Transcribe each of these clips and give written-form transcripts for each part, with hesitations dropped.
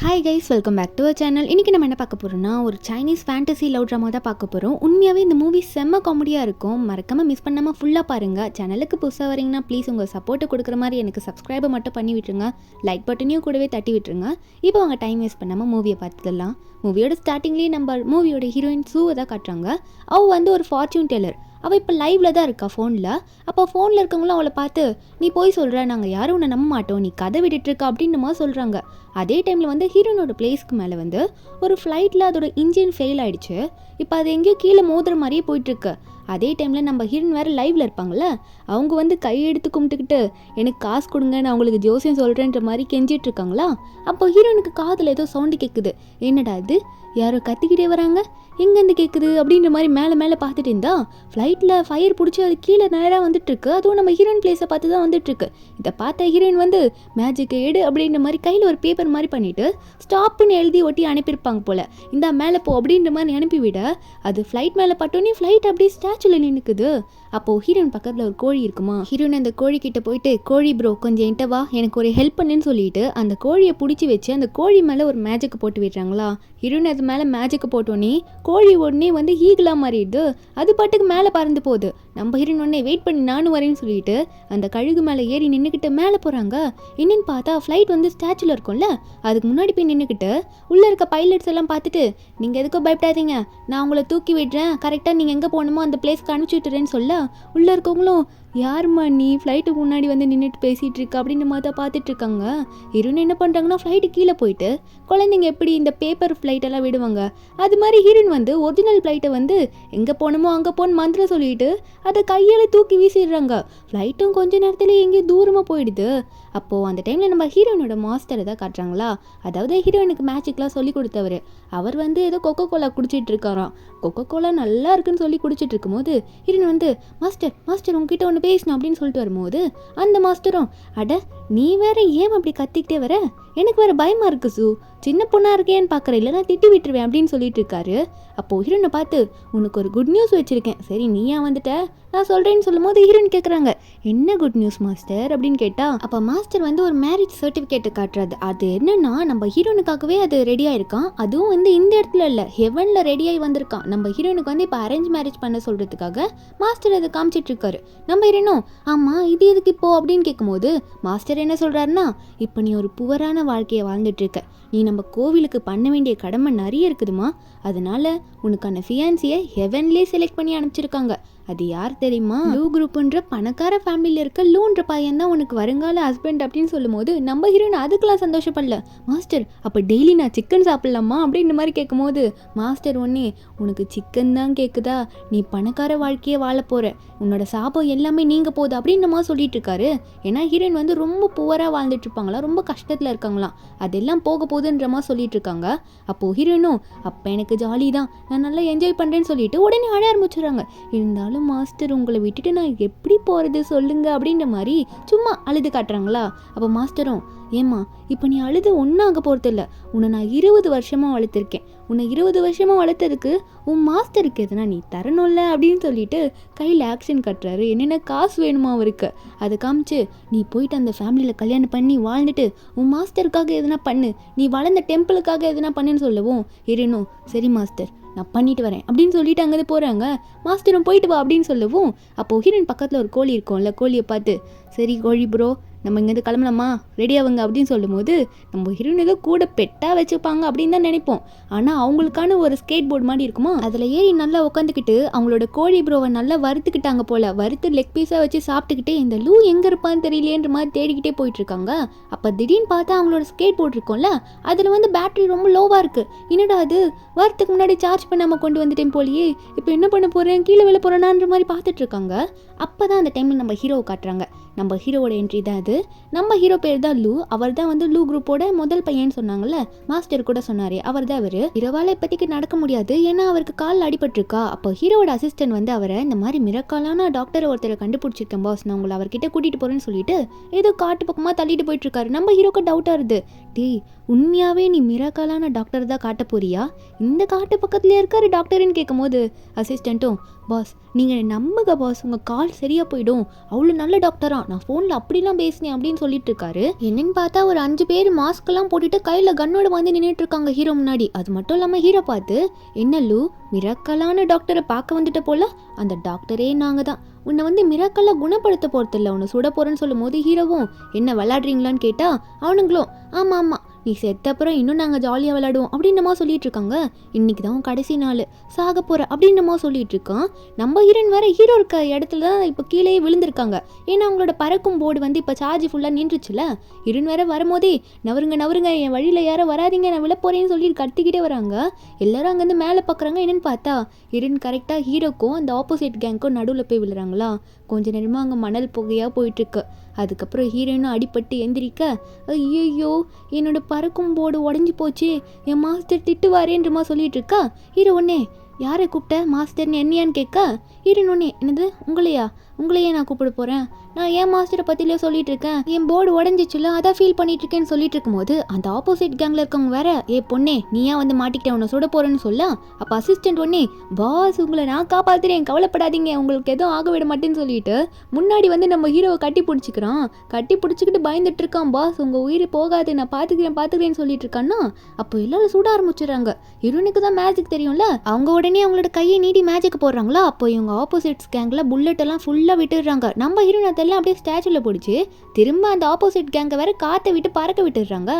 Hi guys, welcome back to our channel. இன்றைக்கி நம்ம என்ன பார்க்க போகிறோம்னா, ஒரு சைனீஸ் ஃபேண்டசி லவ் ட்ராமா தான் பார்க்க போகிறோம். உண்மையாகவே இந்த மூவி செம்ம காமெடியாக இருக்கும். மறக்காமல் மிஸ் பண்ணாமல் ஃபுல்லாக பாருங்கள். சேனலுக்கு புதுசாக வரீங்கன்னா ப்ளீஸ் உங்கள் சப்போர்ட்டு கொடுக்குற மாதிரி எனக்கு சப்ஸ்கிரைபை மட்டும் பண்ணி விட்டுருங்க. லைக் பட்டனையும் கூடவே தட்டி விட்டுருங்க. இப்போ அவங்க டைம் வேஸ்ட் பண்ணாமல் மூவியை பார்த்துடலாம். மூவியோட ஸ்டார்டிங்லேயே நம்ம மூவியோட ஹீரோயின் சூவை தான் காட்டுறாங்க. அவள் வந்து ஒரு ஃபார்ச்சூன் டெல்லர். அவள் இப்போ லைவில் தான் இருக்கா ஃபோனில். அப்போ ஃபோனில் இருக்கவங்களும் அவளை பார்த்து, நீ போய் சொல்கிற, நாங்கள் யாரும் உன்னை நம்ப மாட்டோம், நீ கதை விட்டுட்டுருக்க அப்படின்ற மாதிரி சொல்கிறாங்க. அதே டைமில் வந்து ஹீரோனோட பிளேஸ்க்கு மேலே வந்து ஒரு ஃப்ளைட்டில் அதோட இன்ஜின் ஃபெயில் ஆகிடுச்சு. இப்போ அது எங்கேயோ கீழே மோதுற மாதிரியே போயிட்டுருக்கு. அதே டைமில் நம்ம ஹீரோயின் வேறு லைவில் இருப்பாங்கள்ல, அவங்க வந்து கையெடுத்து கும்பிட்டுக்கிட்டு எனக்கு காசு கொடுங்க, நான் அவங்களுக்கு ஜோசியம் சொல்கிறேன்ற மாதிரி கெஞ்சிட்டு இருக்காங்களா. அப்போ ஹீரோனுக்கு காதில் ஏதோ சவுண்டு கேட்குது. என்னடா இது, யாரோ கத்திக்கிட்டே வராங்க, எங்கேருந்து கேட்குது அப்படின்ற மாதிரி மேலே மேலே பார்த்துட்டு இருந்தா ஃப்ளைட்டில் ஃபயர் பிடிச்சி அது கீழே நேராக வந்துட்டுருக்கு. அதுவும் நம்ம ஹீரோயின் பிளேஸை பார்த்து தான் வந்துட்டுருக்கு. இதை பார்த்த ஹீரோயின் வந்து மேஜிக்கை எடு அப்படின்ற மாதிரி கையில் ஒரு பேப்பர் மாதிரி பண்ணிவிட்டு ஸ்டாப்புன்னு எழுதி ஒட்டி அனுப்பியிருப்பாங்க போல். இந்த மேலே போ அப்படின்ற மாதிரி அனுப்பிவிட அது ஃப்ளைட் மேலே பட்டோன்னே ஃப்ளைட் அப்படியே ஸ்டாச்சுவில் நின்றுக்குது. அப்போது ஹீரோயின் பக்கத்தில் ஒரு கோழி இருக்குமா. ஹீரோயின் அந்த கோழிக்கிட்ட போயிட்டு, கோழி ப்ரோ கொஞ்சம் என்கிட்ட வா, எனக்கு ஒரு ஹெல்ப் பண்ணுன்னு சொல்லிட்டு அந்த கோழியை பிடிச்சி வச்சு அந்த கோழி மேலே ஒரு மேஜிக்கு போட்டு விடுறாங்களா. ஹீரோயின் அது மேலே மேஜிக்கு போட்டோன்னே கோழி உடனே வந்து ஈகலாக மாறிடுது. அது பாட்டுக்கு மேலே பறந்து போகுது. நம்ம ஹீரோயின் உடனே வெயிட் பண்ணி நானும் வரேன்னு சொல்லிட்டு அந்த கழுகு மேலே ஏறி நின்றுக்கிட்டு மேலே போகிறாங்க. என்னன்னு பார்த்தா ஃப்ளைட் வந்து ஸ்டாச்சுவில் இருக்கும்ல, அதுக்கு முன்னாடி போய் நின்றுக்கிட்டு உள்ளே இருக்க பைலட்ஸ் எல்லாம் பார்த்துட்டு, நீங்கள் எதுக்கும் பயப்படாதீங்க, நான் உங்களை தூக்கி விடுறேன், கரெக்டாக நீங்கள் எங்கே போகணுமோ அந்த பிளேஸ்க்கு அனுப்பிச்சி விட்டுறேன்னு சொல்ல, உள்ளே இருக்கவங்களும் யாருமா நீ ஃப்ளைட்டுக்கு முன்னாடி வந்து நின்றுட்டு பேசிகிட்டு இருக்க அப்படின்ற மாதிரி தான் பார்த்துட்டு இருக்காங்க. ஹீரோயின் என்ன பண்ணுறாங்கன்னா, ஃப்ளைட்டு கீழே போயிட்டு குழந்தைங்க எப்படி இந்த பேப்பர் ஃப்ளைட்டெல்லாம் விடுவாங்க அது மாதிரி ஹீரோயின் வந்து ஒரிஜினல் ஃப்ளைட்டை வந்து எங்கே போகணுமோ அங்கே போன்னு மந்திரம் சொல்லிட்டு அதை கையால் தூக்கி வீசிடுறாங்க. ஃப்ளைட்டும் கொஞ்ச நேரத்துலேயே எங்கேயும் தூரமாக போயிடுது. அப்போது அந்த டைமில் நம்ம ஹீரோயினோட மாஸ்டரை தான் காட்டுறாங்களா. அதாவது ஹீரோயினுக்கு மேஜிக்லாம் சொல்லி கொடுத்தவர். அவர் வந்து ஏதோ கொக்கோ கோலா குடிச்சிட்டு இருக்காராம். கொக்கோ கோலா நல்லா இருக்குன்னு சொல்லி குடிச்சிட்டு இருக்கும்போது ஹீரோயின் வந்து, மாஸ்டர் மாஸ்டர் உங்ககிட்ட ஒன்று பேசணும் அப்படின்னு சொல்லிட்டு வரும்போது அந்த மாஸ்டரும், அட நீ வேற ஏன் அப்படி கத்திக்கிட்டே வர, எனக்கு வேற பயமா இருக்கு சூ, சின்ன பொண்ணா இருக்கேன்னு பார்க்குற, இல்லைனா திட்டி விட்டுருவேன் அப்படின்னு சொல்லிட்டு இருக்காரு. அப்போது ஹீரோனை பார்த்து, உனக்கு ஒரு குட் நியூஸ் வச்சுருக்கேன், சரி நீயா வந்துட்ட, நான் சொல்கிறேன்னு சொல்லும் போது ஹீரோயின் கேட்குறாங்க, என்ன குட் நியூஸ் மாஸ்டர் அப்படின்னு கேட்டால், அப்போ மாஸ்டர் வந்து ஒரு மேரேஜ் சர்டிஃபிகேட்டை காட்டுறது. அது என்னன்னா, நம்ம ஹீரோனுக்காகவே அது ரெடியாக இருக்கான். அதுவும் வந்து இந்த இடத்துல இல்லை, ஹெவனில் ரெடியாகி வந்திருக்கான். நம்ம ஹீரோனுக்கு வந்து இப்போ அரேஞ்ச் மேரேஜ் பண்ண சொல்கிறதுக்காக மாஸ்டர் அதை காமிச்சிட்டு இருக்காரு. நம்ம ஹீரோனும், ஆமாம் இது எதுக்கு இப்போ அப்படின்னு கேட்கும்போது மாஸ்டர் என்ன சொல்கிறாருன்னா, இப்போ நீ ஒரு புவரான வாழ்க்கையை வாழ்ந்துட்டு இருக்க, நீ நம்ம கோவிலுக்கு பண்ண வேண்டிய கடமை நிறைய இருக்குதுமா, அதனால உனக்கான ஃபியான்சியை ஹெவன்லேயே செலக்ட் பண்ணி அனுப்பிச்சிருக்காங்க. அது யார் தெரியுமா, லூ குரூப்ன்ற பணக்கார ஃபேமிலியில் இருக்க லூன்ற பையன் தான் உனக்கு வருங்கால ஹஸ்பண்ட் அப்படின்னு சொல்லும் போது நம்ம ஹீரோயின் அதுக்கெல்லாம் சந்தோஷப்படல. மாஸ்டர் அப்போ டெய்லி நான் சிக்கன் சாப்பிட்லாமா அப்படின்ற மாதிரி கேட்கும்போது மாஸ்டர் ஒன்னே, உனக்கு சிக்கன் தான் கேட்குதா, நீ பணக்கார வாழ்க்கையே வாழ போகிற, உன்னோட சாபம் எல்லாமே நீங்கள் போகுது அப்படின்ற மாதிரி சொல்லிட்டு இருக்காரு. ஏன்னா ஹீரோயின் வந்து ரொம்ப புவராக வாழ்ந்துட்டு இருப்பாங்களா, ரொம்ப கஷ்டத்தில் இருக்காங்களாம், அதெல்லாம் போக போகுதுன்ற மாதிரி சொல்லிட்டு இருக்காங்க. அப்போது ஹீரோயினும், அப்போ எனக்கு ஜாலி தான், நான் நல்லா என்ஜாய் பண்ணுறேன்னு சொல்லிட்டு உடனே அழ ஆரம்பிச்சுறாங்க. இருந்தாலும் மாஸ்டர் உங்களை விட்டுட்டு நான் எப்படி போகிறது சொல்லுங்க அப்படின்ற மாதிரி சும்மா அழுது காட்டுறாங்களா. அப்போ மாஸ்டரும், ஏம்மா இப்போ நீ அழுது ஒன்றும் ஆக போகிறது இல்லை, உன்னை நான் 20 வருஷமாக வளர்த்துருக்கேன், உன்னை 20 வருஷமாக வளர்த்ததுக்கு உன் மாஸ்டருக்கு எதுனா நீ தரணும்ல அப்படின்னு சொல்லிட்டு கையில் ஆக்ஷன் கட்டுறாரு. என்னென்ன காசு வேணுமா அவருக்கு அதை காமிச்சு, நீ போயிட்டு அந்த ஃபேமிலியில் கல்யாணம் பண்ணி வாழ்ந்துட்டு உன் மாஸ்டருக்காக எதுனா பண்ணு, நீ வளர்ந்த டெம்பிளுக்காக எதுனா பண்ணுன்னு சொல்லவும் ஹீரோனும், சரி மாஸ்டர் நான் பண்ணிட்டு வரேன் அப்படின்னு சொல்லிட்டு அங்கே போகிறாங்க. மாஸ்டரும் போயிட்டு வா அப்படின்னு சொல்லவும் அப்போது ஹீரோயின் பக்கத்தில் ஒரு கோழி இருக்கும்ல, கோழியை பார்த்து, சரி கோழி ப்ரோ நம்ம இங்கேருந்து கிளம்பலாமா, ரெடி ஆகுங்க அப்படின்னு சொல்லும் போது நம்ம ஹீரோயின் ஏதோ கூட பெட்டாக வச்சுப்பாங்க அப்படின்னு தான் நினைப்போம். ஆனால் அவங்களுக்கான ஒரு ஸ்கேட் போர்டு மாதிரி இருக்குமா, அதில் ஏறி நல்லா உட்காந்துக்கிட்டு அவங்களோட கோழி ப்ரோவை நல்லா வறுத்துக்கிட்டாங்க போல். வறுத்து லெக் பீஸாக வச்சு சாப்பிட்டுக்கிட்டே இந்த லூ எங்கே இருப்பான்னு தெரியலேன்ற மாதிரி தேடிக்கிட்டே போயிட்டுருக்காங்க. அப்போ திடீர்னு பார்த்தா அவங்களோட ஸ்கேட் போர்டு இருக்கும்ல, அதில் வந்து பேட்டரி ரொம்ப லோவாக இருக்குது. என்னடா அது, வரத்துக்கு முன்னாடி சார்ஜ் பண்ணாமல் கொண்டு வந்துட்டேன் போலியே, இப்போ என்ன பண்ண போகிறேன், கீழே விழ போகிறேனான்ற மாதிரி பார்த்துட்டு இருக்காங்க. அப்போ தான் அந்த டைமில் நம்ம ஹீரோவை காட்டுறாங்க. நம்ம ஹீரோவோட என்ட்ரி தான் அது. நம்ம ஹீரோ பேர் தான் லூ. அவர் தான் வந்து லூ குரூப்போட முதல் பையன் சொன்னாங்கல்ல, மாஸ்டர் கூட சொன்னாரே, அவர் தான் அவர். ஹீரோவால் இப்போதைக்கு நடக்க முடியாது, ஏன்னா அவருக்கு கால் அடிபட்டிருக்கா. அப்போ ஹீரோவோட அசிஸ்டன்ட் வந்து அவரை, இந்த மாதிரி மிரக்காலான டாக்டர் ஒருத்தரை கண்டுபிடிச்சிருக்கேன் பாஸ், நான் உங்களை அவர்கிட்ட கூட்டிகிட்டு போகிறேன்னு சொல்லிட்டு ஏதோ காட்டு பக்கமாக தள்ளிட்டு போயிட்டு இருக்காரு. நம்ம ஹீரோக்கு டவுட்டாக இருது, டேய் உண்மையாகவே நீ மிராக்கலான டாக்டர் தான் காட்ட போறியா? இந்த காட்டு பக்கத்துலேயே இருக்காரு டாக்டர்னு கேட்கும்போது அசிஸ்டண்ட்டும், பாஸ் நீங்கள் நம்புங்க பாஸ், உங்கள் கால் சரியாக போயிடும், அவ்வளோ நல்ல டாக்டரா, நான் ஃபோனில் அப்படிலாம் பேசினேன் அப்படின்னு சொல்லிட்டு இருக்காரு. என்னன்னு பார்த்தா ஒரு 5 பேர் மாஸ்க்கெல்லாம் போட்டுட்டு கையில் கன்னோட வந்து நின்றுட்டு இருக்காங்க ஹீரோ முன்னாடி. அது மட்டும் இல்லாமல் ஹீரோ பார்த்து, என்ன லூ மிராக்கலான டாக்டரை பார்க்க வந்துட்ட போல, அந்த டாக்டரே நாங்கள் தான், உன்னை வந்து மிராக்கலாக குணப்படுத்த போகிறது இல்லை, உன்னை சுட போகிறேன்னு சொல்லும் போது ஹீரோவும், என்ன விளாட்றீங்களான்னு கேட்டால் அவனுங்களும், ஆமாம் ஆமாம் நீ செத்த அப்புறம் இன்னும் நாங்கள் ஜாலியாக விளையாடுவோம் அப்படின்னமா சொல்லிட்டு இருக்காங்க. இன்னைக்கு தான் கடைசி நாள், சாக போகிற அப்படின்னமா சொல்லிட்டு இருக்கான். நம்ம ஹீரோயின் வேற ஹீரோ இருக்க இடத்துல தான் இப்போ கீழே விழுந்திருக்காங்க. ஏன்னா அவங்களோட பறக்கும் போர்டு வந்து இப்போ சார்ஜ் ஃபுல்லாக நின்றுச்சுல. ஹீரோயின் வேற வரும்போதே நவருங்க நவருங்க, என் வழியில் யாரும் வராதிங்க, நான் விழப்போறேன்னு சொல்லிட்டு கத்திக்கிட்டே வராங்க. எல்லாரும் அங்கேருந்து மேலே பார்க்குறாங்க. என்னன்னு பார்த்தா ஹீரோயின் கரெக்டாக ஹீரோக்கும் அந்த ஆப்போசிட் கேங்க்கும் நடுவில் போய் விழுறாங்களா. கொஞ்ச நேரமாக அங்கே மணல் புகையாக போயிட்டுருக்கு. அதுக்கப்புறம் ஹீரோயினும் அடிபட்டு எந்திரிக்க, ஐயோ என்னோட பறக்கும் போர்டு உடஞ்சி போச்சு, என் மாஸ்டர் திட்டுவாரேன்றமா சொல்லிட்டு இருக்கா. ஹீரோ ஒன்னே, யாரை கூப்பிட்ட மாஸ்டர்னு என்னையான்னு கேட்க, ஹீரோயின் ஒன்னே, என்னது உங்களையே நான் கூப்பிட போகிறேன், நான் ஏன் மாஸ்டரை பற்றிலே சொல்லிட்டு இருக்கேன், என் போர்டு உடஞ்சிச்சுல அதான் ஃபீல் பண்ணிட்டு இருக்கேன்னு சொல்லிட்டு இருக்கும்போது அந்த ஆப்போசிட் கேங்கில் இருக்கவங்க வேற, ஏ பொண்ணே நீ ஏன் வந்து மாட்டிக்கிட்ட, உன்னை சுட போகிறேன்னு சொல்ல. அப்போ அசிஸ்டன்ட் ஒன்னே, பாஸ் உங்களை நான் காப்பாற்றுறேன், கவலைப்படாதீங்க, உங்களுக்கு எதுவும் ஆக விட மாட்டேன்னு சொல்லிட்டு முன்னாடி வந்து நம்ம ஹீரோவை கட்டி பிடிச்சிக்கிட்டு பயந்துட்டு இருக்கான். பாஸ் உங்கள் உயிர் போகாது, நான் பார்த்துக்கிறேன்னு சொல்லிட்டு இருக்கான்னா. அப்போ எல்லாரும் சுட ஆரம்பிச்சிடுறாங்க. ஹீரோனுக்கு தான் மேஜிக் தெரியும்ல, அவங்க உடனே அவங்களோட கையை நீடி மேஜிக் போடுறாங்களா. அப்போ இவங்க ஆப்போசிட் கேங்கில் புல்லட் எல்லாம் ஃபுல்லாக விட்டுடுறாங்க. நம்ம ஹீரோனை எல்லாம் அப்படியே ஸ்டாச்சுவில் பிடிச்சி திரும்ப அந்த ஆப்போசிட் கேங்கை வேற காற்றை விட்டு பறக்க விட்டுடுறாங்க.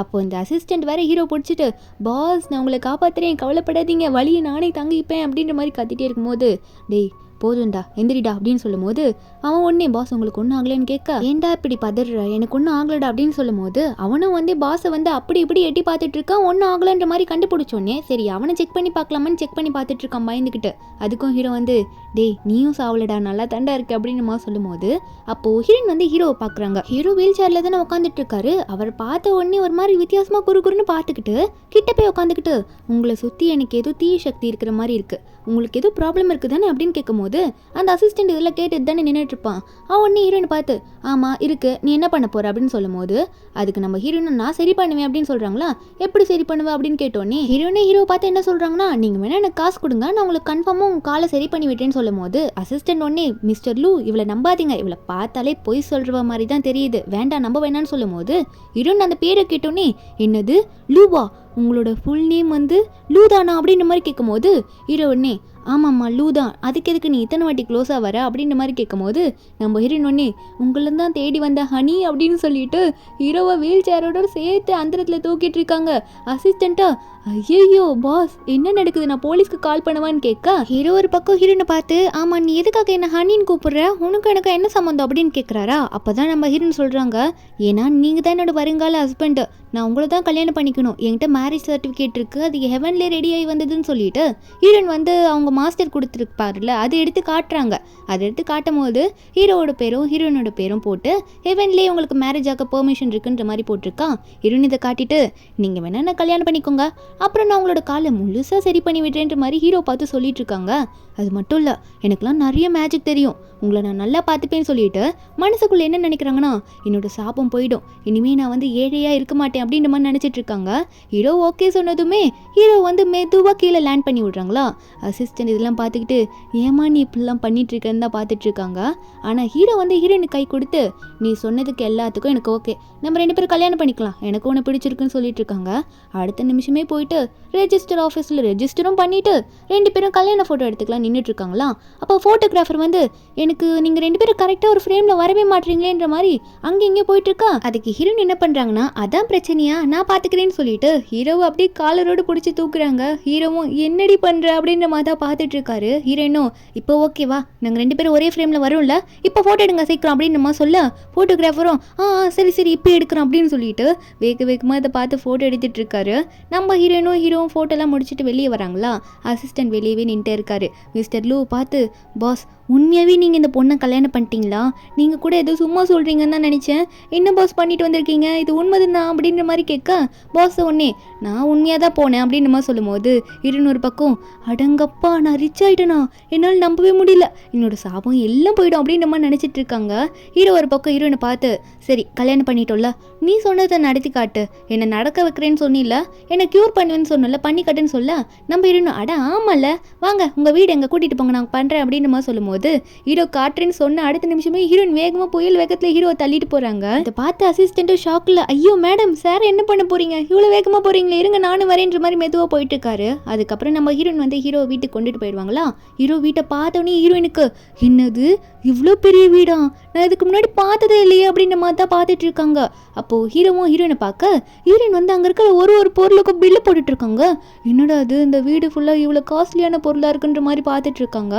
அப்போ இந்த அசிஸ்டன்ட் வேற ஹீரோ பிடிச்சிட்டு, பாஸ் நான் உங்களை காப்பாற்றுறேன், கவலைப்படாதீங்க, வழியை நானே தங்கிப்பேன் அப்படின்ற மாதிரி கத்திட்டே இருக்கும்போது, டேய் போதும்டா எந்திரிடா அப்படின்னு சொல்லும் போது அவன் ஒன்னே, பாஸ் உங்களுக்கு ஒன்றும் ஆகலைன்னு கேட்க, ஏன்டா இப்படி பதற, எனக்கு ஒன்றும் ஆகலடா அப்படின்னு சொல்லும் போது அவனும் வந்து பாஸை வந்து அப்படி இப்படி எட்டி பார்த்துட்டு இருக்கான். ஒன்றும் ஆகலன்ற மாதிரி கண்டுபிடிச்சோன்னே சரி அவனை செக் பண்ணி பார்க்கலாமான்னு செக் பண்ணி பார்த்துட்டு இருக்கான் பயந்துக்கிட்டு. அதுக்கும் ஹீரோ வந்து, டேய் நீயும் சாவலடா, நல்லா தண்டா இருக்கு அப்படின்னு சொல்லும் போது அப்போ ஹீரோயின் வந்து ஹீரோவை பார்க்குறாங்க. ஹீரோ வீல் சேர்ல தானே உட்காந்துட்டு இருக்காரு. அவர் பார்த்த உடனே ஒரு மாதிரி வித்தியாசமாக குறுகுறுன்னு பார்த்துக்கிட்டு கிட்ட போய் உட்காந்துக்கிட்டு, உங்களை சுற்றி எனக்கு ஏதோ தீய சக்தி இருக்கிற மாதிரி இருக்கு, உங்களுக்கு ஏதோ ப்ராப்ளம் இருக்குது தானே அப்படின்னு கேட்கும்போது அந்த அசிஸ்டன்ட் இதெல்லாம் கேட்டு தானே நின்றுட்டு இருப்பான். அவன் உடனே ஹீரோயின் பார்த்து, ஆமா இருக்கு, நீ என்ன பண்ண போற அப்படின்னு சொல்லும் போது அதுக்கு நம்ம ஹீரோயின், நான் சரி பண்ணுவேன் அப்படின்னு சொல்றாங்களா. எப்படி சரி பண்ணுவேன் அப்படின்னு கேட்டோன்னே ஹீரோ பார்த்து என்ன சொல்றாங்கன்னா, நீங்க வேணா எனக்கு காசு கொடுங்க, நான் உங்களுக்கு கன்ஃபார்மாக உங்க காலை சரி பண்ணி விட்டேன்னு சொல்லும் போது அசிஸ்டன்ட் உடனே, மிஸ்டர் லூ இவளை நம்பாதீங்க, இவளை பார்த்தாலே பொய் சொல்ற மாதிரி தான் தெரியுது, வேண்டாம் நம்ப வேணான்னு சொல்லும் போது ஹீரோயின் அந்த பேரை கேட்டோன்னே, என்னது லூவா, உங்களோட ஃபுல் நேம் வந்து லூதானா அப்படின்ற மாதிரி கேட்கும்போது ஹீரோ உடனே, ஆமாம்மா லூ தான், அதுக்கு எதுக்கு நீ இத்தனை வாட்டி க்ளோஸாக வர அப்படின்ற மாதிரி கேட்கும்போது நம்ம ஹீரோயின் ஒன்னே, உங்களை தான் தேடி வந்த ஹனி அப்படின்னு சொல்லிட்டு ஹீரோவை வீல் சேரோட சேர்த்து அந்தரத்தில் தூக்கிட்டு இருக்காங்க. அசிஸ்டண்ட்டா, ஐயோ பாஸ் என்ன நடக்குது, நான் போலீஸ்க்கு கால் பண்ணுவான்னு கேட்க ஹீரோ ஒரு பக்கம் ஹீரோனை பார்த்து, ஆமாம் நீ எதுக்காக என்ன ஹனின்னு கூப்பிடுற, உனக்கு எனக்கு என்ன சம்மந்தம் அப்படின்னு கேட்குறாரா. அப்போ தான் நம்ம ஹீரோன்னு சொல்கிறாங்க, ஏன்னா நீங்கள் தான் என்னோட வருங்கால ஹஸ்பண்டு, நான் உங்களை தான் கல்யாணம் பண்ணிக்கணும், என்கிட்ட மேரேஜ் சர்டிஃபிகேட் இருக்குது, அது ஹெவன்லேயே ரெடி ஆகி வந்ததுன்னு சொல்லிட்டு ஹீரோயின் வந்து அவங்க மாஸ்டர் கொடுத்துருப்பாருல அதை எடுத்து காட்டுறாங்க. அதை எடுத்து காட்டும் போது ஹீரோவோட பேரும் ஹீரோயினோட பேரும் போட்டு ஹெவன்லேயே உங்களுக்கு மேரேஜ் ஆக பெர்மிஷன் இருக்குன்ற மாதிரி போட்டிருக்கான். ஹீரோயின் இதை காட்டிட்டு, நீங்கள் வேணா என்ன கல்யாணம் பண்ணிக்கோங்க, அப்புறம் நான் உங்களோட காலை முழுசாக சரி பண்ணி விட்டுறேன்ற மாதிரி ஹீரோ பார்த்து சொல்லிட்டு இருக்காங்க. அது மட்டும் இல்லை, எனக்குலாம் நிறைய மேஜிக் தெரியும், உங்களை நான் நல்லா பார்த்துப்பேன்னு சொல்லிட்டு மனசுக்குள்ளே என்ன நினைக்கிறாங்கன்னா, என்னோட சாபம் போயிடும், இனிமேல் நான் வந்து ஏழையாக இருக்க மாட்டேன் அப்படின்ற மாதிரி நினச்சிட்டு இருக்காங்க. ஹீரோ ஓகே சொன்னதுமே ஹீரோ வந்து மெதுவாக கீழே லேண்ட் பண்ணி விட்றாங்களா. அசிஸ்டன்ட் இதெல்லாம் பார்த்துக்கிட்டு, ஏமா நீ இப்படிலாம் பண்ணிட்டு இருக்கேன்னு தான் பார்த்துட்டு இருக்காங்க. ஆனால் ஹீரோ வந்து ஹீரோயினுக்கு கை கொடுத்து, நீ சொன்னதுக்கு எல்லாத்துக்கும் எனக்கு ஓகே, நம்ம 2 பேரும் கல்யாணம் பண்ணிக்கலாம், எனக்கு ஒன்று பிடிச்சிருக்குன்னு சொல்லிட்டு இருக்காங்க. அடுத்த நிமிஷமே போயிட்டு ரெஜிஸ்டர் ஆஃபீஸில் ரெஜிஸ்டரும் பண்ணிட்டு 2 பேரும் கல்யாண ஃபோட்டோ எடுத்துக்கலாம் நின்றுட்டு இருக்காங்களா. அப்போ ஃபோட்டோகிராஃபர் வந்து, எனக்கு நீங்கள் 2 பேரும் கரெக்டாக ஒரு ஃப்ரேமில் வரவே மாட்டீங்களேன்ற மாதிரி அங்கே இங்கே போயிட்டு இருக்கா. அதுக்கு ஹீரோயின் என்ன பண்ணுறாங்கன்னா, அதான் பிரச்சனையா, நான் பார்த்துக்கிறேன்னு சொல்லிட்டு ஹீரோவை அப்படியே காலரோடு பிடிச்சி தூக்குறாங்க. ஹீரோவும் என்னடி பண்ணுற அப்படின்ற மாதிரி தான் பார்த்துட்டு இருக்காரு. ஹீரோயினும், இப்போ ஓகேவா, நாங்கள் 2 பேரும் ஒரே ஃப்ரேமில் வரும்ல, இப்போ ஃபோட்டோ எடுங்க சீக்கிரம் அப்படின்னு நம்ம சொல்ல, ஃபோட்டோகிராஃபரும் சரி சரி இப்போ எடுக்கிறோம் அப்படின்னு சொல்லிட்டு வேகமாக இதை பார்த்து ஃபோட்டோ எடுத்துகிட்டு இருக்காரு. நம்ம ஹீரோவும் ஃபோட்டோலாம் முடிச்சுட்டு வெளியே வராங்களா. அசிஸ்டன்ட் வெளியவே நின்றுட்டே இருக்காரு. மிஸ்டர் லூ பார்த்து, பாஸ் உண்மையாகவே நீங்கள் இந்த பொண்ணை கல்யாணம் பண்ணிட்டீங்களா? நீங்கள் கூட ஏதோ சும்மா சொல்கிறீங்கன்னு தான் நினச்சேன். என்ன பாஸ் பண்ணிட்டு வந்திருக்கீங்க? இது உண்மைதானா அப்படின்ற மாதிரி கேட்க பாஸ் உடனே நான் உண்மையாக தான் போனேன் அப்படின்ற மாதிரி சொல்லும்போது ஹீரோயின் ஒரு பக்கம் அடங்கப்பா நான் ரிச் ஆகிட்டேனா, என்னால் நம்பவே முடியல, என்னோட சாபம் எல்லாம் போயிடும் அப்படின்ற மாதிரி நினச்சிட்டு இருக்காங்க. ஹீரோ ஒரு பக்கம் ஹீரோயினை பார்த்து சரி கல்யாணம் பண்ணிட்டோம்ல, நீ சொன்னதை நடத்தி காட்டு, என்னை நடக்க வைக்கிறேன்னு சொன்னில்ல, என்னை க்யூர் பண்ணுவேன்னு சொன்னல, பண்ணி காட்டுன்னு சொல்ல நம்ம ஹீரோயின் அட ஆமாம்ல வாங்க உங்கள் வீடு எங்கே கூட்டிகிட்டு போங்க நான் பண்ணுறேன் அப்படின்ற மாதிரி சொல்லும்போது ஹீரோ காட்டுறேன்னு சொன்ன அடுத்த நிமிஷமே ஹீரோயின் வேகமாக புயல் வேகத்தில் ஹீரோவை தள்ளிட்டு போகிறாங்க. இதை பார்த்து அசிஸ்டண்ட்டும் ஷாக்கில் ஐயோ மேடம் சார் என்ன பண்ண போகிறீங்க, இவ்வளோ வேகமாக போகிறீங்களே, இருங்க நானும் வரேன்ற மாதிரி மெதுவாக போயிட்டு இருக்காரு. அதுக்கப்புறம் நம்ம ஹீரோயின் வந்து ஹீரோ வீட்டுக்கு கொண்டுட்டு போயிடுவாங்களா. ஹீரோ வீட்டை பார்த்தோன்னே ஹீரோயினுக்கு என்னது இவ்வளோ பெரிய வீடா, நான் இதுக்கு முன்னாடி பார்த்ததே இல்லையே அப்படின்ற மாதிரி தான் பார்த்துட்டு இருக்காங்க. அப்போது ஹீரோவும் ஹீரோயினை பார்க்க ஹீரோயின் வந்து அங்கே இருக்கிற ஒரு பொருளுக்கும் பில்லு போட்டுட்டு இருக்காங்க. என்னடா அது இந்த வீடு ஃபுல்லாக இவ்வளோ காஸ்ட்லியான பொருளாக இருக்குன்ற மாதிரி பார்த்துட்டு இருக்காங்க.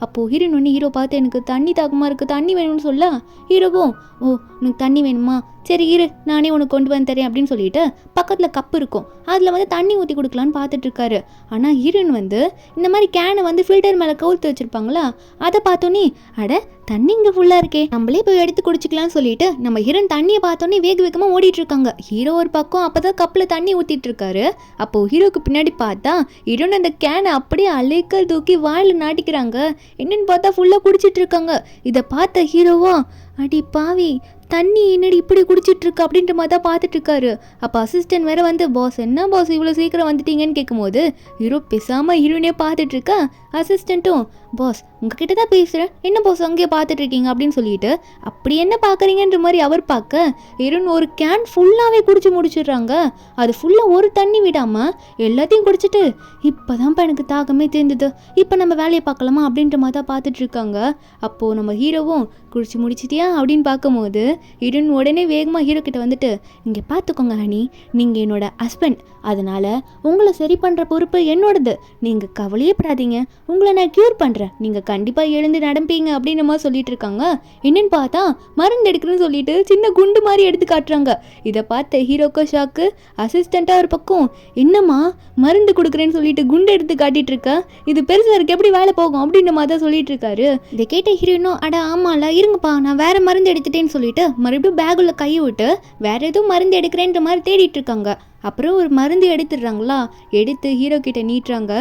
அப்போது ஹீரோயின் ஒன்று ஹீரோ பார்த்து எனக்கு தண்ணி தாகமாக இருக்குது, தண்ணி வேணும்னு சொல்ல ஹீரோவும் ஓ உனக்கு தண்ணி வேணுமா, சரி இரு நானே உனக்கு கொண்டு வந்து தரேன் அப்படின்னு சொல்லிட்டு பக்கத்தில் கப்பு இருக்கும் அதில் வந்து தண்ணி ஊற்றி கொடுக்கலான்னு பார்த்துட்டு இருக்காரு. ஆனால் ஹீரோயின் வந்து இந்த மாதிரி கேனை வந்து ஃபில்டர் மேலே கவுத்து வச்சுருப்பாங்களா, அதை பார்த்தோன்னே அட தண்ணி இங்கே ஃபுல்லாக இருக்கே நம்மளே போய் எடுத்து குடிச்சிக்கலாம்னு சொல்லிட்டு நம்ம ஹீரோயின் தண்ணியை பார்த்தோன்னே வேகமாக ஓடிட்டு இருக்காங்க. ஹீரோ ஒரு பக்கம் அப்போ தான் கப்பில் தண்ணி ஊற்றிட்டு இருக்காரு. அப்போது ஹீரோக்கு பின்னாடி பார்த்தா ஹீரோயின் அந்த கேனை அப்படியே அலைக்க தூக்கி வாயில் நாட்டிக்கிறாங்க. என்னன்னு பார்த்தா ஃபுல்லாக குடிச்சிட்டு இருக்காங்க. இதை பார்த்த ஹீரோவா அடி பாவி தண்ணி என்னடி இப்படி குடிச்சிட்டு இருக்கு அப்படின்ற மாதிரி தான் பார்த்துட்டு இருக்காரு. அப்போ அசிஸ்டன்ட் வேற வந்து பாஸ் என்ன பாஸ் இவ்வளோ சீக்கிரம் வந்துட்டீங்கன்னு கேட்கும்போது ஹீரோ பேசாமல் ஹீரோனே பார்த்துட்டு இருக்கா. அசிஸ்டண்ட்டும் பாஸ் உங்ககிட்ட தான் பேசுகிறேன், என்ன பாஸ் அங்கேயே பார்த்துட்டு இருக்கீங்க அப்படின்னு சொல்லிட்டு அப்படி என்ன பார்க்குறீங்கன்ற மாதிரி அவர் பார்க்க ஹீரோன் ஒரு கேன் ஃபுல்லாகவே குடிச்சு முடிச்சிடுறாங்க. அது ஃபுல்லாக ஒரு தண்ணி விடாமல் எல்லாத்தையும் குடிச்சிட்டு இப்போ தான்ப்பா எனக்கு தாகமே தேர்ந்தது, இப்போ நம்ம வேலையை பார்க்கலாமா அப்படின்ற மாதிரி தான் பார்த்துட்டு இருக்காங்க. அப்போது நம்ம ஹீரோவும் குடிச்சு முடிச்சிட்டியா அப்படின்னு பார்க்கும்போது ஹீரோயின் உடனே வேகமாக ஹீரோ கிட்ட வந்துட்டு இங்கே பார்த்துக்கோங்க ஹனி, நீங்கள் என்னோட ஹஸ்பண்ட், அதனால் உங்களை சரி பண்ணுற பொறுப்பு என்னோடது, நீங்கள் கவலையே படாதீங்க, உங்களை நான் க்யூர் பண்ணுறேன், நீங்கள் கண்டிப்பாக எழுந்து நடப்பீங்க அப்படின்ற மாதிரி சொல்லிட்டு இருக்காங்க. என்னன்னு பார்த்தா மருந்து எடுக்கிறேன்னு சொல்லிட்டு சின்ன குண்டு மாதிரி எடுத்து காட்டுறாங்க. இதை பார்த்த ஹீரோக்கோ ஷாக்கு. அசிஸ்டண்ட்டாக ஒரு பக்கம் என்னம்மா மருந்து கொடுக்குறேன்னு சொல்லிட்டு குண்டு எடுத்து காட்டிட்டு இருக்க, இது பெருசாக இருக்கு எப்படி வேலை போகும் அப்படின்ற மாதிரி தான் சொல்லிட்டு இருக்காரு. இதை கேட்ட ஹீரோயினும் அட ஆமாம்ல இருங்கப்பா நான் வேற மருந்து எடுத்துட்டேன்னு சொல்லிட்டு மறுபடியும் பேக்குள்ள கையை விட்டு வேற எதுவும் மருந்து எடுக்கிறேன்ற மாதிரி தேடிட்டு இருக்காங்க. அப்புறம் ஒரு மருந்து எடுத்துடுறாங்களா, எடுத்து ஹீரோ கிட்ட நீட்டுறாங்க.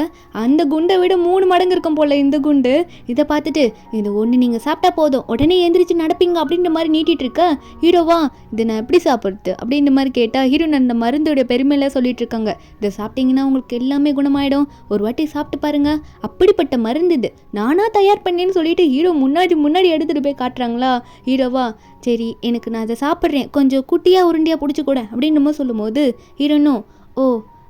அந்த குண்டை விட 3 மடங்கு இருக்கும் போல இந்த குண்டு. இதை பார்த்துட்டு இது ஒன்று நீங்கள் சாப்பிட்டா போதும் உடனே எந்திரிச்சு நடப்பீங்க அப்படின்ற மாதிரி நீட்டிட்டு இருக்க ஹீரோவா இதை நான் எப்படி சாப்பிட்றது அப்படின்ற மாதிரி கேட்டால் ஹீரோன் அந்த மருந்தோட பெருமையில சொல்லிட்டு இருக்காங்க. இதை சாப்பிட்டீங்கன்னா உங்களுக்கு எல்லாமே குணமாயிடும், ஒரு வாட்டி சாப்பிட்டு பாருங்க, அப்படிப்பட்ட மருந்து இது நானாக தயார் பண்ணேன்னு சொல்லிட்டு ஹீரோ முன்னாடி எடுத்துகிட்டு போய் காட்டுறாங்களா. ஹீரோவா சரி எனக்கு நான் அதை சாப்பிட்றேன், கொஞ்சம் குட்டியாக உருண்டியாக பிடிச்சி கூட அப்படின்னு சொல்லும்போது ஹீரோனும் ஓ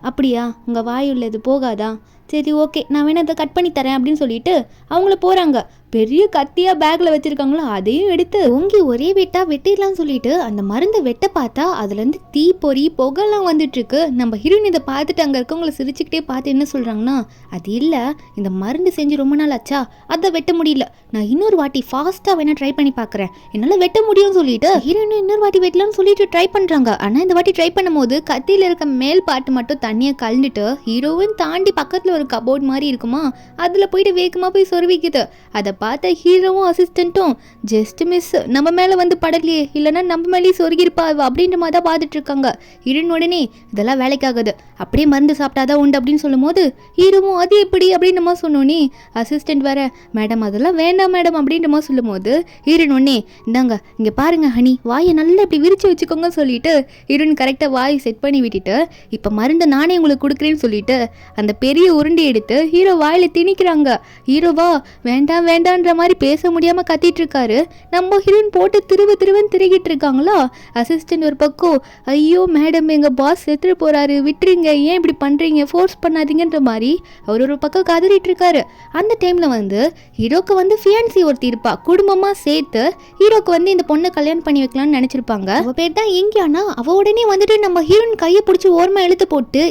அப்படியா உங்கள் வாயுள்ளது போகாதா, சரி ஓகே நான் வேணா அதை கட் பண்ணி தரேன் அப்படின்னு சொல்லிட்டு அவங்கள போகிறாங்க. பெரிய கத்தியாக பேக்கில் வச்சுருக்காங்களோ அதையும் எடுத்து ஓங்கி ஒரே வெட்டாக வெட்டிடலாம்னு சொல்லிட்டு அந்த மருந்தை வெட்ட பார்த்தா அதுலேருந்து தீ பொறி புகைலாம் வந்துட்டுருக்கு. நம்ம ஹீரோயின் இதை பார்த்துட்டு அங்கே இருக்கவங்கள சிரிச்சுக்கிட்டே பார்த்து என்ன சொல்கிறாங்கன்னா அது இல்லை இந்த மருந்து செஞ்சு ரொம்ப நாள் ஆச்சா அதை வெட்ட முடியல, நான் இன்னொரு வாட்டி ஃபாஸ்ட்டாக வேணால் ட்ரை பண்ணி பார்க்குறேன், என்னால் வெட்ட முடியும்னு சொல்லிட்டு ஹீரோயின் இன்னொரு வாட்டி வெட்டலாம்னு சொல்லிட்டு ட்ரை பண்ணுறாங்க. ஆனால் இந்த வாட்டி ட்ரை பண்ணும்போது கத்தியில் இருக்க மேல் பாட்டு மட்டும் தண்ணியை கலந்துட்டு ஹீரோவும் தாண்டி பக்கத்தில் ஒரு கபோர்ட் மாதிரி இருக்குமா அதில் போயிட்டு வேகமாக போய் சொருவிக்குது. அதை பார்த்த ஹீரோவும் அசிஸ்டண்ட்டும் ஜஸ்ட் மிஸ் நம்ம மேலே வந்து படலையே, இல்லைன்னா நம்ம மேலேயே சொருகிருப்பா அப்படின்ற மாதிரி தான் பார்த்துட்டு இருக்காங்க. ஹீரோயின் உடனே இதெல்லாம் வேலைக்காகுது அப்படியே மருந்து சாப்பிட்டாதான் உண்டு அப்படின்னு சொல்லும் போது ஹீரோவும் அது எப்படி அப்படின்னு நம்ம சொன்னோன்னே அசிஸ்டண்ட் வேற மேடம் அதெல்லாம் வேண்டாம் மேடம் அப்படின்ற மாதிரி சொல்லும் போது ஹீரோயின் உடனே இந்தாங்க இங்கே பாருங்க ஹனி வாயை நல்லா இப்படி விரிச்சு வச்சுக்கோங்க சொல்லிட்டு ஹீரோயின் கரெக்டாக வாயை செட் பண்ணி விட்டுட்டு இப்போ மருந்தை நானே உங்களுக்கு கொடுக்குறேன்னு சொல்லிட்டு அந்த பெரிய உருண்டை எடுத்து ஹீரோ வாயில திணிக்கிறாங்க. ஹீரோவா வேண்டாம் வேண்டான்ற மாதிரி பேச முடியாமல் கத்திட்டு இருக்காரு. நம்ம ஹீரோயின் போட்டு திருவன்னு திரிகிட்டு இருக்காங்களா. அசிஸ்டன்ட் ஒரு பக்கம் ஐயோ மேடம் எங்கள் பாஸ் செத்துட்டு போகிறாரு விட்டுருங்க, ஏன் இப்படி பண்ணுறீங்க, ஃபோர்ஸ் பண்ணாதீங்கன்ற மாதிரி அவர் ஒரு பக்கம் கதறிட்டு இருக்காரு. அந்த டைமில் வந்து ஹீரோக்கு வந்து ஃபியான்சி ஒருத்தி இருப்பா, குடும்பமாக சேர்த்து ஹீரோக்கு வந்து இந்த பொண்ணை கல்யாணம் பண்ணி வைக்கலாம்னு நினச்சிருப்பாங்க. அவள் பேர் தான் எங்கேயானா அவள் உடனே வந்துட்டு நம்ம ஹீரோயின் கையை பிடிச்சி ஓரமாக இழுத்து போட்டு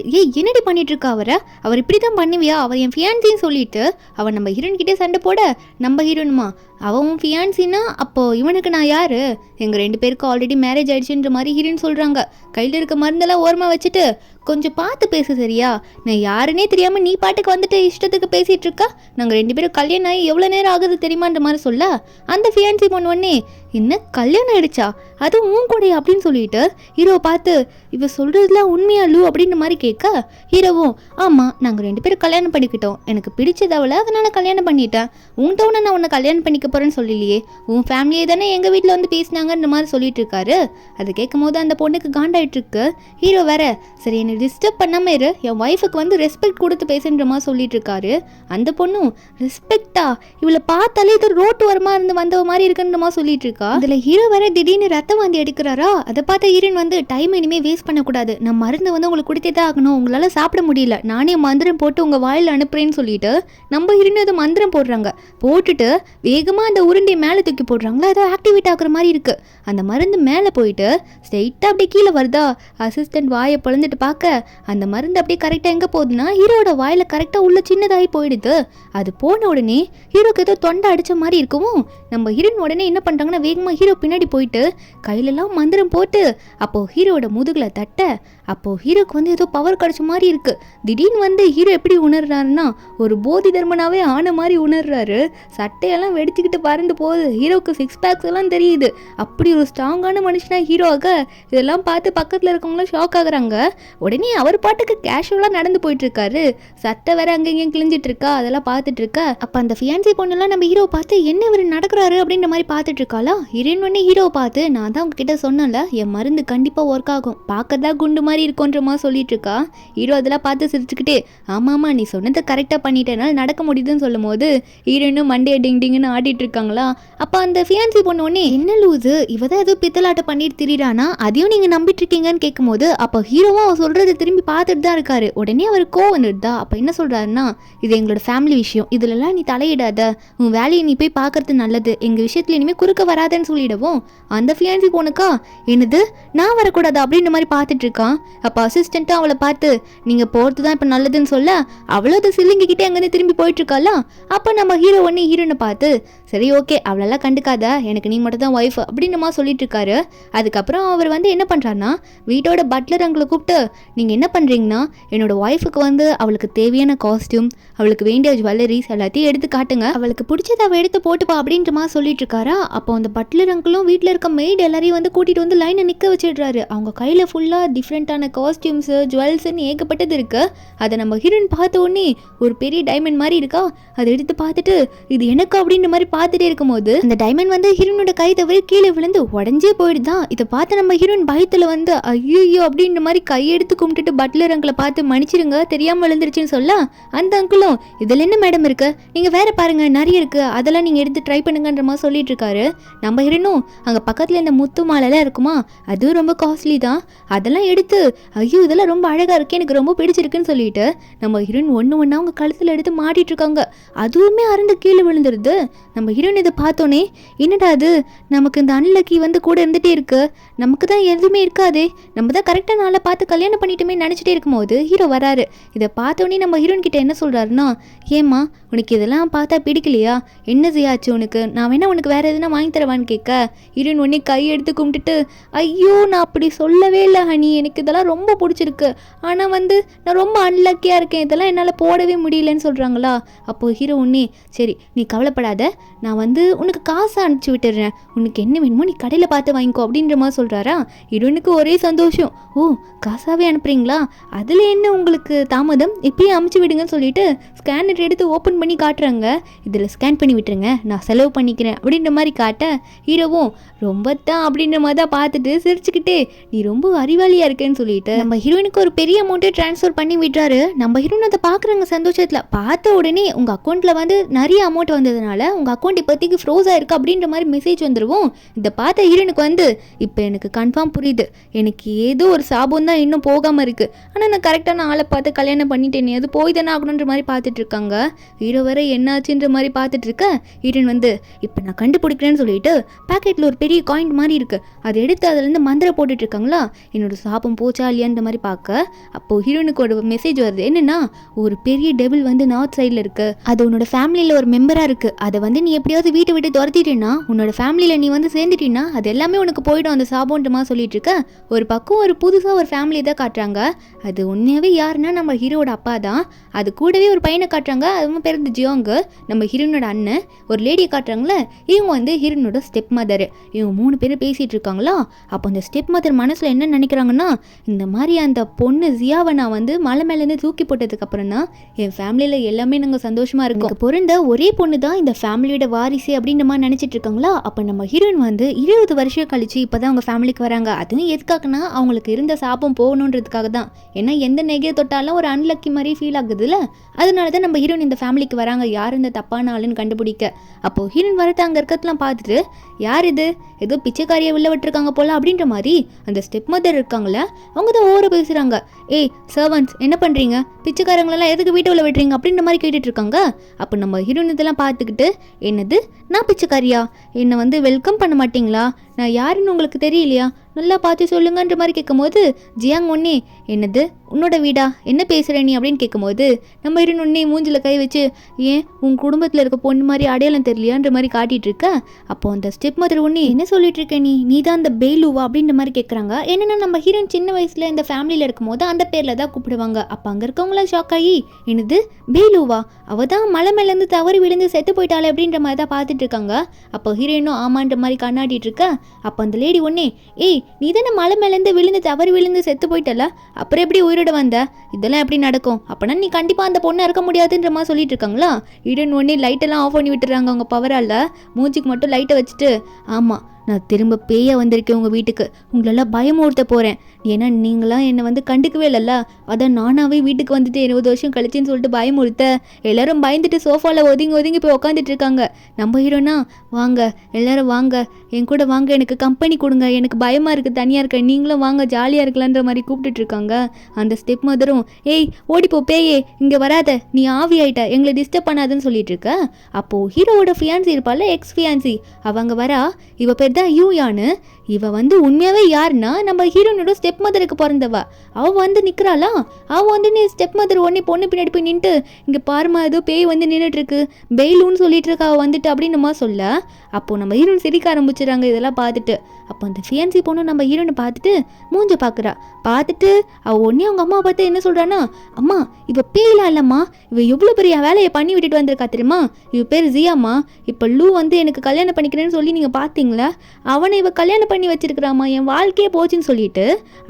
என்னடி பண்ணிட்டு இருக்கா அவர் இப்படி தான் பண்ணுவியா, அவர் என் ஃபியான்சின்னு சொல்லிட்டு அவன் நம்ம ஹீரோயின் கிட்டே சண்டை போட நம்ம ஹீரோயினுமா அவன் ஃபியான்சினா அப்போ இவனுக்கு நான் யாரு? எங்கள் 2 பேருக்கு ஆல்ரெடி மேரேஜ் ஆயிடுச்சுன்ற மாதிரி ஹீரோயின் சொல்கிறாங்க. கையில் இருக்க மருந்தெல்லாம் ஓரமாக வச்சுட்டு கொஞ்சம் பார்த்து பேசு சரியா? நான் யாருன்னே தெரியாமல் நீ பாட்டுக்கு வந்துட்டு இஷ்டத்துக்கு பேசிகிட்டு இருக்கா. நாங்கள் 2 பேரும் கல்யாணம் ஆகி எவ்வளோ நேரம் ஆகுது தெரியுமான்ற மாதிரி சொல்ல அந்த ஃபியான்சி பொண்ணு என்ன கல்யாணம் ஆயிடுச்சா, அதுவும் உன் கூடயா அப்படின்னு சொல்லிட்டு ஹீரோவை பார்த்து இவ சொல்கிறதுலாம் உண்மையா லூ அப்படின்ற மாதிரி கேட்க ஹீரோவும் ஆமாம் நாங்கள் 2 பேரும் கல்யாணம் பண்ணிக்கிட்டோம், எனக்கு பிடிச்சது அவளை, அதனால் கல்யாணம் பண்ணிட்டேன். உன் தவணை நான் உன்னை கல்யாணம் பண்ணிக்க போகிறேன்னு சொல்லலையே, உன் ஃபேமிலியே தானே எங்கள் வீட்டில் வந்து பேசினாங்கன்ற மாதிரி சொல்லிட்டு இருக்காரு. அதை கேட்கும் போது அந்த பொண்ணுக்கு காண்டாயிட்டு இருக்கு. ஹீரோ வேற சரி என்னை டிஸ்டர்ப் பண்ணாமல் இரு, என் ஒய்ஃபுக்கு வந்து ரெஸ்பெக்ட் கொடுத்து பேசுன்ற மாதிரி சொல்லிட்டு இருக்காரு. அந்த பொண்ணும் ரெஸ்பெக்டா, இவளை பார்த்தாலே இது ரோட்டு வரமா இருந்து வந்த மாதிரி இருக்குன்ற மாதிரி சொல்லிட்டு இருக்கா. அதில் ஹீரோ வேற திடீர்னு ரத்தம் வாந்தி எடுக்கிறாரா. அதை பார்த்த ஹீரோயின் வந்து டைம் இனிமேல் வேஸ்ட் பண்ணக்கூடாது, நான் மருந்து வந்து உங்களுக்கு கொடுத்தே தான் ஆகணும், உங்களால் சாப்பிட முடியல, நானே மந்திரம் போட்டு உங்கள் வாயில் அனுப்புறேன்னு சொல்லிட்டு நம்ம ஹீரோயின் அது மந்திரம் போடுறாங்க. போட்டுட்டு வேகமாக அந்த உருண்டை மேலே தூக்கி போடுறாங்களா, அதை ஆக்டிவேட் ஆகுற மாதிரி இருக்கு. அந்த மருந்து மேலே போயிட்டு ஸ்ட்ரெயிட்டாக அப்படியே கீழே வருதா. அசிஸ்டன்ட் வாயை பிளந்துட்டு பார்க்க அந்த மருந்து அப்படியே கரெக்டாக எங்கே போகுதுன்னா ஹீரோட வாயில் கரெக்டாக உள்ள சின்னதாகி போயிடுது. அது போன உடனே ஹீரோக்கு ஏதோ தொண்டை அடித்த மாதிரி இருக்கவும் நம்ம ஹீரோயின் உடனே என்ன பண்ணுறாங்கன்னா வேகமாக ஹீரோ பின்னாடி போயிட்டு கையிலெல்லாம் மந்திரம் போட்டு அப்போது ஹீரோட முதுகில் தட்ட அப்போது ஹீரோக்கு வந்து ஏதோ பவர் கிடச்ச மாதிரி இருக்குது. திடீர்னு வந்து ஹீரோ எப்படி உணர்றாருன்னா ஒரு போதி தர்மனாவே ஆன மாதிரி உணர்றாரு. சட்டையெல்லாம் வெடிச்சுக்கிட்டு பறந்து போகுது. ஹீரோக்கு 6 பேக்ஸ் எல்லாம் தெரியுது. அப்படி ஒரு ஸ்ட்ராங்கான மனுஷனா ஹீரோவாக இதெல்லாம் பார்த்து பக்கத்தில் இருக்கவங்களாம் ஷாக் ஆகுறாங்க. உடனே அவர் பாட்டுக்கு கேஷுவலாக நடந்து போயிட்டு இருக்காரு. சட்டை வேற அங்கேயும் கிழிஞ்சிட்டு இருக்கா, அதெல்லாம் பார்த்துட்டு இருக்க. அப்போ அந்த ஃபியான்சி பொண்ணுலாம் நம்ம ஹீரோ பார்த்து என்ன இவர் நடக்கிறாரு அப்படின்ற மாதிரி பார்த்துட்டு இருக்காளா. ஹீரோயின் உடனே ஹீரோவை பார்த்து நான் தான் உங்ககிட்ட சொன்னல என் மருந்து கண்டிப்பாக ஒர்க் ஆகும், பார்க்கறதா குண்டு மாதிரி இருக்குன்ற மாதிரி சொல்லிட்டு இருக்கா. ஹீரோ அதெல்லாம் பார்த்து சிரிச்சுக்கிட்டே ஆமாம்மா நீ சொன்னதை கரெக்டாக பண்ணிட்டேனால நடக்க முடியுதுன்னு சொல்லும் போது ஹீரோயினும் மண்டே டிங் டிங்னு ஆடிட்டு இருக்காங்களா. அப்போ அந்த ஃபியான்சி பொண்ணு உடனே என்ன லூஸு இவதான் ஏதோ பித்தலாட்டம் பண்ணிட்டு திரிறானா, அதையும் நீங்கள் நம்பிட்டு இருக்கீங்கன்னு கேட்கும்போது அப்போ ஹீரோவும் அவர் சொல்கிறத திரும்பி பார்த்துட்டு தான் இருக்காரு. உடனே அவர் கோவம் வந்துடுதா. அப்போ என்ன சொல்கிறாருன்னா இது எங்களோட ஃபேமிலி விஷயம், இதுலலாம் நீ தலையிடாத, உன் வேலையை நீ போய் பார்க்கறது நல்லது, எங்கள் விஷயத்துல இனிமேல் குறுக்க வராதுன்னு சொல்லிடவும் அந்த ஃபியான்சி பொண்ணுக்கா என்னது நான் வரக்கூடாது அப்படின்ற மாதிரி பார்த்துட்டு இருக்கான். அப்போ அசிஸ்டண்ட்டாக அவளை பார்த்து நீங்கள் போகிறது தான் இப்போ நல்லதுன்னு சொல்ல அவ்வளோ அது சில்லிங்கிக்கிட்டே அங்கேருந்து திரும்பி போயிட்டுருக்காளா. அப்போ நம்ம ஹீரோ ஒன்று ஹீரோனை பார்த்து சரி ஓகே அவளெல்லாம் கண்டுக்காத, எனக்கு நீ மட்டும் தான் ஒய்ஃப் அப்படின்ற மாதிரி சொல்லிட்டு இருக்காரு. அதுக்கப்புறம் அவர் வந்து என்ன பண்ணுறாருன்னா வீட்டோட பட்லர் அங்களை கூப்பிட்டு நீங்கள் என்ன பண்ணுறீங்கன்னா என்னோட ஒய்ஃபுக்கு வந்து அவளுக்கு தேவையான காஸ்டியூம், அவளுக்கு வேண்டிய ஜுவல்லரிஸ் எல்லாத்தையும் எடுத்து காட்டுங்க, அவளுக்கு பிடிச்சதை அவள் எடுத்து போட்டுப்பா அப்படின்ற மாதிரி சொல்லிட்டு இருக்காரா. அப்போ அந்த பட்லர் அங்கிளும் வீட்டில் இருக்க மெய்டு எல்லாரையும் வந்து கூட்டிகிட்டு வந்து லைனை நிற்க வச்சிடுறாரு. அவங்க கையில் ஃபுல்லாக டிஃப்ரெண்ட்டான காஸ்டியூம்ஸு ஜுவல்ஸ்ன்னு ஏகப்பட்டது இருக்குது. அதை நம்ம ஹீரோயின் பார்த்த உடனே ஒரு பெரிய டைமண்ட் மாதிரி இருக்கா, அதை எடுத்து பார்த்துட்டு இது எனக்கு அப்படின்ற மாதிரி பார்த்துட்டே இருக்கும்போது அந்த டைமண்ட் வந்து ஹீரோனோட கை தவறி கீழே விழுந்து உடஞ்சே போயிடுதான். இதை பார்த்து நம்ம ஹீரோயின் பயத்தில் வந்து ஐயோ அப்படின்ற மாதிரி கையெடுத்து கும்பிட்டுட்டு பட்லர் அங்கிளை பார்த்து மன்னிச்சிருங்க தெரியாமல் விழுந்துருச்சுன்னு சொல்ல அந்த அங்கிளும் இதில் என்ன மேடம் இருக்கு, நீங்கள் வேற பாருங்க நிறைய இருக்குது, அதெல்லாம் நீங்கள் எடுத்து ட்ரை பண்ணுங்கன்ற மாதிரி சொல்லிட்டு இருக்காரு. நம்ம ஹீரோனும் அங்கே பக்கத்தில் இந்த முத்து மாலைலாம் இருக்குமா அதுவும் ரொம்ப காஸ்ட்லி தான், அதெல்லாம் எடுத்து ஐயோ இதெல்லாம் ரொம்ப அழகாக இருக்கு எனக்கு ரொம்ப பிடிச்சிருக்குன்னு சொல்லிட்டு நம்ம ஹீரோயின் ஒன்று ஒன்றா அவங்க கழுத்தில் எடுத்து மாட்டிட்டு இருக்காங்க. அதுவுமே அறந்து கீழே விழுந்துருது. நம்ம ஹீரோயின் இதை பார்த்தோன்னே என்னடா அது நமக்கு இந்த அன்லக்கி வந்து கூட இருந்துகிட்டே இருக்கு, நமக்கு தான் எதுவுமே இருக்காதே, நம்ம தான் கரெக்டாக நாளை பார்த்து கல்யாணம் பண்ணிட்டுமே நினச்சிட்டே இருக்கும்போது ஹீரோ வராரு. இதை பார்த்தோன்னே நம்ம ஹீரோயின் கிட்ட என்ன சொல்கிறாருன்னா ஏம்மா உனக்கு இதெல்லாம் பார்த்தா பிடிக்கலையா, என்ன செய்யாச்சு உனக்கு, நான் வேணா உனக்கு வேறு எதுனா வாங்கி தரவான்னு கேட்க ஹீரோயின் உடனே கை எடுத்து கும்பிட்டுட்டு ஐயோ நான் அப்படி சொல்லவே இல்லை ஹனி, எனக்கு இதெல்லாம் ரொம்ப பிடிச்சிருக்கு, ஆனால் வந்து நான் ரொம்ப அன்லக்கியாக இருக்கேன், இதெல்லாம் என்னால் போடவே முடியலன்னு சொல்கிறாங்களா. அப்போது ஹீரோ உடனே சரி நீ கவலைப்படாத, நான் வந்து உனக்கு காசை அனுப்பிச்சி விட்டுடுறேன், உனக்கு என்ன வேணுமோ நீ கடையில் பார்த்து வாங்கிக்கோ அப்படின்ற மாதிரி சொல்கிறாரா. ஹீரோனுக்கு ஒரே சந்தோஷம், ஓ காசாகவே அனுப்புறீங்களா, அதில் என்ன உங்களுக்கு தாமதம், இப்பயே அமுச்சு விடுங்கன்னு சொல்லிட்டு ஸ்கேனர் எடுத்து ஓப்பன் பண்ணி காட்டுறாங்க. இதில் ஸ்கேன் பண்ணி விட்டுருங்க நான் செலவு பண்ணிக்கிறேன் அப்படின்ற மாதிரி காட்ட ஹீரோவும் ரொம்ப தான் அப்படின்ற மாதிரி தான் பார்த்துட்டு சிரிச்சுக்கிட்டே நீ ரொம்ப அறிவாளியாக இருக்கேன்னு சொல்லிட்டு நம்ம ஹீரோயினுக்கு ஒரு பெரிய அமௌண்ட்டை ட்ரான்ஸ்ஃபர் பண்ணி விடுறாரு. நம்ம ஹீரோயின் அதை பார்க்குறாங்க சந்தோஷத்தில். பார்த்த உடனே உங்கள் அக்கௌண்ட்டில் வந்து நிறைய அமௌண்ட் வந்ததுனால உங்கள் அக்கௌண்ட் இப்போதைக்கு ஃப்ரோஸ் ஆயிருக்கு அப்படின்ற மாதிரி மெசேஜ் வந்துடுவோம். இதை பார்த்த ஹீரோயினுக்கு வந்து இப்போ எனக்கு கன்ஃபார்ம் புரியுது, எனக்கு ஏதோ ஒரு சாபம் தான் இன்னும் போகாமல் இருக்குது, ஆனால் நான் கரெக்டான ஆளை பார்த்து கல்யாணம் பண்ணிட்டேனே அது போய் தானே ஆகணுன்ற மாதிரி பார்த்துட்டு இருக்காங்க. ஹீரோ வர என்னாச்சுன்ற மாதிரி பார்த்துட்டு இருக்க ஹீரோயின் வந்து இப்போ நான் கண்டுபிடிக்கிறேன்னு சொல்லிட்டு பாக்கெட்டில் ஒரு பெரிய காயின் மாதிரி இருக்குது, அதை எடுத்து அதுலேருந்து மந்திரம் போட்டுட்டு இருக்காங்களா. என்னோட சாபம் போச்சா இல்லையான்ற மாதிரி பார்க்க அப்போது ஹீரோனுக்கு ஒரு மெசேஜ் வருது. என்னென்னா ஒரு பெரிய டெபிள் வந்து நார்த் சைடில் இருக்குது, அது உன்னோட ஃபேமிலியில் ஒரு மெம்பராக இருக்குது, அதை வந்து நீ எப்படியாவது வீட்டை விட்டு துரத்திட்டேன்னா உன்னோட ஃபேமிலியில் நீ வந்து சேர்ந்துட்டீன்னா அது எல்லாமே உனக்கு போயிடும் அந்த சாபோன்றமா சொல்லிட்டு இருக்க. ஒரு பக்கம் ஒரு புதுசாக ஒரு ஃபேமிலி தான் காட்டுறாங்க. அது உண்மையாகவே யாருன்னா நம்ம ஹீரோட அப்பா தான். அது கூடவே ஒரு பையனை காட்டுறாங்க. அதுவும் பேர் ஜியோங்கு, நம்ம ஹீரோனோட அண்ணன். ஒரு லேடியை காட்டுறாங்களே, இவங்க வந்து ஹீரோனோட ஸ்டெப் மதர். இவங்க 3 பேரும் பேசிகிட்டு இருக்காங்களா. அப்போ அந்த ஸ்டெப் மதர் மனசில் என்ன நினைக்கிறாங்கன்னா, இந்த மாதிரி அந்த பொண்ணு ஜியாவை நான் வந்து மலை மேலேருந்து தூக்கி போட்டதுக்கு அப்புறம் தான் என் ஃபேமிலியில் எல்லாமே நாங்கள் சந்தோஷமாக இருக்கோம். பிறந்த ஒரே பொண்ணு தான் இந்த ஃபேமிலியோட வாரிசு அப்படின்ற மாதிரி நினச்சிட்டு இருக்காங்களா. அப்போ நம்ம ஹீரோயின் வந்து 20 வருஷம் கழிச்சு இப்போ தான் அவங்க ஃபேமிலிக்கு வராங்க. அதுவும் எதுக்காகனா அவங்களுக்கு இருந்த சாபம் போகணுன்றதுக்காக தான். ஏன்னா எந்த நெகையை தொட்டாலும் ஒரு அன்லக்கி மாதிரி ஃபீல் ஆகுதுல்ல, அதனால தான் நம்ம ஹீரோயின் இந்த ஃபேமிலிக்கு வராங்க, யார் இந்த தப்பான ஆளுன்னு கண்டுபிடிக்க. அப்போது ஹீரோயின் வரது அங்கே இருக்கிறதுலாம் பார்த்துட்டு, யார் இது, ஏதோ பிச்சைக்காரியை உள்ள விட்டுருக்காங்க போல அப்படின்ற மாதிரி அந்த ஸ்டெப் மதர் இருக்காங்கள அவங்க தான் ஓர பேசுகிறாங்க. ஏய் சர்வன்ட்ஸ் என்ன பண்ணுறீங்க, பிச்சைக்காரங்களெல்லாம் எதுக்கு வீட்டை உள்ள விட்டுறீங்க அப்படின்ற மாதிரி கேட்டுட்டு இருக்காங்க. அப்போ நம்ம ஹீரோயின் இதெல்லாம் பார்த்துக்கிட்டு, என்னது நான் பிச்சைக்காரியா, என்னை வந்து வெல்கம் பண்ண மாட்டிங்களா, நான் யாருன்னு உங்களுக்கு தெரியலையா, நல்லா பார்த்து சொல்லுங்கன்ற மாதிரி கேட்கும்போது ஜியாங் ஒன்னே, என்னது உன்னோட வீடா, என்ன பேசுகிற நீ அப்படின்னு கேட்கும்போது நம்ம ஹீரோயின் ஒன்னே மூஞ்சில் கை வச்சு, ஏன் உன் குடும்பத்தில் இருக்க பொண்ணு மாதிரி அடையாளம் தெரியலையான்ற மாதிரி காட்டிகிட்டு இருக்க. அப்போ அந்த ஸ்டெப் மதர் ஒன்னே, என்ன சொல்லிட்டு இருக்க நீ தான் அந்த பெய்லூவா அப்படின்ற மாதிரி கேட்குறாங்க. என்னென்னா நம்ம ஹீரோயின் சின்ன வயசில் இந்த ஃபேமிலியில் இருக்கும்போது அந்த பேரில் தான் கூப்பிடுவாங்க. அப்போ அங்கே இருக்கவங்களாம் ஷாக் ஆகி, என்னது பெய்லூவா, அவள் தான் மலை மேலேருந்து தவறி விழுந்து செத்து போயிட்டாளே அப்படின்ற மாதிரி தான் பார்த்துட்டு இருக்காங்க. அப்போ ஹீரோயினும் ஆமான்ற மாதிரி கண்ணாடிட்டு இருக்க. அப்போ அந்த லேடி ஒன்னே, ஏய் நீ தானே மலை மேலேருந்து விழுந்து தவறி விழுந்து செத்து போயிட்டல, அப்புறம் எப்படி உயிரோட வந்த, இதெல்லாம் எப்படி நடக்கும், அப்போனா நீ கண்டிப்பாக அந்த பொண்ணை இருக்க முடியாதுன்ற மாதிரி சொல்லிட்டு இருக்காங்களா. ஹீரோயின் ஒன்னே லைட்டெல்லாம் ஆஃப் பண்ணி விட்டுறாங்க அவங்க பவரால். மூஞ்சிக்கு மட்டும் லைட்டை வச்சுட்டு, ஆமாம் நான் திரும்ப பேய வந்திருக்கேன் உங்கள் வீட்டுக்கு, உங்களெல்லாம் பயமுறுத்த போகிறேன், ஏன்னா நீங்களாம் என்னை வந்து கண்டுக்கவே இல்லைல்ல, அதான் நானாகவே வீட்டுக்கு வந்துட்டு 20 வருஷம் கழிச்சின்னு சொல்லிட்டு பயமுறுத்த எல்லாரும் பயந்துட்டு சோஃபாவில் ஒதுங்கி போய் உட்காந்துட்டு இருக்காங்க. நம்ம ஹீரோனா, வாங்க எல்லாரும் வாங்க என் கூட வாங்க, எனக்கு கம்பெனி கொடுங்க, எனக்கு பயமாக இருக்குது தனியாக இருக்கேன், நீங்களும் வாங்க ஜாலியாக இருக்கலான்ற மாதிரி கூப்பிட்டுட்டு இருக்காங்க. அந்த ஸ்டெப் மதரும், ஏய் ஓடிப்போ பேயே, இங்கே வராத, நீ ஆவி ஆயிட்ட, எங்களை டிஸ்டர்ப் பண்ணாதுன்னு சொல்லிட்டு இருக்க. அப்போது ஹீரோவோட ஃபியான்சி இருப்பாள், எக்ஸ் ஃபியான்சி, அவங்க வரா. இவ பேர் தான் யூயானு. இவ வந்து உண்மையாவே யாருன்னா நம்ம ஹீரோனோட ஸ்டெப் மதருக்கு பிறந்தவ. அவ வந்து நிற்கிறாளா. அவ வந்து நீ ஸ்டெப் மதர் உடனே பொண்ணு பின்னாடி போய் நின்றுட்டு, இங்கே பாருமா ஏதோ பேய் வந்து நின்றுட்டு இருக்கு, பெய்லூன்னு சொல்லிட்டு இருக்கா அவ வந்துட்டு அப்படின்னு சொல்ல. அப்போ நம்ம ஹீரோன் சிரிக்க ஆரம்பிச்சிடறாங்க இதெல்லாம் பார்த்துட்டு. அப்போ அந்த ஃபியான்சி பொண்ணு நம்ம ஹீரோனை பார்த்துட்டு மூஞ்ச பார்க்குறா. பார்த்துட்டு அவள் உடனே அவங்க அம்மா பார்த்து என்ன சொல்கிறான்னா, அம்மா இவ பேயிலாம் இல்லைம்மா, இவ எவ்வளோ பெரிய வேலையை பண்ணி விட்டுட்டு வந்திருக்கா தெரியுமா, இவ பேர் ஜியாம்மா, இப்போ லூ வந்து எனக்கு கல்யாணம் பண்ணிக்கிறேன்னு சொல்லி நீங்கள் பார்த்தீங்களா, அவனை இவ கல்யாணம் பண்ணி வச்சிருக்கிறாமா, என் வாழ்க்கையே போச்சுன்னு சொல்லிட்டு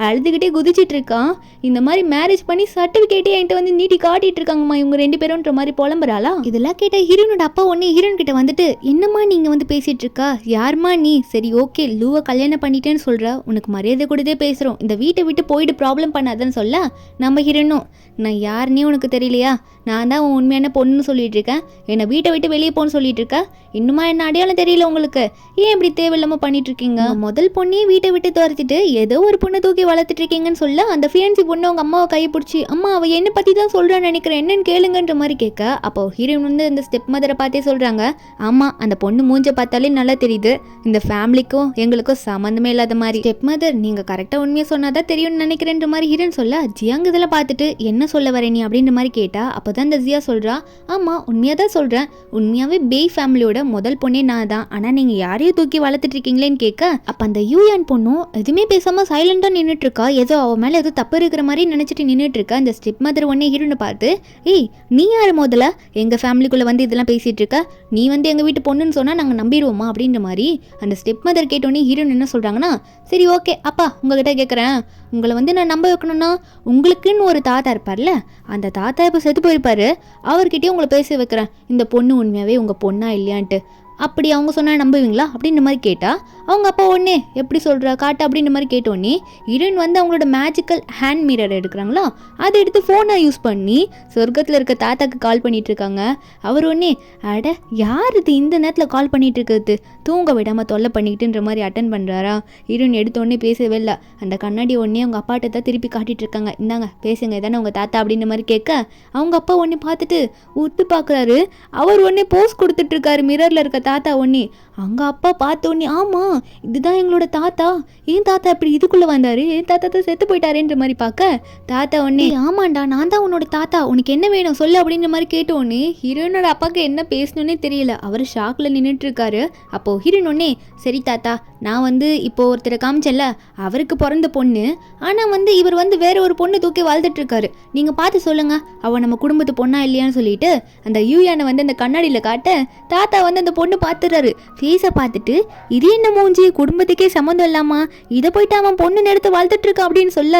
அழுதுகிட்டே குதிச்சிட்டு இருக்கான். இந்த மாதிரி மேரேஜ் பண்ணி சர்டிஃபிகேட்டே என்கிட்ட வந்து நீட்டி காட்டிட்டு இருக்காங்கம்மா இவங்க 2 பேரும்ன்ற மாதிரி புலம்புறாளா. இதெல்லாம் கேட்ட ஹீரோனோட அப்பா உடனே ஹீரோன் கிட்ட வந்துட்டு, என்னம்மா நீங்க வந்து பேசிட்டு இருக்கா, யாருமா நீ, சரி ஓகே லூவை கல்யாணம் பண்ணிட்டேன்னு சொல்ற, உனக்கு மரியாதை கொடுத்தே பேசுறோம், இந்த வீட்டை விட்டு போயிட்டு ப்ராப்ளம் பண்ணாதன்னு சொல்ல. நம்ம ஹீரோனும், நான் யாருன்னே உனக்கு தெரியலையா, நான் தான் உன் உண்மையான பொண்ணுன்னு சொல்லிட்டு இருக்கேன், என்னை வீட்டை விட்டு வெளியே போன்னு சொல்லிட்டு இருக்க, இன்னுமா என்ன அடையாளம் தெரியல உங்களுக்கு, ஏன் இப்படி தேவையில்லாம பண்ணிட்டு இருக்கீங்க, முதல் பொண்ணையே வீட்டை விட்டு துரத்திட்டு ஏதோ ஒரு பொண்ணை தூக்கி வளர்த்துட்டு இருக்கீங்கன்னு சொல்ல. அந்த ஃபியான்சி பொண்ணு அவங்க அம்மாவை கையை பிடிச்சி, அம்மா அவ என்னை பத்தி தான் சொல்றான்னு நினைக்கிறேன், என்னன்னு கேளுங்கன்ற மாதிரி கேட்க. அப்போ ஹீரோயின் வந்து இந்த ஸ்டெப் மதரை பார்த்தே சொல்றாங்க, ஆமா அந்த பொண்ணு மூஞ்ச பார்த்தாலே நல்லா தெரியுது, இந்த ஃபேமிலிக்கும் எங்களுக்கும் சம்மந்தமே இல்லாத மாதிரி. ஸ்டெப் மதர் நீங்க கரெக்டா உண்மையை சொன்னாதான் தெரியும்னு நினைக்கிறேன்ற மாதிரி ஹீரோயின் சொல்ல. ஜியாங் இதெல்லாம் பார்த்துட்டு என்ன சொல்ல வர நீ அப்படின்ற மாதிரி கேட்டா. அப்போதான் இந்த ஜியா சொல்றா, ஆமா உண்மையா தான் சொல்றேன், உண்மையாவே பேய் ஃபேமிலியோட முதல் பொண்ணே நான் தான், ஆனா நீங்க யாரையும் தூக்கி வளர்த்துட்டு இருக்கீங்களேன்னு கேட்க. அப்ப அந்த யூயான் பொண்ணும் எதுவுமே பேசாம சைலண்டா நின்றுட்டு இருக்கா. ஏதோ அவ மேல ஏதோ தப்பு இருக்கிற மாதிரி நினைச்சிட்டு நின்றுட்டு இருக்கா. அந்த ஸ்டெப் மதர் உடனே ஹீரோனை பார்த்து, ஏய் நீ யாரு முதல்ல எங்க ஃபேமிலிக்குள்ள வந்து இதெல்லாம் பேசிட்டு இருக்க, நீ வந்து எங்க வீட்டு பொண்ணுன்னு சொன்னா நாங்க நம்பிடுவோமா அப்படின்ற மாதிரி அந்த ஸ்டெப் மதர் கேட்டோன்னே ஹீரோன் என்ன சொல்றாங்கன்னா, சரி ஓகே அப்பா உங்ககிட்ட கேட்குறேன், உங்களை வந்து நான் நம்ப வைக்கணும்னா உங்களுக்குன்னு ஒரு தாத்தா இருப்பார்ல, அந்த தாத்தா இப்போ செத்து போயிருப்பாரு, அவர்கிட்டயே உங்களை பேச வைக்கிறேன், இந்த பொண்ணு உண்மையாவே உங்க பொண்ணா இல்லையான்ட்டு, அப்படி அவங்க சொன்னால் நம்புவீங்களா அப்படின்ற மாதிரி கேட்டால். அவங்க அப்பா ஒன்னே எப்படி சொல்கிறா காட்டு அப்படின்ற மாதிரி கேட்டோன்னே ஹீரோயின் வந்து அவங்களோட மேஜிக்கல் ஹேண்ட் மிரர் எடுக்கிறாங்களா, அதை எடுத்து ஃபோனை யூஸ் பண்ணி சொர்க்கத்தில் இருக்க தாத்தாக்கு கால் பண்ணிட்டு இருக்காங்க. அவர் ஒன்னே, அட யார் இது இந்த நேரத்தில் கால் பண்ணிட்டு இருக்கிறது, தூங்க விடாமல் தொல்லை பண்ணிக்கிட்டுன்ற மாதிரி அட்டன் பண்ணுறாரா. ஹீரோயின் எடுத்தோடனே பேசவே இல்லை. அந்த கண்ணாடி ஒன்னே அவங்க அப்பாட்ட தான் திருப்பி காட்டிட்டு இருக்காங்க, இந்தாங்க பேசுங்க இதானே உங்கள் தாத்தா அப்படின்ற மாதிரி கேட்க. அவங்க அப்பா ஒன்னே பார்த்துட்டு உத்து பார்க்குறாரு. அவர் ஒன்னே போஸ் கொடுத்துட்டு இருக்காரு மிரரில் இருக்க தாத்தா ஒன்னே. அங்க அப்பா பார்த்த உடனே, ஆமா இதுதான் எங்களோட தாத்தா, ஏன் தாத்தா இப்படி இதுக்குள்ள வந்தாரு, ஏன் தாத்தா தான் செத்து போயிட்டாருன்ற மாதிரி பார்க்க, தாத்தா உடனே ஆமாண்டா நான் தான் உன்னோட தாத்தா, உனக்கு என்ன வேணும் சொல்லு அப்படின்ற மாதிரி கேட்ட உடனே ஹீரோயினோட அப்பாவுக்கு என்ன பேசணுன்னே தெரியல. அவர் ஷாக்ல நின்றுட்டு இருக்காரு. அப்போ ஹீரோயின் உடனே, சரி தாத்தா நான் வந்து இப்போ ஒருத்தரை காமிச்சல, அவருக்கு பிறந்த பொண்ணு, ஆனா வந்து இவர் வந்து வேற ஒரு பொண்ணு தூக்கி வாழ்ந்துட்டு இருக்காரு, நீங்க பார்த்து சொல்லுங்க அவ நம்ம குடும்பத்து பொண்ணா இல்லையான்னு சொல்லிட்டு அந்த யூயானை வந்து அந்த கண்ணாடியில காட்ட, தாத்தா வந்து அந்த பொண்ணு பார்த்துறாரு. ஃபேஸை பார்த்துட்டு, இது என்ன மூஞ்சி, குடும்பத்துக்கே சம்மந்தம் இல்லாமா, இதை போயிட்டு அவன் பொண்ணு எடுத்து வாழ்த்துட்டு இருக்கா அப்படின்னு சொல்ல,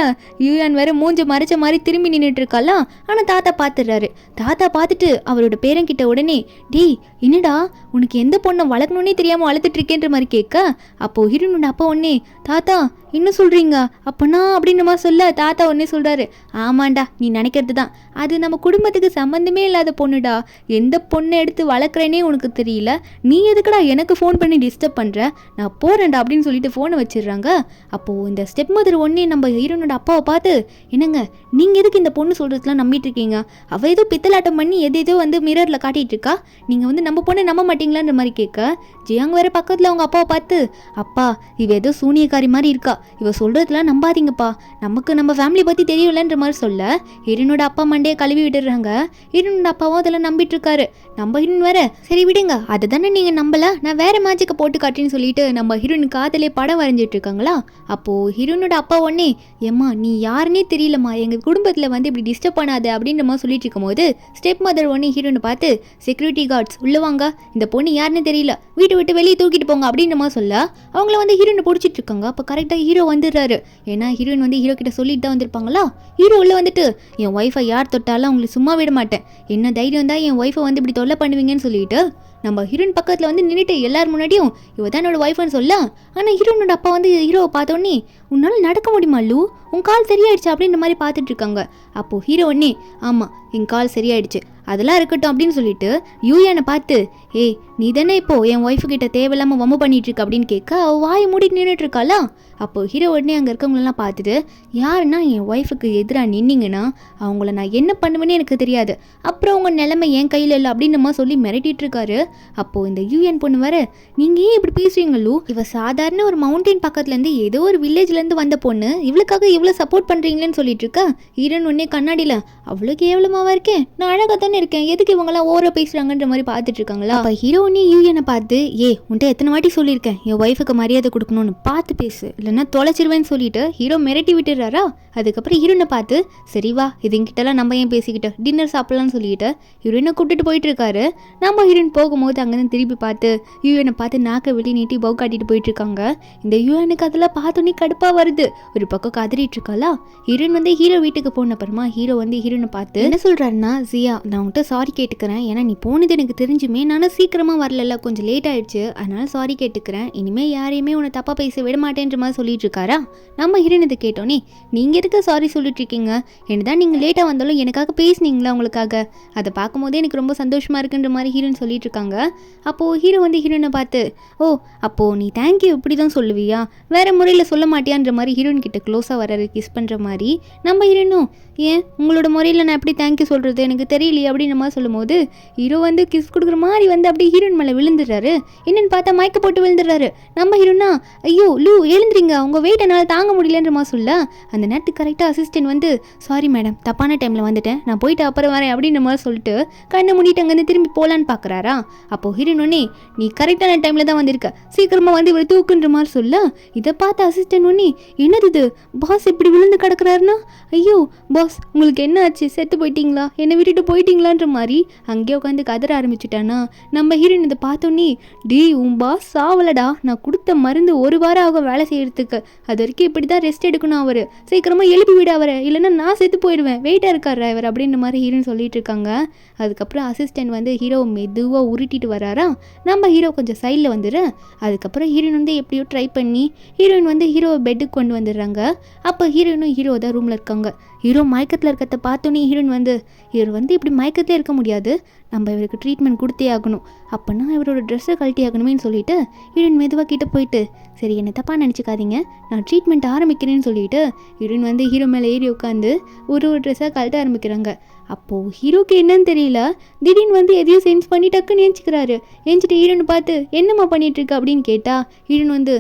யூயான் வேற மூஞ்சி மறைச்ச மாதிரி திரும்பி நின்றுட்டு இருக்கலாம். ஆனால் தாத்தா பார்த்துடுறாரு. தாத்தா பார்த்துட்டு அவரோட பேரங்கிட்ட உடனே, டேய் என்னடா உனக்கு எந்த பொண்ணை வளர்க்கணுன்னே தெரியாமல் வளர்த்துட்டு இருக்கேன்ற மாதிரி கேட்க, அப்போ ஹீரோனோட அப்பா உடனே, தாத்தா என்ன சொல்கிறீங்க அப்பனா அப்படின்ற மாதிரி சொல்ல, தாத்தா உடனே சொல்கிறாரு, ஆமாண்டா நீ நினைக்கிறது தான், அது நம்ம குடும்பத்துக்கு சம்மந்தமே இல்லாத பொண்ணுடா, எந்த பொண்ணை எடுத்து வளர்க்குறேனே உனக்கு தெரியல, நீ எதுக்குடா எனக்கு ஃபோன் பண்ணி டிஸ்டர்ப் பண்ணுற, நான் போகிறேன்டா அப்படின்னு சொல்லிட்டு ஃபோனை வச்சிடுறாங்க. அப்போது இந்த ஸ்டெப் மதர் ஒன்னே நம்ம ஹீரோனோட அப்பாவை பார்த்து, என்னங்க நீங்கள் எதுக்கு இந்த பொண்ணு சொல்கிறதுலாம் நம்பிட்டு இருக்கீங்க, அவள் ஏதோ பித்தலாட்டம் பண்ணி எதேதோ வந்து மிரரில் காட்டிகிட்டு இருக்கா, நீங்கள் வந்து நம்ம பொண்ணை நம்ப மாட்டீங்களான்ற மாதிரி கேட்க, ஜியாங் வேறு பக்கத்தில் அவங்க அப்பாவை பார்த்து, அப்பா இவ ஏதோ சூனியக்காரி மாதிரி இருக்கா, இவ சொல்கிறதுலாம் நம்பாதீங்கப்பா, நமக்கு நம்ம ஃபேமிலி பற்றி தெரியலன்ற மாதிரி சொல்ல, ஹீரோனோட அப்பா மண்டையை கழுவி விட்டுடுறாங்க. ஹீரோனோட அப்பாவும் அதெல்லாம் நம்பிட்டு இருக்காரு. நம்ம ஹீரோன் வேற, சரி விடுங்க அதை தானே நீங்கள் நம்பல, நான் வேற மேஜிக்கை போட்டு காட்டுன்னு சொல்லிட்டு நம்ம ஹீரோயின் காதலே படம் வரைஞ்சிட்டு இருக்காங்களா. அப்போது ஹீரோனோட அப்பா உடனே, ஏம்மா நீ யாருன்னே தெரியலம்மா, எங்கள் குடும்பத்தில் வந்து இப்படி டிஸ்டர்ப் பண்ணாது அப்படின்ற மாதிரி சொல்லிட்டு இருக்கும்போது, ஸ்டெப் மதர் உடனே ஹீரோனை பார்த்து, செக்யூரிட்டி கார்ட்ஸ் உள்ளவாங்க, இந்த பொண்ணு யாருன்னு தெரியல, வீட்டை விட்டு வெளியே தூக்கிட்டு போங்க அப்படின்ற மாதிரி சொல்ல, அவங்கள வந்து ஹீரோனை பிடிச்சிட்டு இருக்காங்க. அப்போ கரெக்டாக ஹீரோ வந்துடுறாரு. ஏன்னா ஹீரோயின் வந்து ஹீரோ கிட்ட சொல்லிட்டு தான் வந்திருப்பாங்களா. ஹீரோ உள்ள வந்துட்டு, என் ஒய்ஃபை யார் தொட்டாலும் அவங்களுக்கு சும்மா விட மாட்டேன், என்ன தைரியம் தான் என் ஒய்ஃபை வந்து இப்படி தொல்லை பண்ணுவீங்கன்னு சொல்லிட்டு நம்ம ஹீரோயின் பக்கத்தில் வந்து நின்றுட்டு எல்லாரும் முன்னாடியும் இவ தான் என்னோட ஒய்ஃப்னு சொல்ல, ஆனால் ஹீரோனோட அப்பா வந்து ஹீரோவை பார்த்தோன்னே, உன்னால் நடக்க முடியுமா லூ, உன் கால் சரியாயிடுச்சு அப்படின்ற மாதிரி பார்த்துட்டு இருக்காங்க. அப்போது ஹீரோ ஒன்னே, ஆமாம் என் கால் சரியாயிடுச்சு, அதெல்லாம் இருக்கட்டும் அப்படின்னு சொல்லிட்டு யூயானை பார்த்து, ஏய் நீ தானே இப்போ என் ஒய்ஃபு கிட்ட தேவையில்லாமல் வம்பு பண்ணிட்டு இருக்க அப்படின்னு கேட்க, அவள் வாயை மூடிட்டு நின்றுட்டு இருக்காளா. அப்போது ஹீரோ உடனே அங்கே இருக்கவங்களெல்லாம் பார்த்துட்டு, யாருன்னா என் ஒய்ஃபுக்கு எதிராக நின்னீங்கன்னா அவங்கள நான் என்ன பண்ணுவேன்னு எனக்கு தெரியாது, அப்புறம் உங்கள் நிலைமை என் கையில் இல்லை அப்படின்னமா சொல்லி மிரட்டிட்டு இருக்காரு. அப்போது இந்த யூஎன் பொண்ணு வர, நீங்கள் ஏன் இப்படி பேசுறீங்களோ, இவ சாதாரண ஒரு மவுண்டைன் பக்கத்துலேருந்து ஏதோ ஒரு வில்லேஜ்லேருந்து வந்த பொண்ணு, இவளுக்காக இவ்வளோ சப்போர்ட் பண்ணுறீங்களேன்னு சொல்லிட்டு இருக்கா. ஹீரோன் உடனே கண்ணாடியில், அவ்வளோ கேவலமாவா இருக்கேன், நான் அழகாக தானே இருக்கேன், எதுக்கு இவங்களாம் ஓர பேசுகிறாங்கன்ற மாதிரி பார்த்துட்டு இருக்காங்களா. அப்போ ஹீரோ உடனே யூஎனை பார்த்து, உன்ட்ட எத்தனை வாட்டி சொல்லியிருக்கேன் என் ஒய்ஃபுக்கு மரியாதை கொடுக்கணும்னு, பார்த்து பேசு இல்லைன்னா தொலைச்சிருவேன்னு சொல்லிட்டு ஹீரோ மிரட்டி விட்டுறாரா. அதுக்கப்புறம் ஹீரோனை பார்த்து, சரி வா இதுங்கிட்டலாம் நம்ம ஏன் பேசிக்கிட்டு டின்னர் சாப்பிடலாம்னு சொல்லிட்டு ஹீரோயினை கூப்பிட்டு போயிட்டு இருக்காரு. நம்ம ஹீரோயின் போகும்போது அங்கேருந்து திருப்பி பார்த்து யூஎனை பார்த்து நாக்கை வெளியே நீட்டி பவு காட்டிட்டு போயிட்டு இருக்காங்க. இந்த யூஎனுக்கு அதெல்லாம் பார்த்தோன்னே கடுப்பாக வருது. ஒரு பக்கம் கதறிட்டு இருக்காளா. ஹீரோயின் வந்து ஹீரோ வீட்டுக்கு போன அப்புறமா ஹீரோ வந்து ஹீரோனை பார்த்து என்ன சொல்கிறாருன்னா, ஜியா நான் உன்கிட்ட சாரி கேட்டுக்கிறேன், ஏன்னா நீ போனது எனக்கு தெரிஞ்சுமே நானும் சீக்கிரமாக வரல, கொஞ்சம் லேட் ஆயிடுச்சு, அதனால சாரி கேட்டுக்கிறேன், இனிமேல் யாரையுமே உன்னை தப்பாக பேச விட மாட்டேன்ற மாதிரி சொல்லிட்டு இருக்காரா. நம்ம ஹீரோயின் இதை கேட்டோன்னே, நீங்கள் எதுக்கு சாரி சொல்லிட்டு இருக்கீங்க, என்னதான் நீங்கள் லேட்டாக வந்தாலும் எனக்காக பேசுனீங்களா உங்களுக்காக, அதை பார்க்கும்போதே எனக்கு ரொம்ப சந்தோஷமாக இருக்குன்ற மாதிரி ஹீரோயின் சொல்லிட்டு இருக்காங்க. அப்போது ஹீரோ வந்து ஹீரோயினை பார்த்து, ஓ அப்போது நீ தேங்க்யூ இப்படி தான் சொல்லுவியா, வேறு முறையில் சொல்ல மாட்டியான்ற மாதிரி ஹீரோயின் கிட்ட க்ளோஸாக வர்றாரு கிஸ் பண்ணுற மாதிரி. நம்ம ஹீரோயினும், ஏன் உங்களோட முறையில் நான் எப்படி தேங்க்யூ சொல்கிறது எனக்கு தெரியலையே அப்படின்ற மாதிரி சொல்லும்போது ஹீரோ வந்து கிஸ் கொடுக்குற மாதிரி வந்து அப்படியே ஹீரோயின் மேலே விழுந்துடுறாரு. என்னென்னு பார்த்தா மயக்க போட்டு விழுந்துடுறாரு. நம்ம ஹீரோனா, ஐயோ லூ எழுந்துறீங்க, உங்கள் வெயிட் என்னால் தாங்க முடியலன்ற மாதிரி சொல்ல, அந்த நேரத்துக்கு கரெக்டாக அசிஸ்டன்ட் வந்து, சாரி மேடம் தப்பான டைமில் வந்துட்டேன், நான் போயிட்டு அப்புறம் வரேன் அப்படின்ற மாதிரி சொல்லிட்டு கண்ணை மூடிட்டு அங்கேருந்து திரும்பி போகலான்னு பார்க்குறாரா. அப்போது ஹீரோனே, நீ கரெக்டான டைமில் தான் வந்திருக்க, சீக்கிரமாக வந்து இவர் தூக்குன்ற மாதிரி சொல்ல, இதை பார்த்த அசிஸ்டன்ட் ஒன்னே, என்னது இது பாஸ் இப்படி விழுந்து கிடக்குறாருன்னா, ஐயோ பாஸ் உங்களுக்கு என்ன ஆச்சு, செத்து போயிட்டீங்களா, என்னை விட்டுட்டு போயிட்டீங்களான்ற மாதிரி அங்கேயே உட்காந்து கதற ஆரம்பிச்சுட்டானா. நம்ம ஹீரோயின் இதை பார்த்தோன்னே, டேய் உன் பாஸ் சாவலடா, நான் கொடுத்த மருந்து ஒரு வாரம் ஆகும் வேலை செய்யறதுக்கு, அது வரைக்கும் இப்படி தான் ரெஸ்ட் எடுக்கணும், அவர் சீக்கிரமாக எழுப்பி விட அவரை, இல்லைன்னா நான் செத்து போயிடுவேன், வெயிட்டாக இருக்காரா இவர் அப்படின்ற மாதிரி ஹீரோயின் சொல்லிட்டு இருக்காங்க. அதுக்கப்புறம் அசிஸ்டன்ட் வந்து ஹீரோவை மெதுவாக உருட்டிட்டு வராரா. நம்ம ஹீரோ கொஞ்சம் சைடில் வந்துடு. அதுக்கப்புறம் ஹீரோயின் வந்து எப்படியோ ட்ரை பண்ணி ஹீரோயின் வந்து ஹீரோவை பெட்டுக்கு கொண்டு வந்துடுறாங்க. அப்போ ஹீரோயினும் ஹீரோ தான் ரூமில் இருக்காங்க. ஹீரோ மயக்கத்தில் இருக்கிறத பார்த்தோன்னே ஹீரோயின் வந்து இவர் வந்து இப்படி மயக்கத்திலே இருக்க முடியாது, நம்ம இவருக்கு ட்ரீட்மெண்ட் கொடுத்தே ஆகணும், அப்போனா இவரோட ட்ரெஸ்ஸை கழட்டி ஆகணுமேனு சொல்லிட்டு ஹீரோயின் மெதுவாக கிட்ட போயிட்டு சரி என்னை தப்பாக நினச்சிக்காதீங்க, நான் ட்ரீட்மெண்ட் ஆரம்பிக்கிறேன்னு சொல்லிட்டு ஹீரோயின் வந்து ஹீரோ மேலே ஏறி உட்காந்து ஒரு ட்ரெஸ்ஸாக கழட்ட ஆரம்பிக்கிறாங்க. அப்போது ஹீரோக்கு என்னன்னு தெரியல, திடீர்னு வந்து எதையும் சென்ஸ் பண்ணி டக்குன்னு ஏஞ்சிக்கிறாரு. ஏஞ்சிட்டு ஹீரோனை பார்த்து என்னம்மா பண்ணிகிட்ருக்க அப்படின்னு கேட்டால் ஹீரோயின் வந்து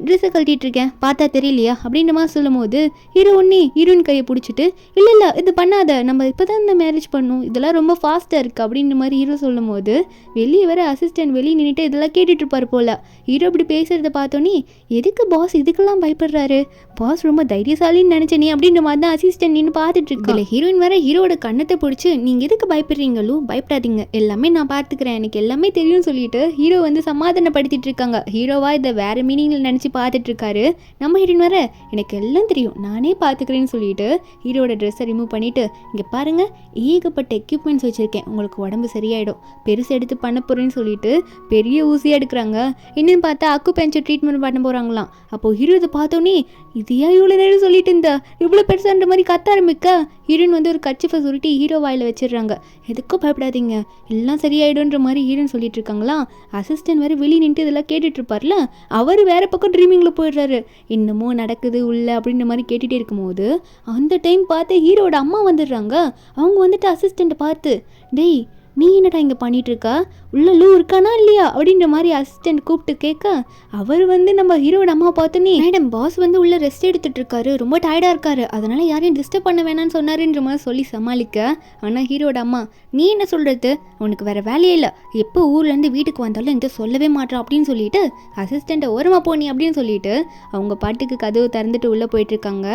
ட்ரெஸ்ஸை கழட்டிகிட்ருக்கேன் பார்த்தா தெரியலையா அப்படின்ற மாதிரி சொல்லும் போது ஹீரோ ஒன்னே ஹீரோயின் கையை பிடிச்சிட்டு இல்லை இது பண்ணாத, நம்ம இப்போ தான் இந்த மேரேஜ் பண்ணணும், இதெல்லாம் ரொம்ப ஃபாஸ்ட்டாக இருக்குது அப்படின்ற மாதிரி ஹீரோ சொல்லும் போது வெளியே வர அசிஸ்டன்ட் வெளியே நின்றுட்டு இதெல்லாம் கேட்டுட்ருப்பார் போல். ஹீரோ இப்படி பேசுகிறத பார்த்தோன்னே எதுக்கு பாஸ் இதுக்கெல்லாம் பயப்படுறாரு, பாஸ் ரொம்ப தைரியசாலின்னு நினச்சேனே அப்படின்ற மாதிரி தான் அசிஸ்டன்ட் நின்று பார்த்துட்டு இருக்கு. இல்லை ஹீரோயின் வர ஹீரோட கண்ணத்தை பிடிச்சி நீங்கள் எதுக்கு பயப்படுறீங்களோ பயப்படாதீங்க, எல்லாமே நான் பார்த்துக்கிறேன், எனக்கு எல்லாமே தெரியும்னு சொல்லிட்டு ஹீரோ வந்து சமாதானப்படுத்திட்டு இருக்காங்க. ஹீரோவா இதை வேற மீனிங்கில் நினச்சி பார்த்துட்டு இருக்காரு. நம்ம ஹீரோயின் வர எனக்கு எல்லாம் தெரியும் நானே பார்த்துக்கிறேன்னு சொல்லிட்டு ஹீரோட ட்ரெஸ்ஸை ரிமூவ் பண்ணிட்டு இங்கே பாருங்க ஏகப்பட்ட எக்யூப்மெண்ட்ஸ் வச்சுருக்கேன், உங்களுக்கு உடம்பு சரியாயிடும், பெருசு எடுத்து பண்ண போகிறேன்னு சொல்லிட்டு பெரிய ஊசியாக எடுக்கிறாங்க. இன்னும் பார்த்தா அக்கு பெஞ்சர் ட்ரீட்மெண்ட் பண்ண போகிறாங்களாம். அப்போது ஹீரோ இதை பார்த்தோன்னே இது ஏன் இவ்வளோ நேரம் சொல்லிட்டு இருந்தா இவ்வளோ பெருசான்ற மாதிரி கத்த ஆரம்பிக்க ஹீரோயின் வந்து ஒரு கச்சிஃபை சுருட்டி ஹீரோ வாயில் வச்சிடுறாங்க. எதுக்கும் பயப்படாதீங்க எல்லாம் சரியாயிடுன்ற மாதிரி ஹீரோயின் சொல்லிட்டு இருக்காங்களா. அசிஸ்டன்ட் வேறு வெளியே நின்று இதெல்லாம் கேட்டுட்டு இருப்பார்ல, அவர் வேற பக்கம் ட்ரீமிங்கில் போயிடுறாரு, இன்னமும் நடக்குது உள்ள அப்படின்ற மாதிரி கேட்டுகிட்டே இருக்கும்போது அந்த டைம் பார்த்து ஹீரோட அம்மா வந்துடுறாங்க. அவங்க வந்துட்டு அசிஸ்டண்ட்டை பார்த்து டேய் நீ என்னடா இங்கே பண்ணிகிட்டு இருக்கா, உள்ள லூ இருக்கானா இல்லையா அப்படின்ற மாதிரி அசிஸ்டன்ட் கூப்பிட்டு கேட்க அவர் வந்து நம்ம ஹீரோட அம்மா பார்த்தோன்னே மேடம் பாஸ் வந்து உள்ள ரெஸ்ட் எடுத்துகிட்டு இருக்காரு, ரொம்ப டயர்டாக இருக்காரு, அதனால் யாரையும் டிஸ்டர்ப் பண்ண வேணான்னு சொன்னாருன்ற மாதிரி சொல்லி சமாளிக்க. ஆனால் ஹீரோட அம்மா நீ என்ன சொல்கிறது, உனக்கு வேறு வேலையே இல்லை, எப்போ ஊர்லேருந்து வீட்டுக்கு வந்தாலும் என்கிட்ட சொல்லவே மாட்டான் அப்படின்னு சொல்லிட்டு அசிஸ்டண்ட்டை ஓரமாக போனி அப்படின்னு சொல்லிட்டு அவங்க பாட்டுக்கு கதவு திறந்துட்டு உள்ளே போயிட்டுருக்காங்க.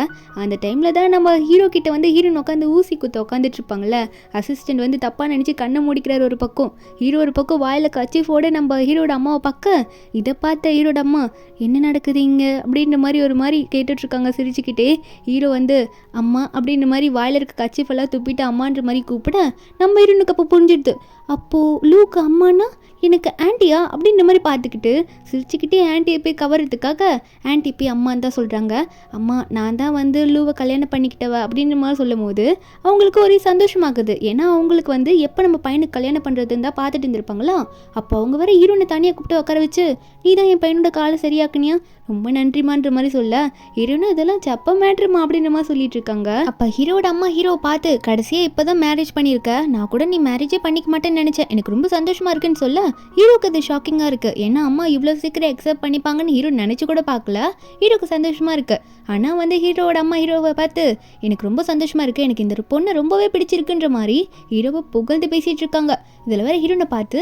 அந்த டைமில் தான் நம்ம ஹீரோ கிட்ட வந்து ஹீரோன் உட்காந்து ஊசி குத்த உட்காந்துட்டு இருப்பாங்கள்ல, அசிஸ்டண்ட் வந்து தப்பாக நினச்சி கண்ணை முடிக்கிறார் ஒரு பக்கம், ஹீரோ ஒரு பக்கம் வாயில் கச்சிஃபோட நம்ம ஹீரோட அம்மாவை பார்க்க இதை பார்த்த ஹீரோட அம்மா என்ன நடக்குது இங்கே அப்படின்ற மாதிரி ஒரு மாதிரி கேட்டுட்ருக்காங்க சிரிச்சுக்கிட்டே. ஹீரோ வந்து அம்மா அப்படின்ற மாதிரி வாயில் இருக்க கச்சிஃபெல்லாம் துப்பிட்டு அம்மான்ற மாதிரி கூப்பிட நம்ம ஹீரோனுக்கு அப்போ புரிஞ்சிடுது, அப்போது லூக்கு அம்மானா எனக்கு ஆன்ட்டியா அப்படின்ற மாதிரி பார்த்துக்கிட்டு சிரிச்சுக்கிட்டே ஆன்ட்டியை போய் கவரத்துக்காக ஆன்ட்டி போய் அம்மான்னு தான் சொல்கிறாங்க. அம்மா நான் தான் வந்து லூவை கல்யாணம் பண்ணிக்கிட்டவ அப்படின்ற மாதிரி சொல்லும் போது அவங்களுக்கு ஒரே சந்தோஷமாகுது. ஏன்னா அவங்களுக்கு வந்து எப்போ நம்ம பையனுக்கு கல்யாணம் பண்ணுறதுன்னு தான் பார்த்துட்டு இருந்திருப்பாங்களா. அப்போ அவங்க வர ஹீரோனை தனியாக கூப்பிட்டு உட்கார வச்சு நீ தான் என் பையனோட காலை சரியாக்குனியா, ரொம்ப நன்றிமான்ற மாதிரி சொல்ல ஹீரோனும் இதெல்லாம் சப்ப மேட்ருமா அப்படின்ற மாதிரி சொல்லிட்டு இருக்காங்க. அப்போ ஹீரோட அம்மா ஹீரோவை பார்த்து கடைசியாக இப்போ தான் மேரேஜ் பண்ணியிருக்க, நான் கூட நீ மேரேஜே பண்ணிக்க மாட்டேன்னு நினச்சேன், எனக்கு ரொம்ப சந்தோஷமாக இருக்குன்னு சொல்ல ஹீரோக்கு அது ஷாக்கிங்காக இருக்குது. ஏன்னா அம்மா இவ்வளோ சீக்கிரம் அக்செப்ட் பண்ணிப்பாங்கன்னு ஹீரோ நினச்சி கூட பார்க்கல. ஹீரோக்கு சந்தோஷமாக இருக்குது. ஆனால் வந்து ஹீரோவோட அம்மா ஹீரோவை பார்த்து எனக்கு ரொம்ப சந்தோஷமாக இருக்குது, எனக்கு இந்த பொண்ணை ரொம்பவே பிடிச்சிருக்குன்ற மாதிரி ஹீரோவை புகழ்ந்து பேசிகிட்டு இருக்காங்க. இதில் வேறு ஹீரோனை பார்த்து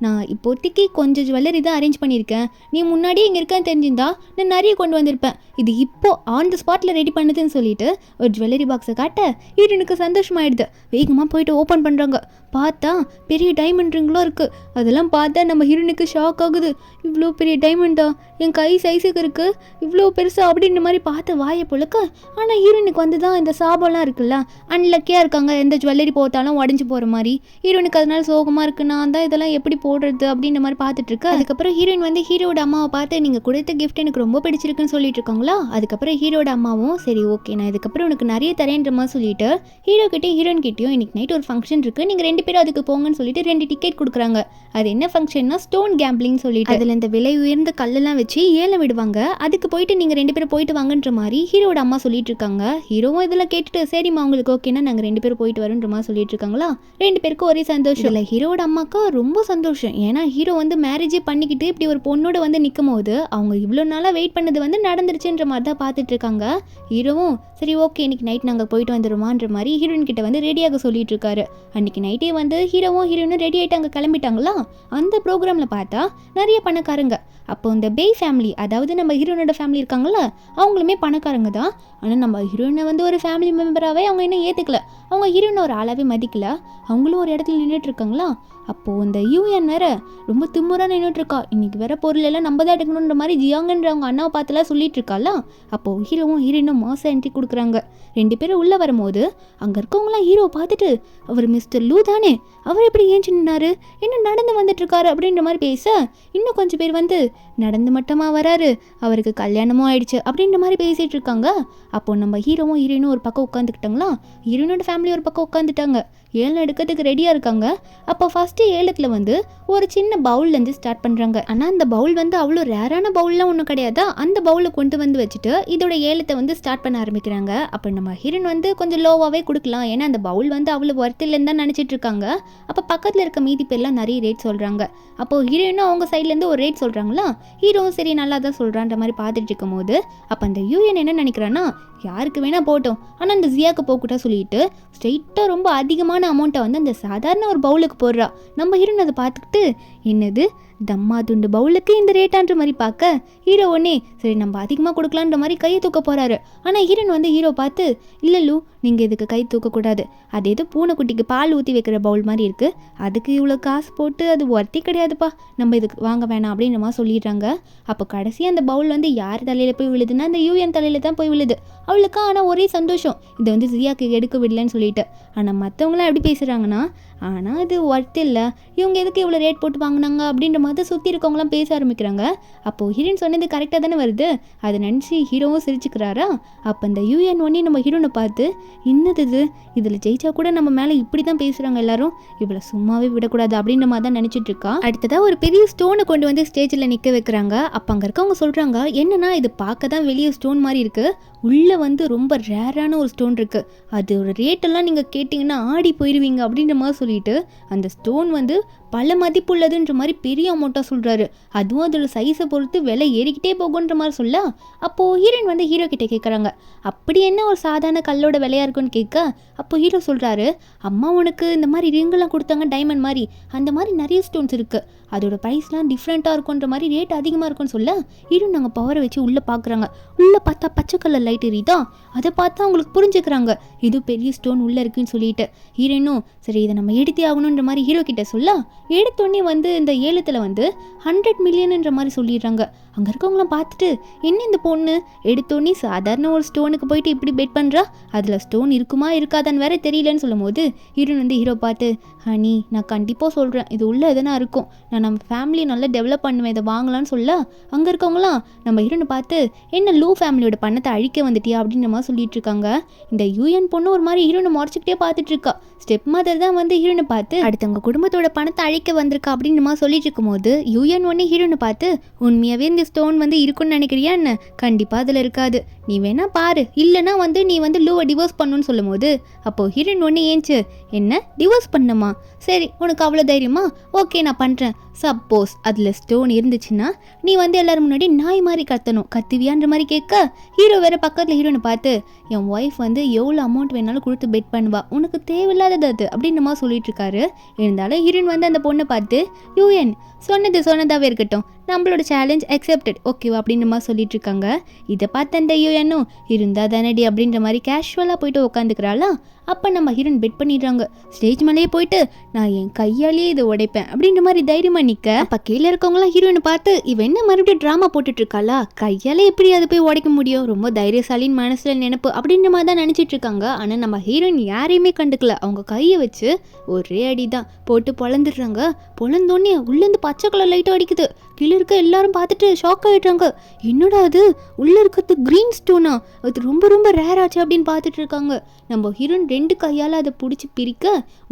நான் இப்போதைக்கு கொஞ்சம் ஜுவல்லரி தான் அரேஞ்ச் பண்ணியிருக்கேன், நீ முன்னாடியே இங்கே இருக்கேன்னு தெரிஞ்சிருந்தா நான் நிறைய கொண்டு வந்திருப்பேன், இது இப்போ ஆன் த ஸ்பாட்டில் ரெடி பண்ணுதுன்னு சொல்லிட்டு ஒரு ஜுவல்லரி பாக்ஸை காட்ட ஹீரோனுக்கு சந்தோஷமாயிடுது. வேகமாக போயிட்டு ஓப்பன் பண்ணுறாங்க. பார்த்தா பெரிய டைமண்ட் ரிங்லாம் இருக்குது. அதெல்லாம் பார்த்தா நம்ம ஹீரோனுக்கு ஷாக் ஆகுது. இவ்வளோ பெரிய டைமண்டா, என் கை சைஸுக்கு இருக்குது, இவ்வளோ பெருசா அப்படின்ற மாதிரி பார்த்து வாயை பொழுக்க. ஆனால் ஹீரோனுக்கு வந்து தான் இந்த சாபம்லாம் இருக்குல்ல, அன்லக்கியாக இருக்காங்க, எந்த ஜுவல்லரி போட்டாலும் உடஞ்சி போகிற மாதிரி. ஹீரோனுக்கு அதனால சோகமாக இருக்குது, நான் தான் இதெல்லாம் எப்படி போடுறது அப்படின்ற மாதிரி பார்த்துட்டு இருக்கு. அதுக்கப்புறம் ஹீரோயின் வந்து ஹீரோட அம்மாவை பார்த்து நீங்கள் கொடுத்த கிஃப்ட் எனக்கு ரொம்ப பிடிச்சிருக்குன்னு சொல்லிட்டு இருக்காங்களா. அதுக்கப்புறம் ஹீரோட அம்மாவும் சரி ஓகே நான் இதுக்கப்புறம் உனக்கு நிறைய தரேன்ற மாதிரி சொல்லிட்டு ஹீரோ கிட்டே ஹீரோயின் கிட்டேயும் இன்னைக்கு நைட் ஒரு ஃபங்க்ஷன் இருக்குது, நீங்கள் 2 பேரும் அதுக்கு போங்கன்னு சொல்லிட்டு 2 டிக்கெட் கொடுக்குறாங்க. அது என்ன ஃபங்க்ஷன்னா ஸ்டோன் கேம்பிளிங் சொல்லிட்டு அதில் இந்த விலை உயர்ந்த கல்லெல்லாம் வச்சு ஏலம் விடுவாங்க, அதுக்கு போயிட்டு நீங்கள் 2 பேரும் போயிட்டு வாங்கன்ற மாதிரி ஹீரோட அம்மா சொல்லிட்டு இருக்காங்க. ஹீரோவும் இதெல்லாம் கேட்டுட்டு சரிம்மா உங்களுக்கு ஓகேன்னா நாங்கள் 2 பேரும் போயிட்டு வரோன்ற மாதிரி சொல்லிட்டு இருக்காங்களா. 2 பேருக்கும் ஒரே சந்தோஷம். இல்லை ஹீரோட அம்மாக்கா ரொம்ப சந்தோஷம். ஏன்னா ஹீரோ வந்து மேரேஜே பண்ணிக்கிட்டு இப்படி ஒரு பொண்ணோட வந்து நிற்கும் போது அவங்க இவ்வளோ நாளாக வெயிட் பண்ணது வந்து நடந்துருச்சுன்ற மாதிரி தான் பார்த்துட்டு இருக்காங்க. ஹீரோவும் சரி ஓகே இன்னைக்கு நைட் நாங்கள் போயிட்டு வந்துடுமான்ற மாதிரி ஹீரோயின் கிட்ட வந்து ரெடியாக சொல்லிட்டு இருக்காரு. அன்னைக்கு நைட்டே வந்து ஹீரோவும் ஹீரோயினும் ரெடி ஆகிட்டு அங்கே கிளம்பிட்டாங்களா. அந்த ப்ரோக்ராமில் பார்த்தா நிறைய பணக்காரங்க. அப்போ இந்த பே ஃபேமிலி, அதாவது நம்ம ஹீரோனோட ஃபேமிலி இருக்காங்களா, அவங்களுமே பணக்காரங்க தான். ஆனால் நம்ம ஹீரோயினை வந்து ஒரு ஃபேமிலி மெம்பராகவே அவங்க இன்னும் ஏற்றுக்கல. அவங்க ஹீரோயினை ஒரு ஆளாகவே மதிக்கல. அவங்களும் ஒரு இடத்துல நின்றுட்டு இருக்காங்களா. அப்போது இந்த யூஎன் ஹீரோயின் வேற ரொம்ப திமுறா நின்றுட்டு இருக்கா. இன்னைக்கு வேற பொருள் எல்லாம் நம்ம தான் எடுக்கணுன்ற மாதிரி ஜியாங்கன்ற அவங்க அண்ணாவை பார்த்துலாம் சொல்லிட்டு இருக்காளா. அப்போ ஹீரோவும் ஹீரோயினும் மாசம் என்ட்ரி கொடுக்குறாங்க. 2 பேரும் உள்ள வரும்போது அங்க இருக்கவங்களாம் ஹீரோவை பார்த்துட்டு அவர் மிஸ்டர் லூ தானே, அவர் எப்படி ஏஞ்சி நின்னாரு, என்ன நடந்து வந்துட்டு இருக்காரு அப்படின்ற மாதிரி பேச, இன்னும் கொஞ்சம் பேர் வந்து நடந்து மட்டுமா வராரு, அவருக்கு கல்யாணமும் ஆயிடுச்சு அப்படின்ற மாதிரி பேசிட்டு இருக்காங்க. அப்போ நம்ம ஹீரோவும் ஹீரோயினும் ஒரு பக்கம் உட்காந்துக்கிட்டாங்களா, ஹீரோயினோட ஃபேமிலி ஒரு பக்கம் உட்காந்துட்டாங்க. ஏலம் எடுக்கிறதுக்கு ரெடியாக இருக்காங்க. அப்போ ஃபஸ்ட்டு ஏலத்தில் வந்து ஒரு சின்ன பவுல்லேருந்து ஸ்டார்ட் பண்ணுறாங்க. ஆனால் அந்த பவுல் வந்து அவ்வளோ ரேரான பவுல்லாம் ஒன்றும் கிடையாதா. அந்த பவுலை கொண்டு வந்து வச்சுட்டு இதோட ஏலத்தை வந்து ஸ்டார்ட் பண்ண ஆரம்பிக்கிறாங்க. அப்போ நம்ம ஹீரோயின் வந்து கொஞ்சம் லோவாகவே கொடுக்கலாம், ஏன்னா அந்த பவுல் வந்து அவ்வளோ ஒர்த் இல்லைன்னு தான் நினச்சிட்டு இருக்காங்க. அப்போ பக்கத்தில் இருக்க மீதி பேர்லாம் நிறைய ரேட் சொல்கிறாங்க. அப்போது ஹீரோயினும் அவங்க சைட்லேருந்து ஒரு ரேட் சொல்கிறாங்களா, ஹீரோவும் சரி நல்லா தான் சொல்கிறான்ற மாதிரி பார்த்துட்டு இருக்கும் போது அப்போ அந்த யூஎன் என்ன நினைக்கிறான்னா, யாருக்கு வேணால் போட்டோம், ஆனால் அந்த ஜியாக்கு போக்கூட்டா சொல்லிட்டு ஸ்ட்ரெயிட்டாக ரொம்ப அதிகமான அமௌண்ட்டை வந்து அந்த சாதாரண ஒரு பவுலுக்கு போடுறா. நம்ம ஹீரோயின் அதை பார்த்துக்கிட்டு, என்னது தம்மா துண்டு பவுலுக்கு இந்த ரேட்டான்ற மாதிரி பார்க்க, ஹீரோ ஒன்னே சரி நம்ம அதிகமாக கொடுக்கலான்ற மாதிரி கையை தூக்க போகிறாரு. ஆனால் ஹீரோயின் வந்து ஹீரோ பார்த்து, இல்லை லூ நீங்கள் இதுக்கு கை தூக்கக்கூடாது, அது ஏதோ பூனைக்குட்டிக்கு பால் ஊற்றி வைக்கிற பவுல் மாதிரி இருக்குது, அதுக்கு இவ்வளோ காசு போட்டு அது ஒர்த்தி கிடையாதுப்பா, நம்ம இதுக்கு வாங்க வேணாம் அப்படின்ற மாதிரி சொல்லிடுறாங்க. அப்போ கடைசி அந்த பவுல் வந்து யார் தலையில் போய் விழுதுன்னா அந்த யூஎன் தலையில் தான் போய் விழுது. அவளுக்கு ஆனால் ஒரே சந்தோஷம், இதை வந்து ஜியாக்கு எடுக்க விடலன்னு சொல்லிட்டு. ஆனால் மற்றவங்களாம் எப்படி பேசுகிறாங்கன்னா, ஆனால் இது ஒர்த் இல்லை, இவங்க எதுக்கு இவ்வளோ ரேட் போட்டு வாங்கினாங்க அப்படின்ற மாதிரி சுற்றி இருக்கவங்களாம் பேச ஆரம்பிக்கிறாங்க. அப்போது ஹீரோயின் சொன்னது கரெக்டாக தானே வருது, அதை நினச்சி ஹீரோவும் சிரிச்சுக்கிறாரா. அப்போ இந்த யூஎன் ஒன்னே நம்ம ஹீரோனை பார்த்து, என்னது இது, இதில் ஜெயிச்சா கூட நம்ம மேலே இப்படி தான் பேசுகிறாங்க எல்லாரும், இவ்வளோ சும்மாவே விடக்கூடாது அப்படின்ற மாதிரி தான் நினச்சிட்டு இருக்கா. அடுத்ததாக ஒரு பெரிய ஸ்டோனை கொண்டு வந்து ஸ்டேஜில் நிற்க வைக்கிறாங்க. அப்போ அங்கே இருக்கவங்க சொல்கிறாங்க, என்னன்னா இது பார்க்க தான் வெளியே ஸ்டோன் மாதிரி இருக்குது, உள்ளே வந்து ரொம்ப ரேரான ஒரு ஸ்டோன் இருக்குது, அது ஒரு ரேட்டெல்லாம் நீங்கள் கேட்டிங்கன்னா ஆடி போயிடுவீங்க அப்படின்ற மாதிரி சொல்லிட்டு அந்த ஸ்டோன் வந்து பல மதிப்புள்ளதுன்ற மாதிரி பெரிய அமௌண்ட்டாக சொல்கிறாரு. அதுவும் அதோட சைஸை பொறுத்து விலை ஏறிக்கிட்டே போகுன்ற மாதிரி சொல்ல, அப்போது ஹீரோயின் வந்து ஹீரோ கிட்டே கேட்குறாங்க, அப்படி என்ன ஒரு சாதாரண கல்லோட விலையாக இருக்குன்னு கேட்க, அப்போ ஹீரோ சொல்கிறாரு, அம்மா உனக்கு இந்த மாதிரி ரிங்கெல்லாம் கொடுத்தாங்க டைமண்ட் மாதிரி, அந்த மாதிரி நிறைய ஸ்டோன்ஸ் இருக்குது, அதோட ப்ரைஸ்லாம் டிஃப்ரெண்ட்டாக இருக்குன்ற மாதிரி ரேட் அதிகமாக இருக்குன்னு சொல்ல, ஹீரோயின் நாங்கள் பவரை வச்சு உள்ளே பார்க்குறாங்க. உள்ளே பார்த்தா பச்சை கலர் லைட் எரியுதா, அதை பார்த்தா அவங்களுக்கு புரிஞ்சுக்கிறாங்க இது பெரிய ஸ்டோன் உள்ளே இருக்குன்னு சொல்லிட்டு. ஹீரோயினும் சரி இதை நம்ம எடுத்தே ஆகணுன்ற மாதிரி ஹீரோ கிட்ட சொல்ல, எடுத்தோடனே வந்து இந்த ஏலத்தில் வந்து 100 மில்லியன்ன்ற மாதிரி சொல்லிடுறாங்க. அங்கே இருக்கவங்களாம் பார்த்துட்டு, என்ன இந்த பொண்ணு எடுத்தோடனே சாதாரண ஒரு ஸ்டோனுக்கு போயிட்டு இப்படி பெட் பண்ணுறா, அதில் ஸ்டோன் இருக்குமா இருக்காதான்னு வேற தெரியலன்னு சொல்லும் போது ஹீரோயின் வந்து ஹீரோ பார்த்து, ஹனி நான் கண்டிப்பாக சொல்கிறேன் இது உள்ளே எதனா இருக்கும், நான் நம்ம ஃபேமிலியை நல்லா டெவலப் பண்ணுவேன், இதை வாங்கலான்னு சொல்ல, அங்கே இருக்கவங்களாம் நம்ம ஹீரோனை பார்த்து, என்ன லூ ஃபேமிலியோட பணத்தை அழிக்க வந்துட்டியா அப்படின்ற மாதிரி சொல்லிட்டு இருக்காங்க. இந்த யூஎன் பொண்ணு ஒரு மாதிரி ஹீரோனை முறைச்சிக்கிட்டே பார்த்துட்டு இருக்கா. ஸ்டெப் மதர் தான் வந்து ஹீரோனை பார்த்து அடுத்தவங்க குடும்பத்தோட பணத்தை அழிக்க வந்திருக்கா அப்படின்ற மாதிரி சொல்லிட்டு இருக்கும்போது யூஎன் ஒன்னே ஹீரோனை பார்த்து, உண்மையாகவே இந்த ஸ்டோன் வந்து இருக்குன்னு நினைக்கிறியா என்ன, கண்டிப்பாக அதில் இருக்காது, நீ வேணா பாரு, இல்லைனா வந்து நீ வந்து லூவை டிவோர்ஸ் பண்ணுன்னு சொல்லும் போது அப்போது ஹீரோயின் ஒன்று ஏஞ்சி, என்ன டிவோர்ஸ் பண்ணுமா, சரி உனக்கு அவ்வளோ தைரியமா, ஓகே நான் பண்ணுறேன், சப்போஸ் அதில் ஸ்டோன் இருந்துச்சுன்னா நீ வந்து எல்லோரும் முன்னாடி நாய் மாதிரி கத்தணும், கத்துவியான்ற மாதிரி கேட்க, ஹீரோ வேறு பக்கத்தில் ஹீரோனை பார்த்து, என் ஒய்ஃப் வந்து எவ்வளோ அமௌண்ட் வேணாலும் கொடுத்து பெட் பண்ணுவா, உனக்கு தேவையில்லாதது அது அப்படின்ற மாதிரி சொல்லிட்டு இருக்காரு. இருந்தாலும் ஹீரோயின் வந்து அந்த பொண்ணை பார்த்து, யூஎன் சொன்னதாகவே இருக்கட்டும், நம்மளோட சேலஞ்ச் அக்செப்டட் ஓகேவா அப்படின்ற மாதிரி சொல்லிட்டு இருக்காங்க. இதை பார்த்து அந்த யூஎன்னும் இருந்தா தானடி அப்படின்ற மாதிரி கேஷுவலாக போயிட்டு உட்காந்துக்கிறாளா. அப்போ நம்ம ஹீரோயின் பெட் பண்ணிடுறாங்க. ஸ்டேஜ் மேலேயே போயிட்டு நான் என் கையாலேயே இதை உடைப்பேன் அப்படின்ற மாதிரி தைரியமாக நிற்க, அப்போ கீழே இருக்கவங்களாம் ஹீரோயினை பார்த்து, இவன் என்ன மறுபடியும் ட்ராமா போட்டுட்டு இருக்காளா, கையாலே எப்படி அதை போய் உடைக்க முடியும், ரொம்ப தைரியசாலின்னு மனசில் நினைப்பு அப்படின்ற மாதிரி தான் நினச்சிட்டு இருக்காங்க. ஆனால் நம்ம ஹீரோயின் யாரையுமே கண்டுக்கல, அவங்க கையை வச்சு ஒரே அடி தான் போட்டு பொழந்துடுறாங்க. பொழந்தோடனே உள்ளேருந்து பச்சை கலர் லைட்டும் அடிக்குது. கீழே இருக்க எல்லாரும் பார்த்துட்டு ஷாக் ஆகிடுறாங்க. என்னடா அது உள்ளே இருக்கிறது க்ரீன் ஸ்டோனா, அது ரொம்ப ரொம்ப ரேர் ஆச்சு அப்படின்னு பார்த்துட்டு இருக்காங்க. நம்ம ஹீரோயின் 2 கையால் அதை பிடிச்சி பிரிக்க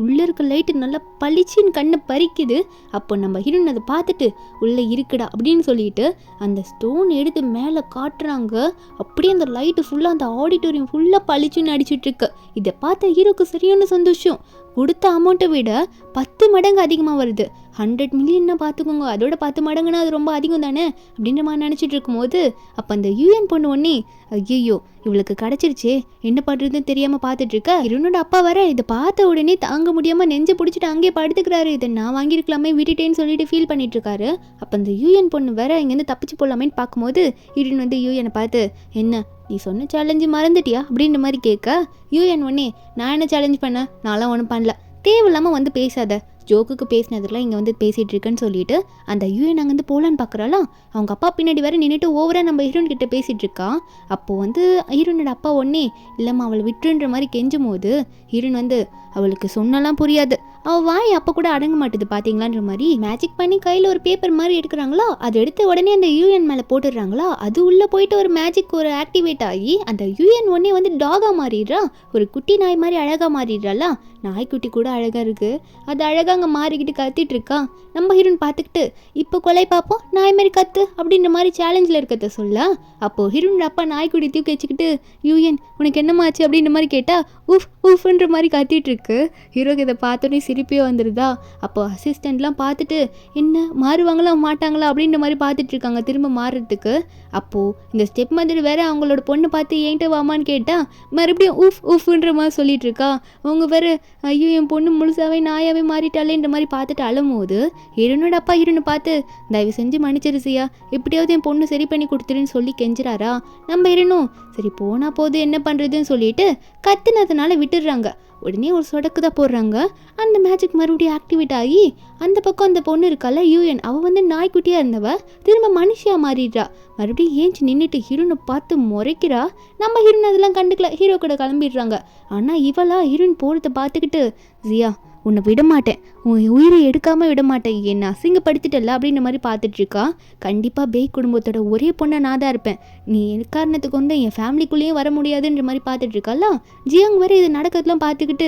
உள்ளே இருக்க லைட்டு நல்லா பளிச்சின்னு கண்ணை பறிக்குது. அப்போ நம்ம ஹீரோயின் அதை பார்த்துட்டு உள்ளே இருக்குடா அப்படின்னு சொல்லிட்டு அந்த ஸ்டோன் எடுத்து மேலே காட்டுறாங்க. அப்படியே அந்த லைட்டு ஃபுல்லாக அந்த ஆடிட்டோரியம் ஃபுல்லாக பளிச்சுன்னு அடிச்சுட்டு இருக்கு. இதை பார்த்த ஹீரோக்கு சரியான சந்தோஷம். கொடுத்த அமௌண்ட்டை விட 10 மடங்கு அதிகமாக வருது. 100 மில்லியன்னா பார்த்துக்கோங்க, அதோட 10 மடங்குன்னா அது ரொம்ப அதிகம் தானே அப்படின்ற மாதிரி நினச்சிட்டு இருக்கும்போது அப்போ அந்த யூஎன் பொண்ணு ஒன்னே, ஐயோ இவளுக்கு கிடச்சிருச்சே என்ன பண்ணுறதுன்னு தெரியாமல் பார்த்துட்ருக்க. இவனோட அப்பா வர இதை பார்த்த உடனே தாங்க முடியாமல் நெஞ்சு பிடிச்சிட்டு அங்கேயே படுத்துக்கிறாரு. இதை நான் வாங்கியிருக்கலாமே விட்டுட்டேன்னு சொல்லிட்டு ஃபீல் பண்ணிட்டு இருக்காரு. அப்போ அந்த யூஎன் பொண்ணு வேற இங்கேருந்து தப்பிச்சு போடலாமேன்னு பார்க்கும்போது இவன் வந்து யூஎனை பார்த்து, என்ன நீ சொன்ன சேலஞ்சு மறந்துட்டியா அப்படின்ற மாதிரி கேட்க, யூஎன் ஒன்னே நான் என்ன சேலஞ்ச் பண்ண, நான்லாம் ஒன்றும் பண்ணல, தேவையில்லாமல் வந்து பேசாத, ஜோக்குக்கு பேசினதுலாம் இங்கே வந்து பேசிகிட்டு இருக்குன்னு சொல்லிட்டு அந்த யூஎன் அங்கேருந்து போகலான்னு பார்க்குறாளா. அவங்க அப்பா பின்னாடி வேற நின்றுட்டு ஓவராக நம்ம ஹீரோயின் கிட்ட பேசிகிட்டு இருக்கா. அப்போது வந்து ஹீரோனோட அப்பா ஒன்னே இல்லைம்மா அவளை விட்டுன்ற மாதிரி கெஞ்சும் போது ஹீரோயின் வந்து அவளுக்கு சொன்னலாம் புரியாது, அவள் வாய் அப்போ கூட அடங்க மாட்டுது பார்த்தீங்களான்ற மாதிரி மேஜிக் பண்ணி கையில் ஒரு பேப்பர் மாதிரி எடுக்கிறாங்களா. அதை எடுத்து உடனே அந்த யூஎன் மேலே போட்டுடுறாங்களா. அது உள்ளே போயிட்டு ஒரு மேஜிக் ஒரு ஆக்டிவேட் ஆகி அந்த யூஎன் ஒன்னே வந்து டாகாக மாறிடுறா. ஒரு குட்டி நாய் மாதிரி அழகாக மாறிடுறாளா. நாய்க்குட்டி கூட அழகாக இருக்குது. அது அழகாக அங்கே மாறிக்கிட்டு கத்திட்டு இருக்கா. நம்ம ஹீரோயின் பார்த்துக்கிட்டு இப்போ கொலை பார்ப்போம் நாய் மாதிரி கத்து அப்படின்ற மாதிரி சேலஞ்சில் இருக்கிறத சொல்ல. அப்போது ஹீரோயின் அப்பா நாய்க்குட்டி தூக்கி வச்சுக்கிட்டு யூஎன் உனக்கு என்னமாச்சு அப்படின்ற மாதிரி கேட்டால் உஃப் உஃப்ன்ற மாதிரி கத்திட்டு இருக்கு. ஹீரோக்கு இதை பார்த்தோன்னே சிரிப்பே வந்துடுதா. அப்போ அசிஸ்டண்ட்லாம் பார்த்துட்டு என்ன மாறுவாங்களா மாட்டாங்களா அப்படின்ற மாதிரி பார்த்துட்டு இருக்காங்க திரும்ப மாறுறதுக்கு. அப்போது இந்த ஸ்டெப் மாதிரி வேற அவங்களோட பொண்ணை பார்த்து என்கிட்ட வாமான்னு கேட்டால் மறுபடியும் உஃப் உஃப்ன்ற மாதிரி சொல்லிட்டு இருக்கா. அவங்க வேற ஐயோ என் பொண்ணு முழுசாவே நாயாவே மாறிட்டாலேன்ற மாதிரி பார்த்துட்டு அழும்போது ஹீரோனோட அப்பா ஹீரோனை பார்த்து தயவு செஞ்சு மன்னிச்சிருசியா, எப்படியாவது என் பொண்ணு சரி பண்ணி கொடுத்துருன்னு சொல்லி கெஞ்சுறாரா. நம்ம ஹீரோனும் சரி போனா போது என்ன பண்ணுறதுன்னு சொல்லிட்டு கத்துனதுனால விட்டுடுறாங்க. உடனே ஒரு சொடக்கு தான் போடுறாங்க. அந்த மேஜிக் மறுபடியும் ஆக்டிவேட் ஆகி அந்த பக்கம் அந்த பொண்ணு இருக்கால யூஎன், அவள் வந்து நாய்க்குட்டியாக இருந்தவ திரும்ப மனுஷியாக மாறிடுறா. மறுபடியும் ஏஞ்சி நின்றுட்டு ஹீரோனை பார்த்து முறைக்கிறா. நம்ம ஹீரோன் அதெல்லாம் கண்டுக்கல, ஹீரோ கூட கிளம்பிடுறாங்க. ஆனால் இவளா ஹீரோயின் போகிறத பார்த்துக்கிட்டு ஜியா உன்னை விடமாட்டேன், உன் உயிரை எடுக்காமல் விடமாட்டேன், என்னை அசிங்கப்படுத்திட்டல அப்படின்ற மாதிரி பார்த்துட்டு இருக்கா. கண்டிப்பாக பேய் குடும்பத்தோட ஒரே பொண்ணை நான் தான் இருப்பேன், நீ காரணத்துக்கு வந்து என் ஃபேமிலிக்குள்ளேயும் வர முடியாதுன்ற மாதிரி பார்த்துட்டு இருக்கால. ஜியாங் வேற இது நடக்கிறதுலாம் பார்த்துக்கிட்டு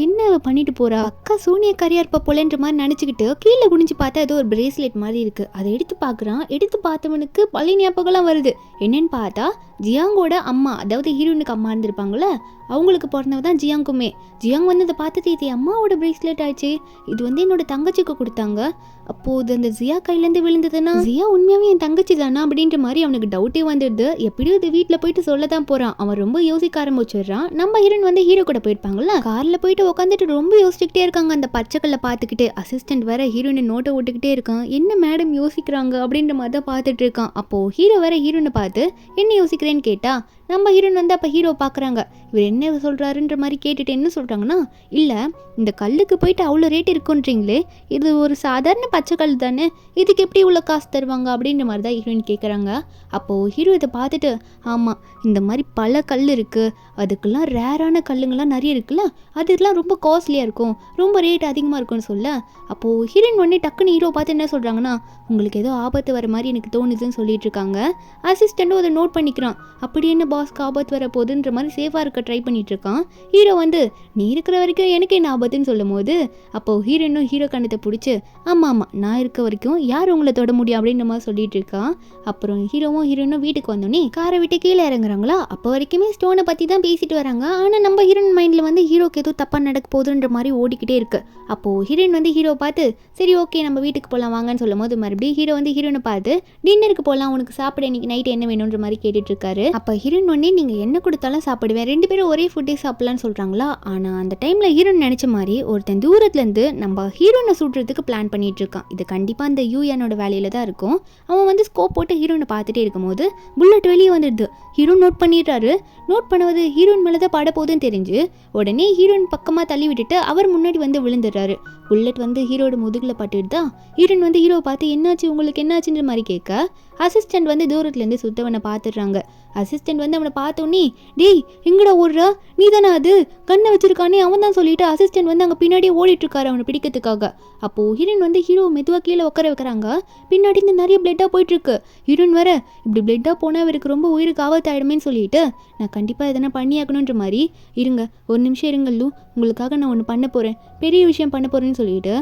என்ன பண்ணிட்டு போறா, அக்கா சூனியக்காரியா இருப்பா போலன்ற மாதிரி நினச்சிக்கிட்டு கீழே குனிஞ்சு பார்த்தா ஏதோ ஒரு பிரேஸ்லெட் மாதிரி இருக்கு. அதை எடுத்து பார்க்குறான். எடுத்து பார்த்தவனுக்கு பழைய ஞாபகம்லாம் வருது. என்னன்னு பார்த்தா ஜியாங்கோட அம்மா, அதாவது ஹீரோயினுக்கு அம்மா இருந்திருப்பாங்களே அவங்களுக்கு பிறந்தவ தான் ஜியாங்குமே. ஜியாங் வந்து அதை பார்த்துட்டு இது அம்மாவோட பிரேஸ்லெட் ஆச்சு, இது வந்து என்னோட தங்கச்சிக்கு கொடுத்தாங்க. அப்போது அந்த ஜியா கையிலேருந்து விழுந்ததுன்னா ஜியா உண்மையாகவே என் தங்கச்சி தானா அப்படின்ற மாதிரி அவனுக்கு டவுட்டே வந்துடுது. எப்படியும் இது வீட்டில் போயிட்டு சொல்ல தான் போகிறான். அவன் ரொம்ப யோசிக்க ஆரம்பிச்சிடுறான். நம்ம ஹீரோயின் வந்து ஹீரோ கூட போயிருப்பாங்கல்ல, காரில் போயிட்டு உட்காந்துட்டு ரொம்ப யோசிச்சுக்கிட்டே இருக்காங்க. அந்த பச்சைக்கல்லை பார்த்துக்கிட்டு அசிஸ்டன்ட் வேற ஹீரோயினை நோட்டை விட்டுக்கிட்டே இருக்கான். என்ன மேடம் யோசிக்கிறாங்க அப்படின்ற மாதிரி தான் பார்த்துட்டு இருக்கான். அப்போது ஹீரோ வேற ஹீரோயினை பார்த்து என்ன யோசிக்கிறேன்னு கேட்டா நம்ம ஹீரோயின் வந்து அப்போ ஹீரோ பார்க்குறாங்க. இவர் என்ன சொல்கிறாருன்ற மாதிரி கேட்டுட்டு என்ன சொல்கிறாங்கன்னா இல்லை இந்த கல்லுக்கு போயிட்டு அவ்வளோ ரேட் இருக்குன்றீங்களே, இது ஒரு சாதாரண பச்சை கல் தானே, இதுக்கு எப்படி இவ்வளோ காசு தருவாங்க அப்படின்ற மாதிரி தான் ஹீரோயின் கேட்குறாங்க. அப்போது ஹீரோ இதை பார்த்துட்டு ஆமாம் இந்த மாதிரி பல கல் இருக்குது, அதுக்கெல்லாம் ரேரான கல்லுங்கள்லாம் நிறைய இருக்குல்ல, அதுக்கெல்லாம் ரொம்ப காஸ்ட்லியாக இருக்கும், ரொம்ப ரேட் அதிகமாக இருக்கும்னு சொல்ல. அப்போது ஹீரோயின் உடனே டக்குன்னு ஹீரோ பார்த்து என்ன சொல்கிறாங்கன்னா உங்களுக்கு ஏதோ ஆபத்து வர மாதிரி எனக்கு தோணுதுன்னு சொல்லிட்டு இருக்காங்க. அசிஸ்டண்ட்டும் அதை நோட் பண்ணிக்கிறான். அப்படி என்ன பாஸ்க்கு ஆபத்து வர போகுதுன்ற மாதிரி சேஃபாக இருக்க ட்ரை பண்ணிட்டு இருக்கான். ஹீரோ வந்து நீ இருக்கிற வரைக்கும் எனக்கு என்ன ஆபத்துன்னு சொல்லும் போது அப்போது ஹீரோயினும் ஹீரோ கண்ணத்தை பிடிச்சி ஆமாம் நான் இருக்க வரைக்கும் யார் உங்களை தொட முடியும் அப்படின்ற மாதிரி சொல்லிட்டு இருக்கான். அப்புறம் ஹீரோவும் ஹீரோயினும் வீட்டுக்கு வந்தோடனே காரை விட்டு கீழே இறங்குறாங்களா. அப்போ வரைக்குமே ஸ்டோனை பற்றி தான் பேசிட்டு வராங்க. ஆனால் நம்ம ஹீரோயின் மைண்டில் வந்து ஹீரோக்கு ஏதோ தப்பாக நடக்க போகுதுன்ற மாதிரி ஓடிக்கிட்டே இருக்கு. அப்போது ஹீரோயின் வந்து ஹீரோ பார்த்து சரி ஓகே நம்ம வீட்டுக்கு போகலாம் வாங்கன்னு சொல்லும் போது மறுபடியும் ஹீரோ வந்து ஹீரோனை பார்த்து டின்னருக்கு போகலாம், உனக்கு சாப்பிட இன்னைக்கு நைட் என்ன வேணுன்ற மாதிரி கேட்டுட்டு இருக்காரு. அப்போ ஹீரோயின் உடனே நீங்கள் என்ன கொடுத்தாலும் சாப்பிடுவேன், ரெண்டு பேரும் ஒரே ஃபுட்டே சாப்பிடலான்னு சொல்கிறாங்களா. ஆனால் அந்த டைமில் ஹீரோயின் நினச்ச மாதிரி ஒருத்தன் தூரத்துலேருந்து நம்ம ஹீரோனை சுடுறதுக்கு பிளான் பண்ணிட்டு இருக்கான். இது கண்டிப்பாக அந்த யூஎனோட வேலையில தான் இருக்கும். அவன் வந்து ஸ்கோப் போட்டு ஹீரோனை பார்த்துட்டே இருக்கும்போது புல்லட் வெளியே வந்துடுது. ஹீரோ நோட் பண்ணிடுறாரு. நோட் பண்ணுவது ஹீரோயின் மேலே தான் பட போகுதுன்னு தெரிஞ்சு உடனே ஹீரோயின் பக்கமாக தள்ளி விட்டுட்டு அவர் முன்னாடி வந்து விழுந்துடுறாரு. புல்லட் வந்து ஹீரோட முதுகில் பட்டுடுதா. ஹீரோயின் வந்து ஹீரோவை பார்த்து என்னாச்சு உங்களுக்கு என்னாச்சுன்ற மாதிரி கேட்க அசிஸ்டன்ட் வந்து தூரத்துலேருந்து சுத்தவனை பார்த்துடுறாங்க. அசிஸ்டன்ட் வந்து அவனை பார்த்தோன்னே டேய் எங்கடா ஓடுறா, நீ தானே அது கண்ணை வச்சிருக்கானே அவன் தான் சொல்லிட்டு அசிஸ்டன்ட் வந்து அங்கே பின்னாடியே ஓடிட்டு இருக்காரு அவனை பிடிக்கிறதுக்காக. அப்போது ஹீரோயின் வந்து ஹீரோ மெதுவாக கீழே உட்கார வைக்கிறாங்க. பின்னாடி இந்த நிறைய பிளட்டாக போயிட்டு இருக்கு. ஹீரோயின் வேற இப்படி பிளட்டாக போனால் இவருக்கு ரொம்ப உயிருக்கு ஆபத்தாயிடுமேன்னு சொல்லிட்டு நான் கண்டிப்பாக எதனா பண்ணியாக்கணுன்ற மாதிரி இருங்க ஒரு நிமிஷம் இருங்கல்லு, உங்களுக்காக நான் ஒன்று பண்ண போகிறேன், பெரிய விஷயம் பண்ண போகிறேன்னு சொல்லிட்டு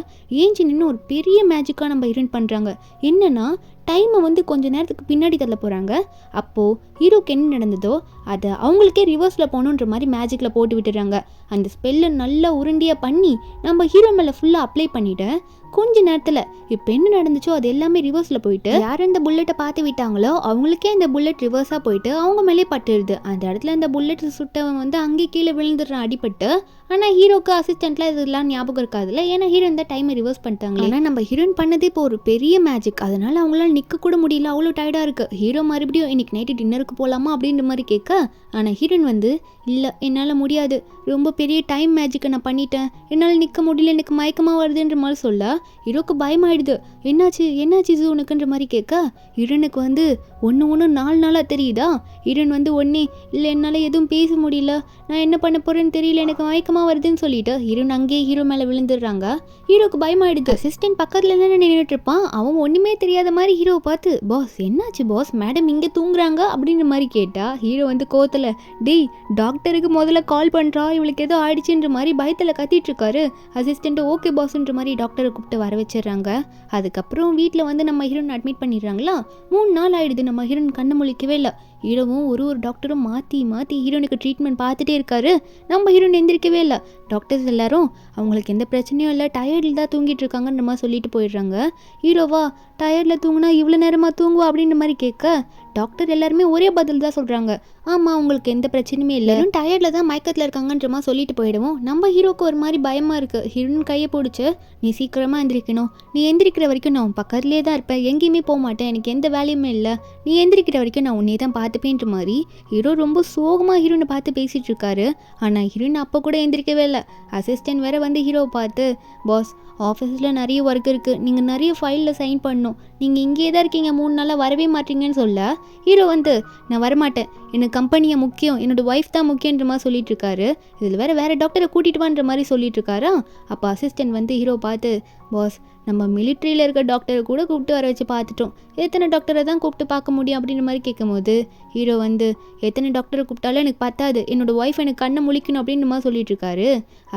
ஏஞ்சி நின்று ஒரு பெரிய மேஜிக்காக நம்ம ஹீரோயின் பண்ணுறாங்க. என்னன்னா டைமை வந்து கொஞ்ச நேரத்துக்கு பின்னாடி தள்ள போகிறாங்க. அப்போது ஹீரோக்கு என்ன நடந்ததோ அதை அவங்களுக்கே ரிவர்ஸில் போகணுன்ற மாதிரி மேஜிக்கில் போட்டு விட்டுறாங்க. அந்த ஸ்பெல்லை நல்லா உருண்டியாக பண்ணி நம்ம ஹீரோ மேலே ஃபுல்லாக அப்ளை பண்ணிவிட்டு கொஞ்ச நேரத்தில் இப்போ என்ன நடந்துச்சோ அது எல்லாமே ரிவர்ஸில் போயிட்டு யார் இந்த புல்லட்டை பார்த்து விட்டாங்களோ அவங்களுக்கே இந்த புல்லட் ரிவர்ஸாக போயிட்டு அவங்க மேலே பட்டுடுது. அந்த இடத்துல அந்த புல்லட் சுட்டவன் வந்து அங்கே கீழே விழுந்துடுறான் அடிபட்டு. ஆனால் ஹீரோக்கு அசிஸ்டண்ட்லாம் இதெல்லாம் ஞாபகம் இருக்காதுல்ல, ஏன்னா ஹீரோ இந்த டைமை ரிவர்ஸ் பண்ணிட்டாங்க. ஆனால் நம்ம ஹீரோயின் பண்ணது இப்போ ஒரு பெரிய மேஜிக், அதனால அவங்களால நிற்க கூட முடியல, அவ்வளோ டயர்டாக இருக்குது. ஹீரோ மறுபடியும் இன்னைக்கு நைட்டு டின்னருக்கு போகலாமா அப்படின்ற மாதிரி கேட்க, ஆனால் ஹீரோயின் வந்து இல்லை என்னால் முடியாது, ரொம்ப பெரிய டைம் மேஜிக்கை நான் பண்ணிட்டேன், என்னால் நிற்க முடியல, எனக்கு மயக்கமாக வருதுன்ற மாதிரி சொல்ல ஹீரோக்கு பயமாயிடுது. என்னாச்சு என்னாச்சு உனக்குன்ற மாதிரி கேட்க, ஹீரோனுக்கு வந்து ஒன்று 4 நாளாக தெரியுதா. ஹீரோன் வந்து ஒன்றே இல்லை என்னால் எதுவும் பேச முடியல, நான் என்ன பண்ண போகிறேன்னு தெரியல, எனக்கு மயக்கமாக வருதுன்னு சொல்லிட்டு ஹீரோன் அங்கேயே ஹீரோ மேலே விழுந்துடுறாங்க. ஹீரோக்கு பயமாயிடுது. அசிஸ்டன்ட் பக்கத்தில் தானே நின்றுட்டு இருப்பான், அவன் ஒன்றுமே தெரியாத மாதிரி ஹீரோவை பார்த்து பாஸ் என்னாச்சு பாஸ், மேடம் இங்கே தூங்குறாங்க அப்படின்ற மாதிரி கேட்டா ஹீரோ வந்து கோவத்தில் டேய் டாக்டருக்கு முதல்ல கால் பண்ணுறா, இவளுக்கு ஏதோ ஆயிடுச்சுன்ற மாதிரி பயத்தில் கத்திட்டு இருக்காரு. அசிஸ்டண்ட்டு ஓகே பாஸ்ன்ற மாதிரி டாக்டரை கூப்பிட்டு வர வச்சிடுறாங்க. அதுக்கப்புறம் வீட்டில் வந்து நம்ம ஹீரோன் அட்மிட் பண்ணிடுறாங்களா. 3 நாள் ஆயிடுது, நம்ம ஹீரோன் கண்ணு முழிக்கவே இல்லை. ஹீரோவும் ஒரு டாக்டரும் மாற்றி ஹீரோனுக்கு ட்ரீட்மெண்ட் பார்த்துட்டே இருக்காரு. நம்ம ஹீரோன் எந்திரிக்கவே இல்லை. டாக்டர்ஸ் எல்லாரும் அவங்களுக்கு எந்த பிரச்சனையும் இல்லை, டயர்டில் தான் தூங்கிட்டு இருக்காங்கன்ற மாதிரி சொல்லிட்டு போயிடுறாங்க. ஹீரோவா டயர்டில் தூங்குனா இவ்வளோ நேரமாக தூங்குவா அப்படின்ற மாதிரி கேட்க டாக்டர் எல்லாருமே ஒரே பதில் தான் சொல்கிறாங்க, ஆமாம் உங்களுக்கு எந்த பிரச்சனையுமே இல்லை, டயர்டில் தான் மயக்கத்தில் இருக்காங்கன்ற மாதிரி சொல்லிட்டு போயிடுவோம். நம்ம ஹீரோக்கு ஒரு மாதிரி பயமாக இருக்குது. ஹீரோன் கையை பிடிச்சி நீ சீக்கிரமாக எந்திரிக்கணும், நீ எந்திரிக்கிற வரைக்கும் நான் பக்கத்துலேயே தான் இருப்பேன், எங்கேயுமே போக மாட்டேன், எனக்கு எந்த வேலையுமே இல்லை, நீ எந்திரிக்கிற வரைக்கும் நான் உன்னே தான் பார்த்துப்பேன்ற மாதிரி ஹீரோ ரொம்ப சோகமாக ஹீரோனை பார்த்து பேசிகிட்டு இருக்காரு. ஆனால் ஹீரோயின் அப்போ கூட எந்திரிக்கவே இல்லை. அசிஸ்டன்ட் வேற வந்து ஹீரோவை பார்த்து பாஸ் ஆஃபீஸில் நிறைய ஒர்க் இருக்குது, நீங்கள் நிறைய ஃபைலில் சைன் பண்ணணும், நீங்கள் இங்கேயே தான் இருக்கீங்க, 3 நாளாக வரவே மாட்டீங்கன்னு சொல்ல ஹீரோ வந்து நான் வரமாட்டேன், எனக்கு கம்பெனியை முக்கியம், என்னோடய ஒய்ஃப் தான் முக்கியன்ற மாதிரி சொல்லிட்டு இருக்காரு. இதில் வேறு டாக்டரை கூட்டிகிட்டு வான்ற மாதிரி சொல்லிட்டு இருக்காரா. அப்போ அசிஸ்டன்ட் வந்து ஹீரோ பார்த்து பாஸ் நம்ம மிலிட்ரியில் இருக்க டாக்டரை கூட கூப்பிட்டு வர வச்சு பார்த்துட்டோம், எத்தனை டாக்டரை தான் கூப்பிட்டு பார்க்க முடியும் அப்படின்ற மாதிரி கேட்கும்போது ஹீரோ வந்து எத்தனை டாக்டரை கூப்பிட்டாலும் எனக்கு பத்தாது, என்னோடய ஒய்ஃப் எனக்கு கண்ணை முழிக்கணும் அப்படின்ற மாதிரி சொல்லிட்டு இருக்காரு.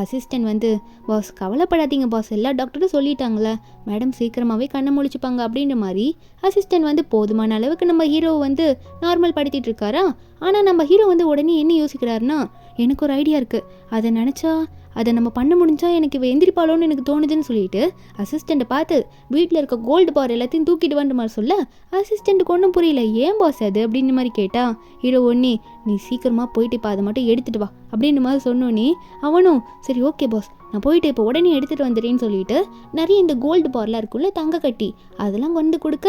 அசிஸ்டன்ட் வந்து பாஸ் கவலைப்படாதீங்க பாஸ், எல்லா டாக்டரும் சொல்லிட்டாங்களே, மேடம் சீக்கிரமாகவே கண்ணை முழிச்சுப்பாங்க அப்படின்ற மாதிரி அசிஸ்டன்ட் வந்து போதுமான அளவுக்கு நம்ம ஹீரோவை வந்து நார்மல் படுத்திட்டு இருக்காரா. ஆனால் நம்ம ஹீரோ வந்து உடனே என்ன யோசிக்கிறாருன்னா, எனக்கு ஒரு ஐடியா இருக்குது, அதை நினச்சா அதை நம்ம பண்ண முடிஞ்சா எனக்கு எந்திரிப்பாளோன்னு எனக்கு தோணுதுன்னு சொல்லிட்டு அசிஸ்டண்ட்டை பார்த்து வீட்டில் இருக்க கோல்டு பார் எல்லாத்தையும் தூக்கிட்டு வந்த மாதிரி சொல்ல அசிஸ்டண்ட்டுக்கு ஒன்றும் புரியல, ஏன் பாஸ் அது அப்படின்ற மாதிரி கேட்டா ஹீரோ ஒன்னே நீ சீக்கிரமாக போயிட்டு இப்போ அதை மட்டும் எடுத்துகிட்டு வா அப்படின்ற மாதிரி சொன்னோன்னே அவனும் சரி ஓகே பாஸ் நான் போயிட்டு இப்போ உடனே எடுத்துகிட்டு வந்துடுறேன்னு சொல்லிட்டு நிறைய இந்த கோல்டு பார்லாம் இருக்குல்ல தங்க கட்டி அதெல்லாம் வந்து கொடுக்க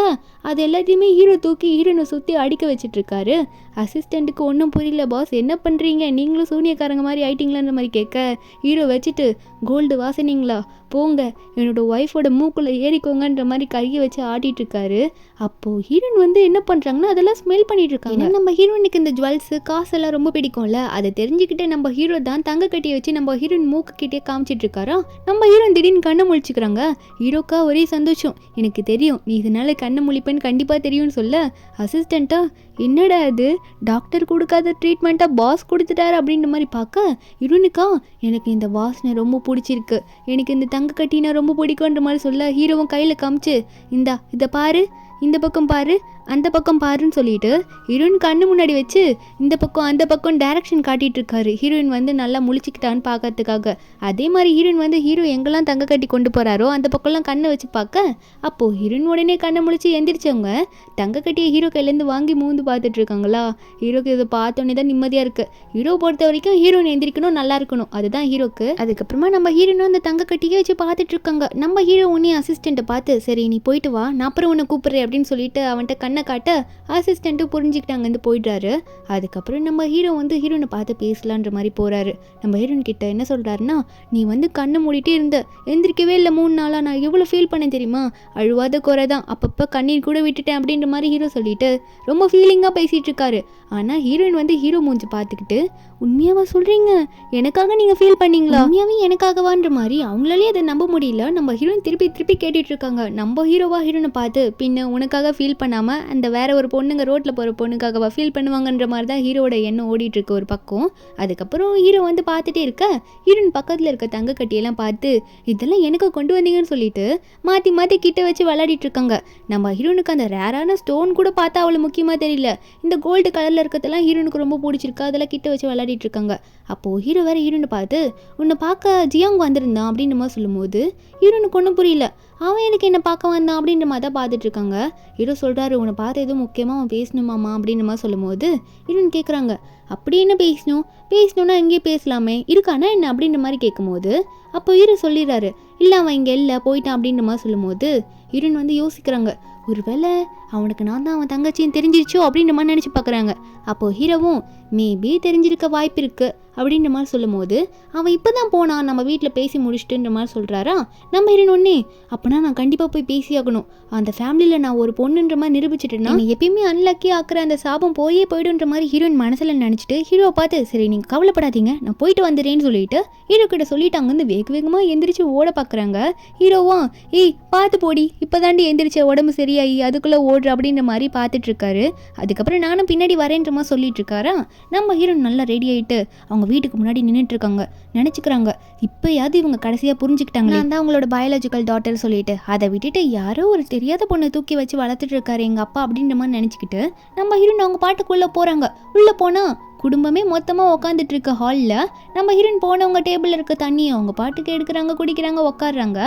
அது எல்லாத்தையுமே ஹீரோ தூக்கி ஹீரோனை சுற்றி அடிக்க வச்சிட்ருக்காரு. அசிஸ்டண்ட்டுக்கு ஒன்றும் புரியல, பாஸ் என்ன பண்ணுறீங்க, நீங்களும் சூனியக்காரங்க மாதிரி ஆயிட்டீங்களான்ற மாதிரி கேட்க ஹீரோ வச்சுட்டு கோல்டு வாசனிங்களா போங்க என்னோடய ஒய்ஃபோட மூக்குள்ளே ஏறிக்கோங்கன்ற மாதிரி கையை வச்சு ஆட்டிகிட்ருக்காரு. அப்போது ஹீரோயின் வந்து என்ன பண்ணுறாங்கன்னா அதெல்லாம் ஸ்மெல் பண்ணிட்டு இருக்காங்க. நம்ம ஹீரோயினுக்கு இந்த ஜுவல்ஸு காசெல்லாம் ரொம்ப பிடிக்கும்ல, அதை தெரிஞ்சுக்கிட்டு நம்ம ஹீரோ தான் தங்க கட்டியை வச்சு நம்ம ஹீரோயின் மூக்குக்கிட்டே காமிச்சிட்டு இருக்காரா. நம்ம ஹீரோயின் திடீர்னு கண்ணை முழிச்சுக்கிறாங்க. ஹீரோக்கா ஒரே சந்தோஷம், எனக்கு தெரியும் நீ இதனால கண்ணை முழிப்பேன்னு கண்டிப்பாக தெரியும்னு சொல்ல அசிஸ்டண்ட்டா என்னடா அது டாக்டர் கொடுக்காத ட்ரீட்மெண்ட்டாக பாஸ் கொடுத்துட்டாரு அப்படின்ற மாதிரி பார்க்க ஹீரோனுக்கா எனக்கு இந்த வாசனை ரொம்ப பிடிச்சிருக்கு, எனக்கு இந்த தங்க கட்டினா ரொம்ப பிடிக்குன்ற மாதிரி சொல்ல ஹீரோவும் கையில் காமிச்சு இந்தா இதை பாரு, இந்த பக்கம் பாரு, அந்த பக்கம் பாருன்னு சொல்லிட்டு ஹீரோயின் கண்ணு முன்னாடி வச்சு இந்த பக்கம் அந்த பக்கம் டைரக்ஷன் காட்டிகிட்டு இருக்காரு. ஹீரோயின் வந்து நல்லா முழிச்சிக்கிட்டான்னு பார்க்கறதுக்காக. அதே மாதிரி ஹீரோயின் வந்து ஹீரோ எங்கெல்லாம் தங்க கட்டி கொண்டு போகிறாரோ அந்த பக்கம்லாம் கண்ணை வச்சு பார்க்க அப்போது ஹீரோயின் உடனே கண்ணை முழிச்சு எந்திரிச்சவங்க தங்க கட்டியை ஹீரோ கையிலேருந்து வாங்கி மூந்து பார்த்துட்டு இருக்காங்களா. ஹீரோக்கு இதை பார்த்தோன்னே தான் நிம்மதியாக இருக்குது. ஹீரோ பொறுத்த வரைக்கும் ஹீரோயின் எந்திரிக்கணும், நல்லா இருக்கணும், அதுதான் ஹீரோக்கு. அதுக்கப்புறமா நம்ம ஹீரோயினும் அந்த தங்க கட்டியே வச்சு பார்த்துட்டு இருக்காங்க. நம்ம ஹீரோ உடனே அசிஸ்டண்ட்டை பார்த்து சரி நீ போயிட்டு வா, நான் அப்புறம் உன்னை கூப்பிட்றேன் அப்படின்னு சொல்லிட்டு அவன்கிட்ட கண்ணை காட்ட அசிஸ்டண்ட்டு புரிஞ்சுக்கிட்டு அங்கேருந்து போயிடுறாரு. அதுக்கப்புறம் நம்ம ஹீரோ வந்து ஹீரோனை பார்த்து பேசலான்ற மாதிரி போகிறாரு. நம்ம ஹீரோயின் கிட்ட என்ன சொல்கிறாருன்னா நீ வந்து கண்ணை மூடிட்டே இருந்த, எந்திரிக்கவே இல்லை 3 நாளாக, நான் எவ்வளோ ஃபீல் பண்ணேன் தெரியுமா, அழுவாத குறை தான், அப்பப்போ கண்ணீர் கூட விட்டுட்டேன் அப்படின்ற மாதிரி ஹீரோ சொல்லிட்டு ரொம்ப ஃபீலிங்காக பேசிகிட்டு இருக்காரு. ஆனால் ஹீரோயின் வந்து ஹீரோ மூஞ்சி பார்த்துக்கிட்டு உண்மையாவா சொல்கிறீங்க, எனக்காக நீங்கள் ஃபீல் பண்ணீங்களா, உண்மையாவே எனக்காகவான்ற மாதிரி அவங்களாலே அதை நம்ப முடியல. நம்ம ஹீரோயின் திருப்பி திருப்பி கேட்டுட்டு இருக்காங்க. நம்ம ஹீரோவா ஹீரோனை பார்த்து பின்ன உனக்காக ஃபீல் பண்ணாமல் அந்த வேற ஒரு பொண்ணுங்க ரோட்டில் போகிற பொண்ணுக்காகவா ஃபீல் பண்ணுவாங்கன்ற மாதிரி தான் ஹீரோட எண்ணம் ஓடிட்டு இருக்கு ஒரு பக்கம். அதுக்கப்புறம் ஹீரோ வந்து பார்த்துட்டே இருக்க ஹீரோயின் பக்கத்தில் இருக்க தங்க கட்டியெல்லாம் பார்த்து இதெல்லாம் எனக்கு கொண்டு வந்தீங்கன்னு சொல்லிட்டு மாற்றி மாற்றி கிட்ட வச்சு விளையாடிட்டு இருக்காங்க. நம்ம ஹீரோனுக்கு அந்த ரேரான ஸ்டோன் கூட பார்த்தா அவ்வளோ முக்கியமாக தெரியல, இந்த கோல்டு கலரில் இருக்கிறதெல்லாம் ஹீரோனுக்கு ரொம்ப பிடிச்சிருக்கு, அதெல்லாம் கிட்ட வச்சு விளையாடிட்டு இருக்காங்க. அப்போது ஹீரோ வேறு ஹீரோனை பார்த்து உன்னை பார்க்க ஜியாங் வந்திருந்தான் அப்படின்ற மாதிரி சொல்லும்போது ஹீரோனுக்கு ஒன்றும் புரியல, அவன் எனக்கு என்ன பார்க்க வந்தான் அப்படின்ற மாதிரி தான் பார்த்துட்டு இருக்காங்க. ஹீரோ சொல்கிறாரு உன்னை பார்த்து எதுவும் முக்கியமாக அவன் பேசணுமாமா அப்படின்ற மாதிரி சொல்லும்போது ஹீரோன் கேட்குறாங்க அப்படி என்ன பேசணும்னா எங்கேயே பேசலாமே இருக்கானா என்ன அப்படின்ற மாதிரி கேட்கும்போது அப்போ ஹீரோ சொல்லிடுறாரு, இல்லை அவன் இங்கே இல்லை போயிட்டான் அப்படின்ற மாதிரி சொல்லும்போது ஹீரோயின் வந்து யோசிக்கிறாங்க, ஒருவேளை அவனுக்கு நான் தான் அவன் தங்கச்சின்னு தெரிஞ்சிருச்சோ அப்படின்ற மாதிரி நினச்சி பார்க்குறாங்க. அப்போது ஹீரோவும் மேபி தெரிஞ்சிருக்க வாய்ப்பு இருக்குது அப்படின்ற மாதிரி சொல்லும் போது அவன் இப்போ தான் போனான் நம்ம வீட்டில் பேசி முடிச்சுட்டுன்ற மாதிரி சொல்கிறாரா. நம்ம ஹீரோயின் ஒன்னே அப்போனா நான் கண்டிப்பாக போய் பேசியாகணும், அந்த ஃபேமிலியில் நான் ஒரு பொண்ணுன்ற மாதிரி நிரூபிச்சிட்டேன்னா எப்பயுமே அன்லக்கி ஆக்குற அந்த சாபம் போயிடுன்ற மாதிரி ஹீரோயின் மனசில் நினச்சிட்டு ஹீரோவை பார்த்து சரி நீங்கள் கவலைப்படாதீங்க நான் போயிட்டு வந்துடுறேன்னு சொல்லிட்டு ஹீரோ கிட்ட சொல்லிட்டு அங்கேருந்து வேகமாக எந்திரிச்சு ஓட பார்க்குறாங்க. ஹீரோவா ஏய் பார்த்து போடி இப்போ தாண்டி எந்திரிச்ச உடம்பு சரியாயி அதுக்குள்ளே ஓடுற அப்படின்ற மாதிரி பார்த்துட்டு இருக்காரு. அதுக்கப்புறம் நானும் பின்னாடி வரேன்ற மாதிரி சொல்லிட்டு இருக்காரா. நம்ம ஹீரோயின் நல்லா ரெடி ஆகிட்டு அவங்க வீட்டுக்கு முன்னாடி நின்றுட்டு இருக்காங்க. நினச்சிக்கிறாங்க இப்போயாவது இவங்க கடைசியாக புரிஞ்சுக்கிட்டாங்க நான் தான் அவங்களோட பயாலஜிக்கல் டாட்டர் சொல்லிட்டு, அதை விட்டுட்டு யாரோ ஒரு தெரியாத பொண்ணை தூக்கி வச்சு வளர்த்துட்டு இருக்காரு எங்கள் அப்பா அப்படின்ற மாதிரி நினச்சிக்கிட்டு நம்ம ஹீரோயின் அவங்க பாட்டுக்குள்ளே போகிறாங்க. உள்ளே போனால் குடும்பமே மொத்தமாக உட்காந்துட்டு இருக்க ஹாலில் நம்ம ஹீரோயின் போனவங்க டேபிளில் இருக்க தண்ணியை அவங்க பாட்டுக்கு எடுக்கிறாங்க, குடிக்கிறாங்க, உட்காடுறாங்க.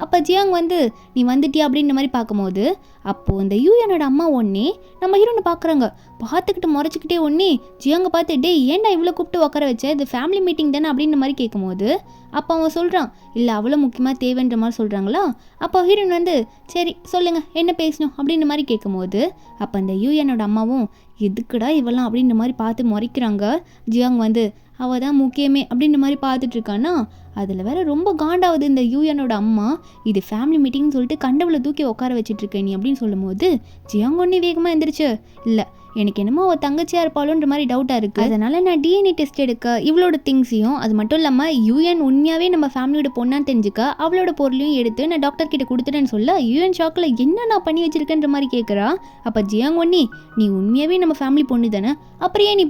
அப்போ ஜியாங் வந்து நீ வந்துட்டியா அப்படின்ற மாதிரி பார்க்கும்போது அப்போது இந்த யூஎனோட அம்மா ஒன்னே நம்ம ஹீரோனை பார்க்குறாங்க. பார்த்துக்கிட்டு முறைச்சிக்கிட்டே ஒன்னே ஜியாங்க பார்த்து டே ஏன்டா இவ்வளோ கூப்பிட்டு உட்கார வச்ச, இது ஃபேமிலி மீட்டிங் தானே அப்படின்ற மாதிரி கேட்கும்போது அப்போ அவன் சொல்கிறான் இல்லை அவ்வளோ முக்கியமாக தேவைன்ற மாதிரி சொல்கிறாங்களா. அப்போ ஹீரோயின் வந்து சரி சொல்லுங்கள் என்ன பேசணும் அப்படின்ற மாதிரி கேட்கும்போது அப்போ அந்த யூஎனோட அம்மாவும் எதுக்குடா இவெல்லாம் அப்படின்ற மாதிரி பார்த்து முறைக்கிறாங்க. ஜியாங் வந்து அவள் தான் முக்கியமே அப்படின்ற மாதிரி பார்த்துட்டு இருக்கான்னா அதில் வேற ரொம்ப காண்டாவது இந்த யூஎனோட அம்மா, இது ஃபேமிலி மீட்டிங்னு சொல்லிட்டு கண்டவளை தூக்கி உட்கார வச்சுட்ருக்க நீ அப்படின்னு சொல்லும் போது ஜியாங் ஒன்னே வேகமாக எந்திரிச்சு இல்லை எனக்கு என்னமோ அவள் தங்கச்சியாக இருப்பாளோன்ற மாதிரி டவுட்டாக இருக்குது, அதனால் நான் டிஎன்ஏ டெஸ்ட் எடுக்க இவளோட திங்ஸையும் அது மட்டும் இல்லாமல் யூஎன் உண்மையாகவே நம்ம ஃபேமிலியோட பொண்ணான்னு தெரிஞ்சுக்க அவளோட பொருளையும் எடுத்து நான் டாக்டர் கிட்ட கொடுத்துட்டேன்னு சொல்ல யூஎன் ஷாக்கில் என்ன நான் பண்ணி வச்சிருக்கேன்ற மாதிரி கேட்குறா. அப்போ ஜியாங் ஒன்னி நீ உண்மையாகவே நம்ம ஃபேமிலி பொண்ணு தானே அப்புறம் ஏன் நீ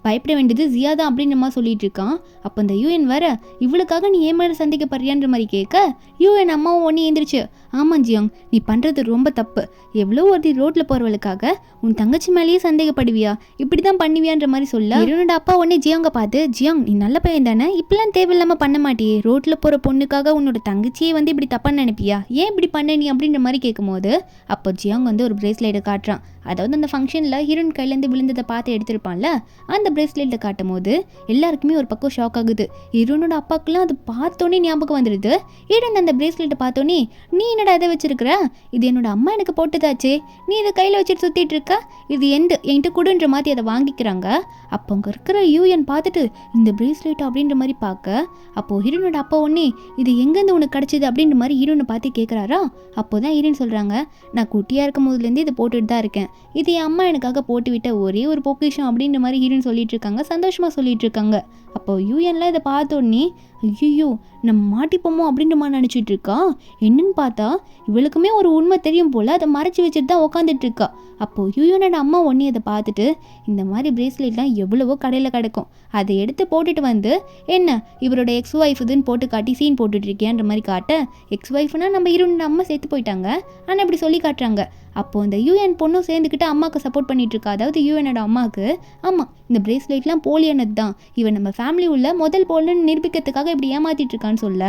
பயப்பட வேண்டியது ஜியா தான் அப்படின்ற மாதிரி சொல்லிட்டு இருக்கான். அப்போ அந்த யூஎன் வேற இவளுக்காக நீ ஏன் மேலே சந்தேகப்படுறியான்ற மாதிரி கேட்க யூஎன் அம்மாவும் ஒன்னி எழுந்திரிச்சு ஆமாம் ஜியாங் நீ பண்ணுறது ரொம்ப தப்பு, எவ்வளோ ஒரு ரோட்டில் போகிறவளுக்காக உன் தங்கச்சி மேலேயே சந்தேகப்படுவியா, இப்படி தான் பண்ணுவியான்ற மாதிரி சொல்ல இவனோட அப்பா உடனே ஜியாங்க பார்த்து ஜியாங் நீ நல்ல பையன் தானே இப்பெல்லாம் தேவையில்லாமல் பண்ண மாட்டியே, ரோட்டில் போகிற பொண்ணுக்காக உன்னோட தங்கச்சியே வந்து இப்படி தப்பான்னு நினைப்பியா, ஏன் இப்படி பண்ண நீ அப்படின்ற மாதிரி கேட்கும்போது அப்போ ஜியாங் வந்து ஒரு பிரேஸ்லெட்டை காட்டுறான். அதாவது அந்த ஃபங்க்ஷனில் ஹீரோயின் கையிலேருந்து விழுந்ததை பார்த்து எடுத்திருப்பான்ல அந்த பிரேஸ்லெட்டை காட்டும் போது எல்லாருக்குமே ஒரு பக்கம் ஷாக் ஆகுது. ஹீரோனோட அப்பாக்கெல்லாம் அது பார்த்தோன்னே ஞாபகம் வந்துடுது. ஹீரோன் அந்த பிரேஸ்லெட்டை பார்த்தோன்னே நீ என்னடா அதை வச்சிருக்கிற, இது என்னோட அம்மா எனக்கு போட்டதாச்சே, நீ இதை கையில் வச்சுட்டு சுற்றிட்டு இருக்க, இது என்கிட்ட கொடுன்ற மாதிரி அதை வாங்கிக்கிறாங்க. அப்போ அங்கே இருக்கிற யூஎன் பார்த்துட்டு இந்த பிரேஸ்லெட் அப்படின்ற மாதிரி பார்க்க அப்போது ஹீரோனோட அப்பா ஒன்னே இது எங்கேருந்து உனக்கு கிடச்சிது அப்படின்ற மாதிரி ஹீரோனை பார்த்து கேட்குறாரா. அப்போ தான் ஹீரோன் சொல்கிறாங்க நான் குட்டியாக இருக்கும் போதுலேருந்து இதை போட்டுட்டு தான் இருக்கேன், இது என் அம்மா எனக்காக போட்டு விட்ட ஒரே ஒரு பொக்கிஷம் அப்படின்ற மாதிரி ஹீரோயின் சொல்லிட்டு இருக்காங்க, சந்தோஷமாக சொல்லிட்டு இருக்காங்க. அப்போ யூஎன்லாம் இதை பார்த்தோன்னே ஐயோ நம்ம மாட்டிப்போமோ அப்படின்ற மாதிரி நினச்சிட்டு இருக்கா. என்னன்னு பார்த்தா இவளுக்குமே ஒரு உண்மை தெரியும் போல் அதை மறைச்சி வச்சுட்டு தான் உட்காந்துட்டு இருக்கா. அப்போது யூஎனோட அம்மா ஒன்னே அதை பார்த்துட்டு இந்த மாதிரி பிரேஸ்லெட்லாம் எவ்வளவோ கடையில் கிடைக்கும், அதை எடுத்து போட்டுட்டு வந்து என்ன இவரோட எக்ஸ் ஒய்ஃப் இதுன்னு போட்டு காட்டி சீன் போட்டுட்ருக்கேன்ற மாதிரி காட்ட எக்ஸ் ஒய்ஃப்னா நம்ம ஹீரோனோட அம்மா சேர்த்து போயிட்டாங்க ஆனால் இப்படி சொல்லி காட்டுறாங்க. அப்போது இந்த யூஎன் பொண்ணும் சேர்ந்துக்கிட்டு அம்மாவுக்கு சப்போர்ட் பண்ணிட்டு இருக்கா, அதாவது யூஎனோட அம்மாவுக்கு. ஆமாம் இந்த பிரேஸ்லெட்லாம் போலியானது தான், இவன் நம்ம ஃபேமிலி உள்ள முதல் போலன்னு நிரூபிக்கிறதுக்காக இப்படி ஏமாத்திட்டு இருக்கான்னு சொல்ல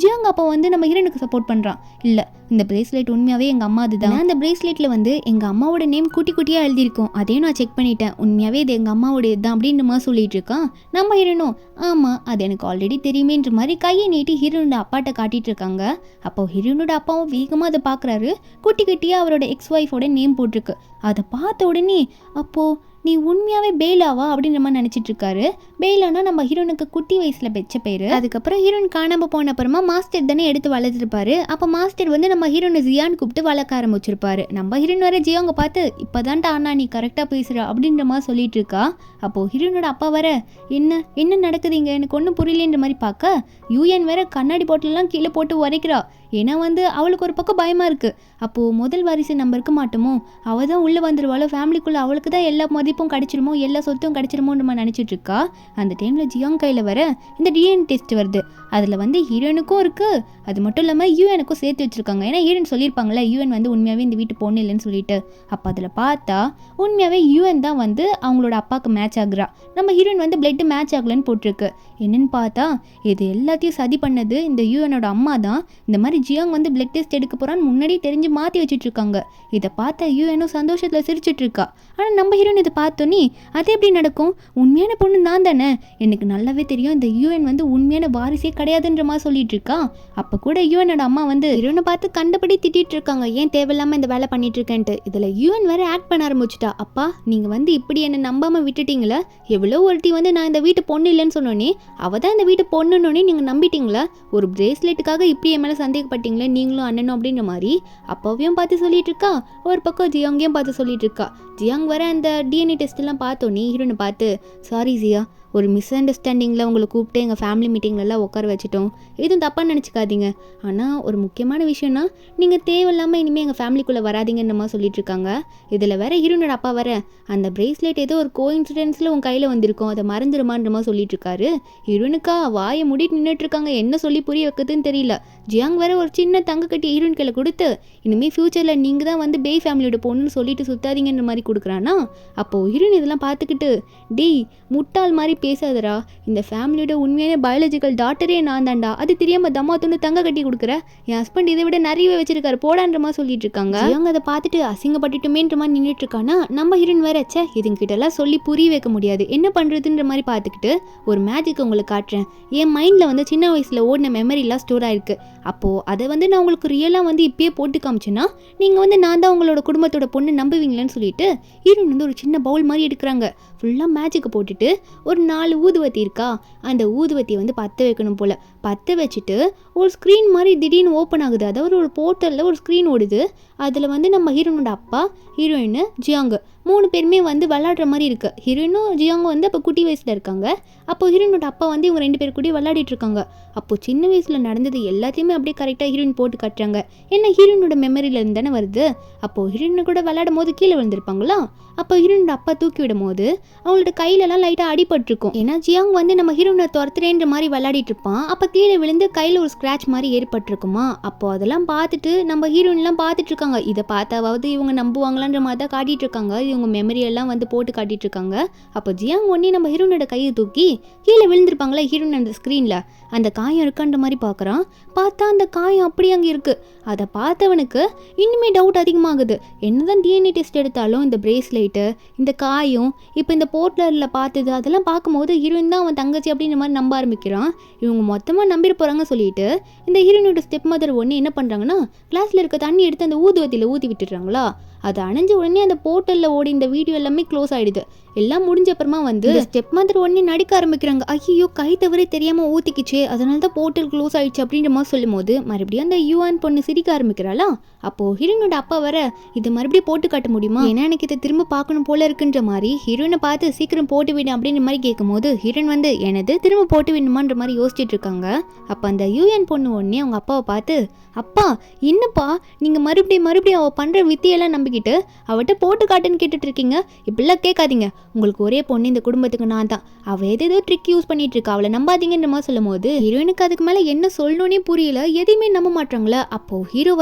ஜியாங் அப்போ வந்து நம்ம ஹீரோனுக்கு சப்போர்ட் பண்ணுறான். இல்லை இந்த பிரேஸ்லெட் உண்மையாகவே எங்கள் அம்மா அதுதான், அந்த பிரேஸ்லெட்டில் வந்து எங்கள் அம்மாவோட நேம் குட்டி குட்டியாக எழுதியிருக்கோம், அதையும் நான் செக் பண்ணிட்டேன், உண்மையாகவே இது எங்கள் அம்மாவோட இதுதான் அப்படின்ற மாதிரி சொல்லிட்டு இருக்கான். நம்ம ஹீரோனும் ஆமாம் அது எனக்கு ஆல்ரெடி தெரியுமேன்ற மாதிரி கையை நீட்டி ஹீரோனோட அப்பாட்ட காட்டிட்டு இருக்காங்க. அப்போ ஹீரோனோட அப்பாவும் வேகமாக அதை பார்க்குறாரு. குட்டி குட்டியாக அவரோட எக்ஸ் ஒய்ஃபோட நேம் போட்டிருக்கு. அதை பார்த்த உடனே அப்போது நீ உண்மையாகவே பெய்லாவா அப்படின்ற மாதிரி நினச்சிட்டு இருக்காரு. பெய்லானா நம்ம ஹீரோனுக்கு குட்டி வயசில் வச்ச பேர். அதுக்கப்புறம் ஹீரோயின் காணாமல் போன அப்புறமா மாஸ்டர் தானே எடுத்து வளர்த்துருப்பாரு. அப்போ மாஸ்டர் வந்து நம்ம ஹீரோனை ஜியான்னு கூப்பிட்டு வளர்க்க ஆரம்பிச்சிருப்பாரு. நம்ம ஹீரோயின் வர ஜியாங்க பார்த்து இப்போதான்டா அண்ணா நீ கரெக்டாக பேசுகிற அப்படின்ற மாதிரி சொல்லிட்டு இருக்கா. அப்போது ஹீரோனோட அப்பா வர என்ன நடக்குதுங்க எனக்கு ஒன்றும் புரியலன்ற மாதிரி பார்க்க யூஎன் வேற கண்ணாடி பாட்டிலெலாம் கீழே போட்டு உரைக்கிறா. ஏன்னா வந்து அவளுக்கு ஒரு பக்கம் பயமாக இருக்குது. அப்போது முதல் வாரிசு நம்ம இருக்க மாட்டோமோ, அவள் தான் உள்ளே வந்துடுவாளோ, ஃபேமிலிக்குள்ளே அவளுக்கு தான் எல்லா மதிப்பும் கிடச்சிருமோ, எல்லா சொத்தும் கிடச்சிருமோன்னு நம்ம நினச்சிட்டு இருக்கா. அந்த டைமில் ஜியாங் கையில் வர இந்த டிஎன்ஏ டெஸ்ட் வருது. அதில் வந்து ஹீரோயினுக்கும் இருக்குது, அது மட்டும் இல்லாமல் யூஎனுக்கும் சேர்த்து வச்சுருக்காங்க. ஏன்னா ஹீரோயின் சொல்லியிருப்பாங்களே யூஎன் வந்து உண்மையாகவே இந்த வீட்டு பொண்ணு இல்லைன்னு சொல்லிட்டு. அப்போ அதில் பார்த்தா உண்மையாகவே யூஎன் தான் வந்து அவங்களோட அப்பாவுக்கு மேட்ச் ஆகுறா. நம்ம ஹீரோயின் வந்து பிளட்டு மேட்ச் ஆகலன்னு போட்டிருக்கு. என்னன்னு பார்த்தா இது எல்லாத்தையும் சதி பண்ணது இந்த யூஎனோட அம்மா தான். இந்த மாதிரி ஜியாங் வந்து பிளட் டெஸ்ட் எடுக்க போகிறான்னு முன்னாடி தெரிஞ்சு மாற்றி வச்சுட்டு இருக்காங்க. இதை பார்த்தா யூஎனும் சந்தோஷத்தில் சிரிச்சிட்டு இருக்கா. ஆனால் நம்ம ஹீரோயின் இதை பார்த்தோன்னே அது எப்படி நடக்கும், உண்மையான பொண்ணு நான் தானே, எனக்கு நல்லாவே தெரியும் இந்த யூஎன் வந்து உண்மையான வாரிசே கிடையாதுன்ற மாதிரி சொல்லிட்டு இருக்கா. அப்போ கூட யூஎனோட அம்மா வந்து ஹீரோனை பார்த்து கண்டபடி திட்டிட்டு இருக்காங்க, ஏன் தேவையில்லாமல் இந்த வேலை பண்ணிட்டு இருக்கேன்ட்டு. இதில் யூஎன் வேற ஆக்ட் பண்ண ஆரம்பிச்சுட்டா. அப்பா நீங்கள் வந்து இப்படி என்னை நம்பாமல் விட்டுட்டீங்களா, எவ்வளோ ஒருத்தி வந்து நான் இந்த வீட்டு பொண்ணு இல்லைன்னு சொன்னோன்னே அவள் தான் இந்த வீட்டு பொண்ணுன்னொன்னே நீங்கள் நம்பிட்டீங்களா, ஒரு பிரேஸ்லெட்டுக்காக இப்படி என் மேலே சந்தேகப்பட்டீங்களே நீங்களும் அண்ணனும் அப்படின்ற மாதிரி அப்பாவையும் பார்த்து சொல்லிட்டு இருக்கா. ஒரு பக்கம் ஜியாங்கையும் பார்த்து சொல்லிட்டு இருக்கா. ஜியாங் வர அந்த டிஎன்ஏ டெஸ்ட் எல்லாம் பார்த்தோன்னே ஹீரோனை பார்த்து சாரி ஜியா, ஒரு மிஸ் அண்டர்ஸ்டாண்டிங்கில் உங்களை கூப்பிட்டு எங்கள் ஃபேமிலி மீட்டிங்லலாம் உட்கார வச்சுட்டோம், எதுவும் தப்பாக நினச்சிக்காதீங்க. ஆனால் ஒரு முக்கியமான விஷயம்னா நீங்கள் தேவையில்லாமல் இனிமேல் எங்கள் ஃபேமிலிக்குள்ளே வராதிங்கன்ற மாதிரி சொல்லிட்டு இருக்காங்க. இதில் வேற ஹீரோனோட அப்பா வர அந்த பிரேஸ்லெட் ஏதோ ஒரு கோஇன்சிடென்ஸில் உன் கையில் வந்திருக்கும், அதை மறந்துடுமான்ற மாதிரி சொல்லிட்டு இருக்காரு. ஹீரோனுக்கா வாயை மூடிட்டு நின்றுட்டு இருக்காங்க, என்ன சொல்லி புரிய வைக்கிறதுன்னு தெரியல. ஜியாங் வேற ஒரு சின்ன தங்க கட்டி ஹீரோயின் கையில் கொடுத்து இனிமேல் ஃப்யூச்சரில் நீங்கள் தான் வந்து பேய் ஃபேமிலியோட பொண்ணுன்னு சொல்லிட்டு சுத்தாதீங்கன்ற மாதிரி கொடுக்குறானா. அப்போது ஹீரோயின் இதெல்லாம் பார்த்துக்கிட்டு டேய் முட்டாள் மாதிரி பேசாதரா, இந்த ஃபேமிலியோட உண்மையான பயாலஜிக்கல் டாக்டரே நான் தான்டா, அது தெரியாமல் தம்மா துண்டு தங்க கட்டி கொடுக்குற, என் ஹஸ்பண்ட் இதை விட நிறையவே வச்சிருக்காரு போடான்ற மாதிரி சொல்லிட்டு இருக்காங்க. அவங்க அதை பார்த்துட்டு அசிங்கப்பட்டுட்டுமேன்ற மாதிரி நின்றுட்டு இருக்கானா. நம்ம ஹீரோயின் வேற ச்சே இதுங்கிட்டலாம் சொல்லி புரிய வைக்க முடியாது, என்ன பண்ணுறதுன்ற மாதிரி பார்த்துக்கிட்டு ஒரு மேஜிக் உங்களுக்கு காட்டுறேன், என் மைண்டில் வந்து சின்ன வயசில் ஓடின மெமரிலாம் ஸ்டோர் ஆயிருக்கு. அப்போது அதை வந்து நான் உங்களுக்கு ரியலாக வந்து இப்பயே போட்டு காமிச்சேன்னா நீங்கள் வந்து நான் தான் உங்களோட குடும்பத்தோட பொண்ணு நம்புவீங்களேன்னு சொல்லிட்டு ஹீரோயின் வந்து ஒரு சின்ன பவுல் மாதிரி எடுக்கிறாங்க. ஃபுல்லாக மேஜிக்கை போட்டுட்டு ஒரு 4 ஊதுவத்தி இருக்கா, அந்த ஊதுவத்தியை வந்து பற்ற வைக்கணும் போல். பற்ற வச்சுட்டு ஒரு ஸ்க்ரீன் மாதிரி திடீர்னு ஓப்பன் ஆகுது. அதாவது ஒரு போர்ட்டலில் ஒரு ஸ்க்ரீன் ஓடுது. அதில் வந்து நம்ம ஹீரோனோட அப்பா, ஹீரோயின், ஜியாங்கு 3 பேருமே வந்து விளாடுற மாதிரி இருக்குது. ஹீரோயினும் ஜியாங்கும் வந்து அப்போ குட்டி வயசில் இருக்காங்க. அப்போ ஹீரோனோட அப்பா வந்து இவங்க 2 பேர் கூட விளையாடிட்டு இருக்காங்க. அப்போது சின்ன வயசில் நடந்தது எல்லாத்தையுமே அப்படியே கரெக்டாக ஹீரோயின் போட்டு காட்டுறாங்க. ஏன்னா ஹீரோனோட மெமரியிலேருந்து தானே வருது. அப்போது ஹீரோயினை கூட விளையாடும் போது கீழே விழுந்திருப்பாங்களா. அப்போ ஹீரோனோட அப்பா தூக்கி விடும் போது அவங்களோட கையிலலாம் லைட்டாக அடிபட்டிருக்கும். ஏன்னா ஜியாங் வந்து நம்ம ஹீரோனை துரத்துறேன்ற மாதிரி விளையாடிட்டு இருப்பான். அப்போ கீழே விழுந்து கையில் ஒரு ஸ்க்ராட்ச் மாதிரி ஏற்பட்டிருக்குமா. அப்போ அதெல்லாம் பார்த்துட்டு நம்ம ஹீரோயின்லாம் பார்த்துட்டு இருக்காங்க. இதை பார்த்தாவது இவங்க நம்புவாங்களான்ற மாதிரி தான் காட்டிட்டு இருக்காங்க. இவங்க மெமரியெல்லாம் வந்து போட்டு காட்டிட்டு இருக்காங்க. அப்போ ஜியாங் ஒன்னே நம்ம ஹீரோனோட கையை தூக்கி கீழே விழுந்திருப்பாங்களா ஹீரோயின் அந்த ஸ்க்ரீனில் அந்த காயம் இருக்கான்ற மாதிரி பார்க்குறான். பார்த்தா அந்த காயம் அப்படி அங்கே இருக்குது. அதை பார்த்தவனுக்கு இன்னுமே டவுட் அதிகமாகுது. என்னதான் டிஎன்ஏ டெஸ்ட் எடுத்தாலும் இந்த பிரேஸ்லெட்டு, இந்த காயம், இப்போ இந்த போர்ட்டலில் பார்த்தது அதெல்லாம் பார்க்கும்போது ஹீரோயின் தான் அவன் தங்கச்சி அப்படின்ற மாதிரி நம்ப ஆரம்பிக்கிறான். இவங்க மொத்தமாக நம்பிட போகிறாங்க சொல்லிட்டு இந்த ஹீரோயினோட ஸ்டெப் மதர் ஒன்று என்ன பண்ணுறாங்கன்னா கிளாஸில் இருக்க தண்ணி எடுத்து அந்த ஊதுவத்தியில் ஊற்றி விட்டுடுறாங்களா. அது அணைஞ்ச உடனே அந்த போர்ட்டலில் ஓடி இந்த வீடியோ எல்லாமே க்ளோஸ் ஆகிடுது. எல்லாம் முடிஞ்ச அப்புறமா வந்து ஸ்டெப் மதர் உடனே நடிக்க ஆரம்பிக்கிறாங்க. ஐயோ கை தவறே தெரியாமல் ஊற்றிக்கிச்சு, அதனால தான் போர்ட்டல் க்ளோஸ் ஆகிடுச்சு அப்படின்ற மாதிரி சொல்லும் போது மறுபடியும் அந்த யூஎன் பொண்ணு சிரிக்க ஆரம்பிக்கிறாளா. அப்போது ஹீரோயினோட அப்பா வர இது மறுபடியும் போட்டு காட்ட முடியுமா, ஏன்னா எனக்கு இதை திரும்ப பார்க்கணும் போல இருக்குன்ற மாதிரி ஹீரோயினை பார்த்து சீக்கிரம் போட்டு விடு அப்படின்ற மாதிரி கேட்கும்போது ஹீரோயின் வந்து எனது திரும்ப போட்டு விடணுமான்ற மாதிரி யோசிச்சுட்டு இருக்காங்க. அப்போ அந்த யூஎன் பொண்ணு உடனே அவங்க அப்பாவை பார்த்து அப்பா என்னப்பா நீங்கள் மறுபடியும் அவள் பண்ணுற வித்தியெல்லாம் நம்பிக்கிட்டு அவட்ட போட்டு காட்டுன்னு கேட்டுட்டு இருக்கீங்க, இப்படிலாம் கேட்காதீங்க, உங்களுக்கு ஒரே பொண்ணு இந்த குடும்பத்துக்கு நான் தான், அவள் ஏதேதோ ட்ரிக் யூஸ் பண்ணிட்டு இருக்கா, அவளை நம்பாதீங்கன்ற மாதிரி சொல்லும் போது ஹீரோயினுக்கு அதுக்கு மேலே என்ன சொல்லணுன்னே புரியல, எதையுமே நம்ப மாட்டாங்களே. அப்போது ஹீரோ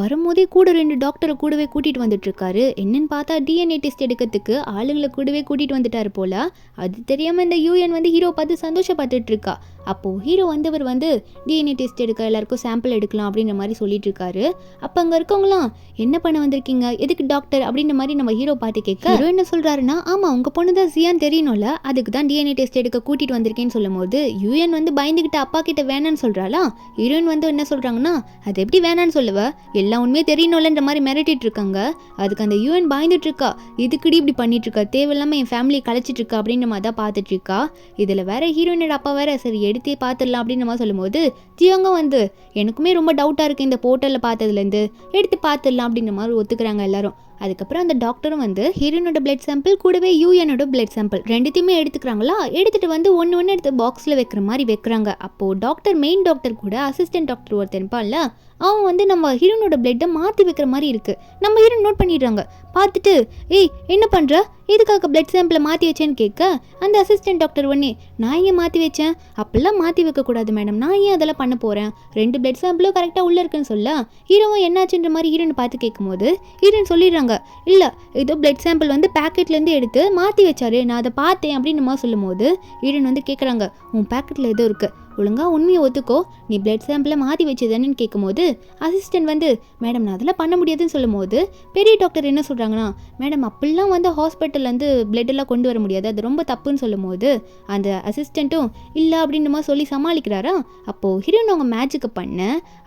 வரும்போதே கூட 2 டாக்டரை கூடவே கூட்டிகிட்டு வந்துட்டு இருக்காரு. என்னன்னு பார்த்தா டிஎன்ஏ டெஸ்ட் எடுக்கிறதுக்கு ஆளுங்களை கூடவே கூட்டிகிட்டு வந்துட்டாரு போல. அது தெரியாமல் இந்த யூஎன் வந்து ஹீரோ பார்த்து சந்தோஷப்பட்டுட்டு இருக்கா. அப்போது ஹீரோ வந்தவர் வந்து டிஎன்ஏ டெஸ்ட் எடுக்க எல்லாருக்கும் சாம்பிள் எடுக்கலாம் அப்படின்ற மாதிரி சொல்லிட்டு இருக்காரு. அப்போ அங்கே இருக்கவங்களாம் என்ன பண்ண வந்திருக்கீங்க, எதுக்கு டாக்டர் அப்படின்ற மாதிரி நம்ம ஹீரோ பார்த்து கேட்க ஹீரோ என்ன சொல்கிறாருன்னா ஆமாம் உங்கள் பொண்ணு தான் ஜியான் தெரியணும்ல, அதுக்கு தான் டிஎன்ஏ டெஸ்ட் எடுக்க கூட்டிகிட்டு வந்திருக்கேன்னு சொல்லும் போது யூஎன் வந்து பயந்துக்கிட்டு அப்பா கிட்ட வேணான்னு சொல்கிறாளா. ஹீரோயின் வந்து என்ன சொல்கிறாங்கன்னா அது எப்படி வேணான்னு சொல்லுவ, எல்லா உண்மையே தெரியணும்லன்ற மாதிரி மிரட்டிட்டு இருக்காங்க. அதுக்கு அந்த யூஎன் பயந்துட்டு இருக்கா, இதுக்குடி இப்படி பண்ணிட்டு இருக்கா, தேவையில்லாமல் என் ஃபேமிலியை கழிச்சிட்டு இருக்கா அப்படின்ற மாதிரி தான் பார்த்துட்டு இருக்கா. இதில் வேற ஹீரோயினோட அப்பா வேற சரி எடுத்தே பார்த்துடலாம் அப்படின்ற மாதிரி சொல்லும்போது ஜியாங்க வந்து எனக்குமே ரொம்ப டவுட்டாக இருக்குது இந்த போர்ட்டலில் பார்த்ததுலேருந்து, எடுத்து பார்த்துடலாம் அப்படின்ற மாதிரி ஒத்துக்கிறாங்க எல்லாரும். அதுக்கப்புறம் அந்த டாக்டரும் வந்து ஹீரோனோட பிளட் சாம்பிள் கூடவே யூஎனோட பிளட் சாம்பிள் ரெண்டுத்தையுமே எடுத்துக்கிறாங்களா. எடுத்துட்டு வந்து ஒன்று எடுத்து பாக்ஸில் வைக்கிற மாதிரி வைக்கிறாங்க. அப்போது டாக்டர் மெயின் டாக்டர் கூட அசிஸ்டன்ட் டாக்டர் ஒருத்தர் இருப்பான்ல, அவன் வந்து நம்ம ஹீரோனோட பிளட்டை மாற்றி வைக்கிற மாதிரி இருக்குது. நம்ம ஹீரோ நோட் பண்ணிடுறாங்க. பார்த்துட்டு ஏய் என்ன பண்ணுற, எதுக்காக பிளட் சாம்பிளை மாற்றி வச்சேன்னு கேட்க அந்த அசிஸ்டன்ட் டாக்டர் ஒன்னே நான் ஏன் மாற்றி வச்சேன், அப்படிலாம் மாற்றி வைக்கக்கூடாது மேடம், நான் ஏன் அதெல்லாம் பண்ண போகிறேன், 2 பிளட் சாம்பிளும் கரெக்டாக உள்ளே இருக்குன்னு சொல்ல ஹீரோவும் என்னாச்சுன்ற மாதிரி ஹீரோனை பார்த்து கேட்கும்போது ஹீரோன் சொல்லிடுறாங்க இல்லை ஏதோ பிளட் சாம்பிள் வந்து பேக்கெட்லேருந்து எடுத்து மாற்றி வச்சாரு, நான் அதை பார்த்தேன் அப்படின்னு நம்ம சொல்லும் போது ஹீரோன் வந்து கேட்குறாங்க உன் பேக்கெட்டில் எதுவும் இருக்குது, ஒழுங்காக உண்மையை ஒத்துக்கோ, நீ பிளட் சாம்பிளை மாற்றி வச்சுதானு கேட்கும்போது அசிஸ்டன்ட் வந்து மேடம் நான் அதெல்லாம் பண்ண முடியாதுன்னு சொல்லும் போது பெரிய டாக்டர் என்ன சொல்கிறாங்கன்னா மேடம் அப்படிலாம் வந்து ஹாஸ்பிட்டல்லேருந்து பிளட்டெல்லாம் கொண்டு வர முடியாது, அது ரொம்ப தப்புன்னு சொல்லும் போது அந்த அசிஸ்டண்ட்டும் இல்லை அப்படின்னு சொல்லி சமாளிக்கிறாரா. அப்போது ஹீரோன் அவங்க மேஜிக்கை பண்ண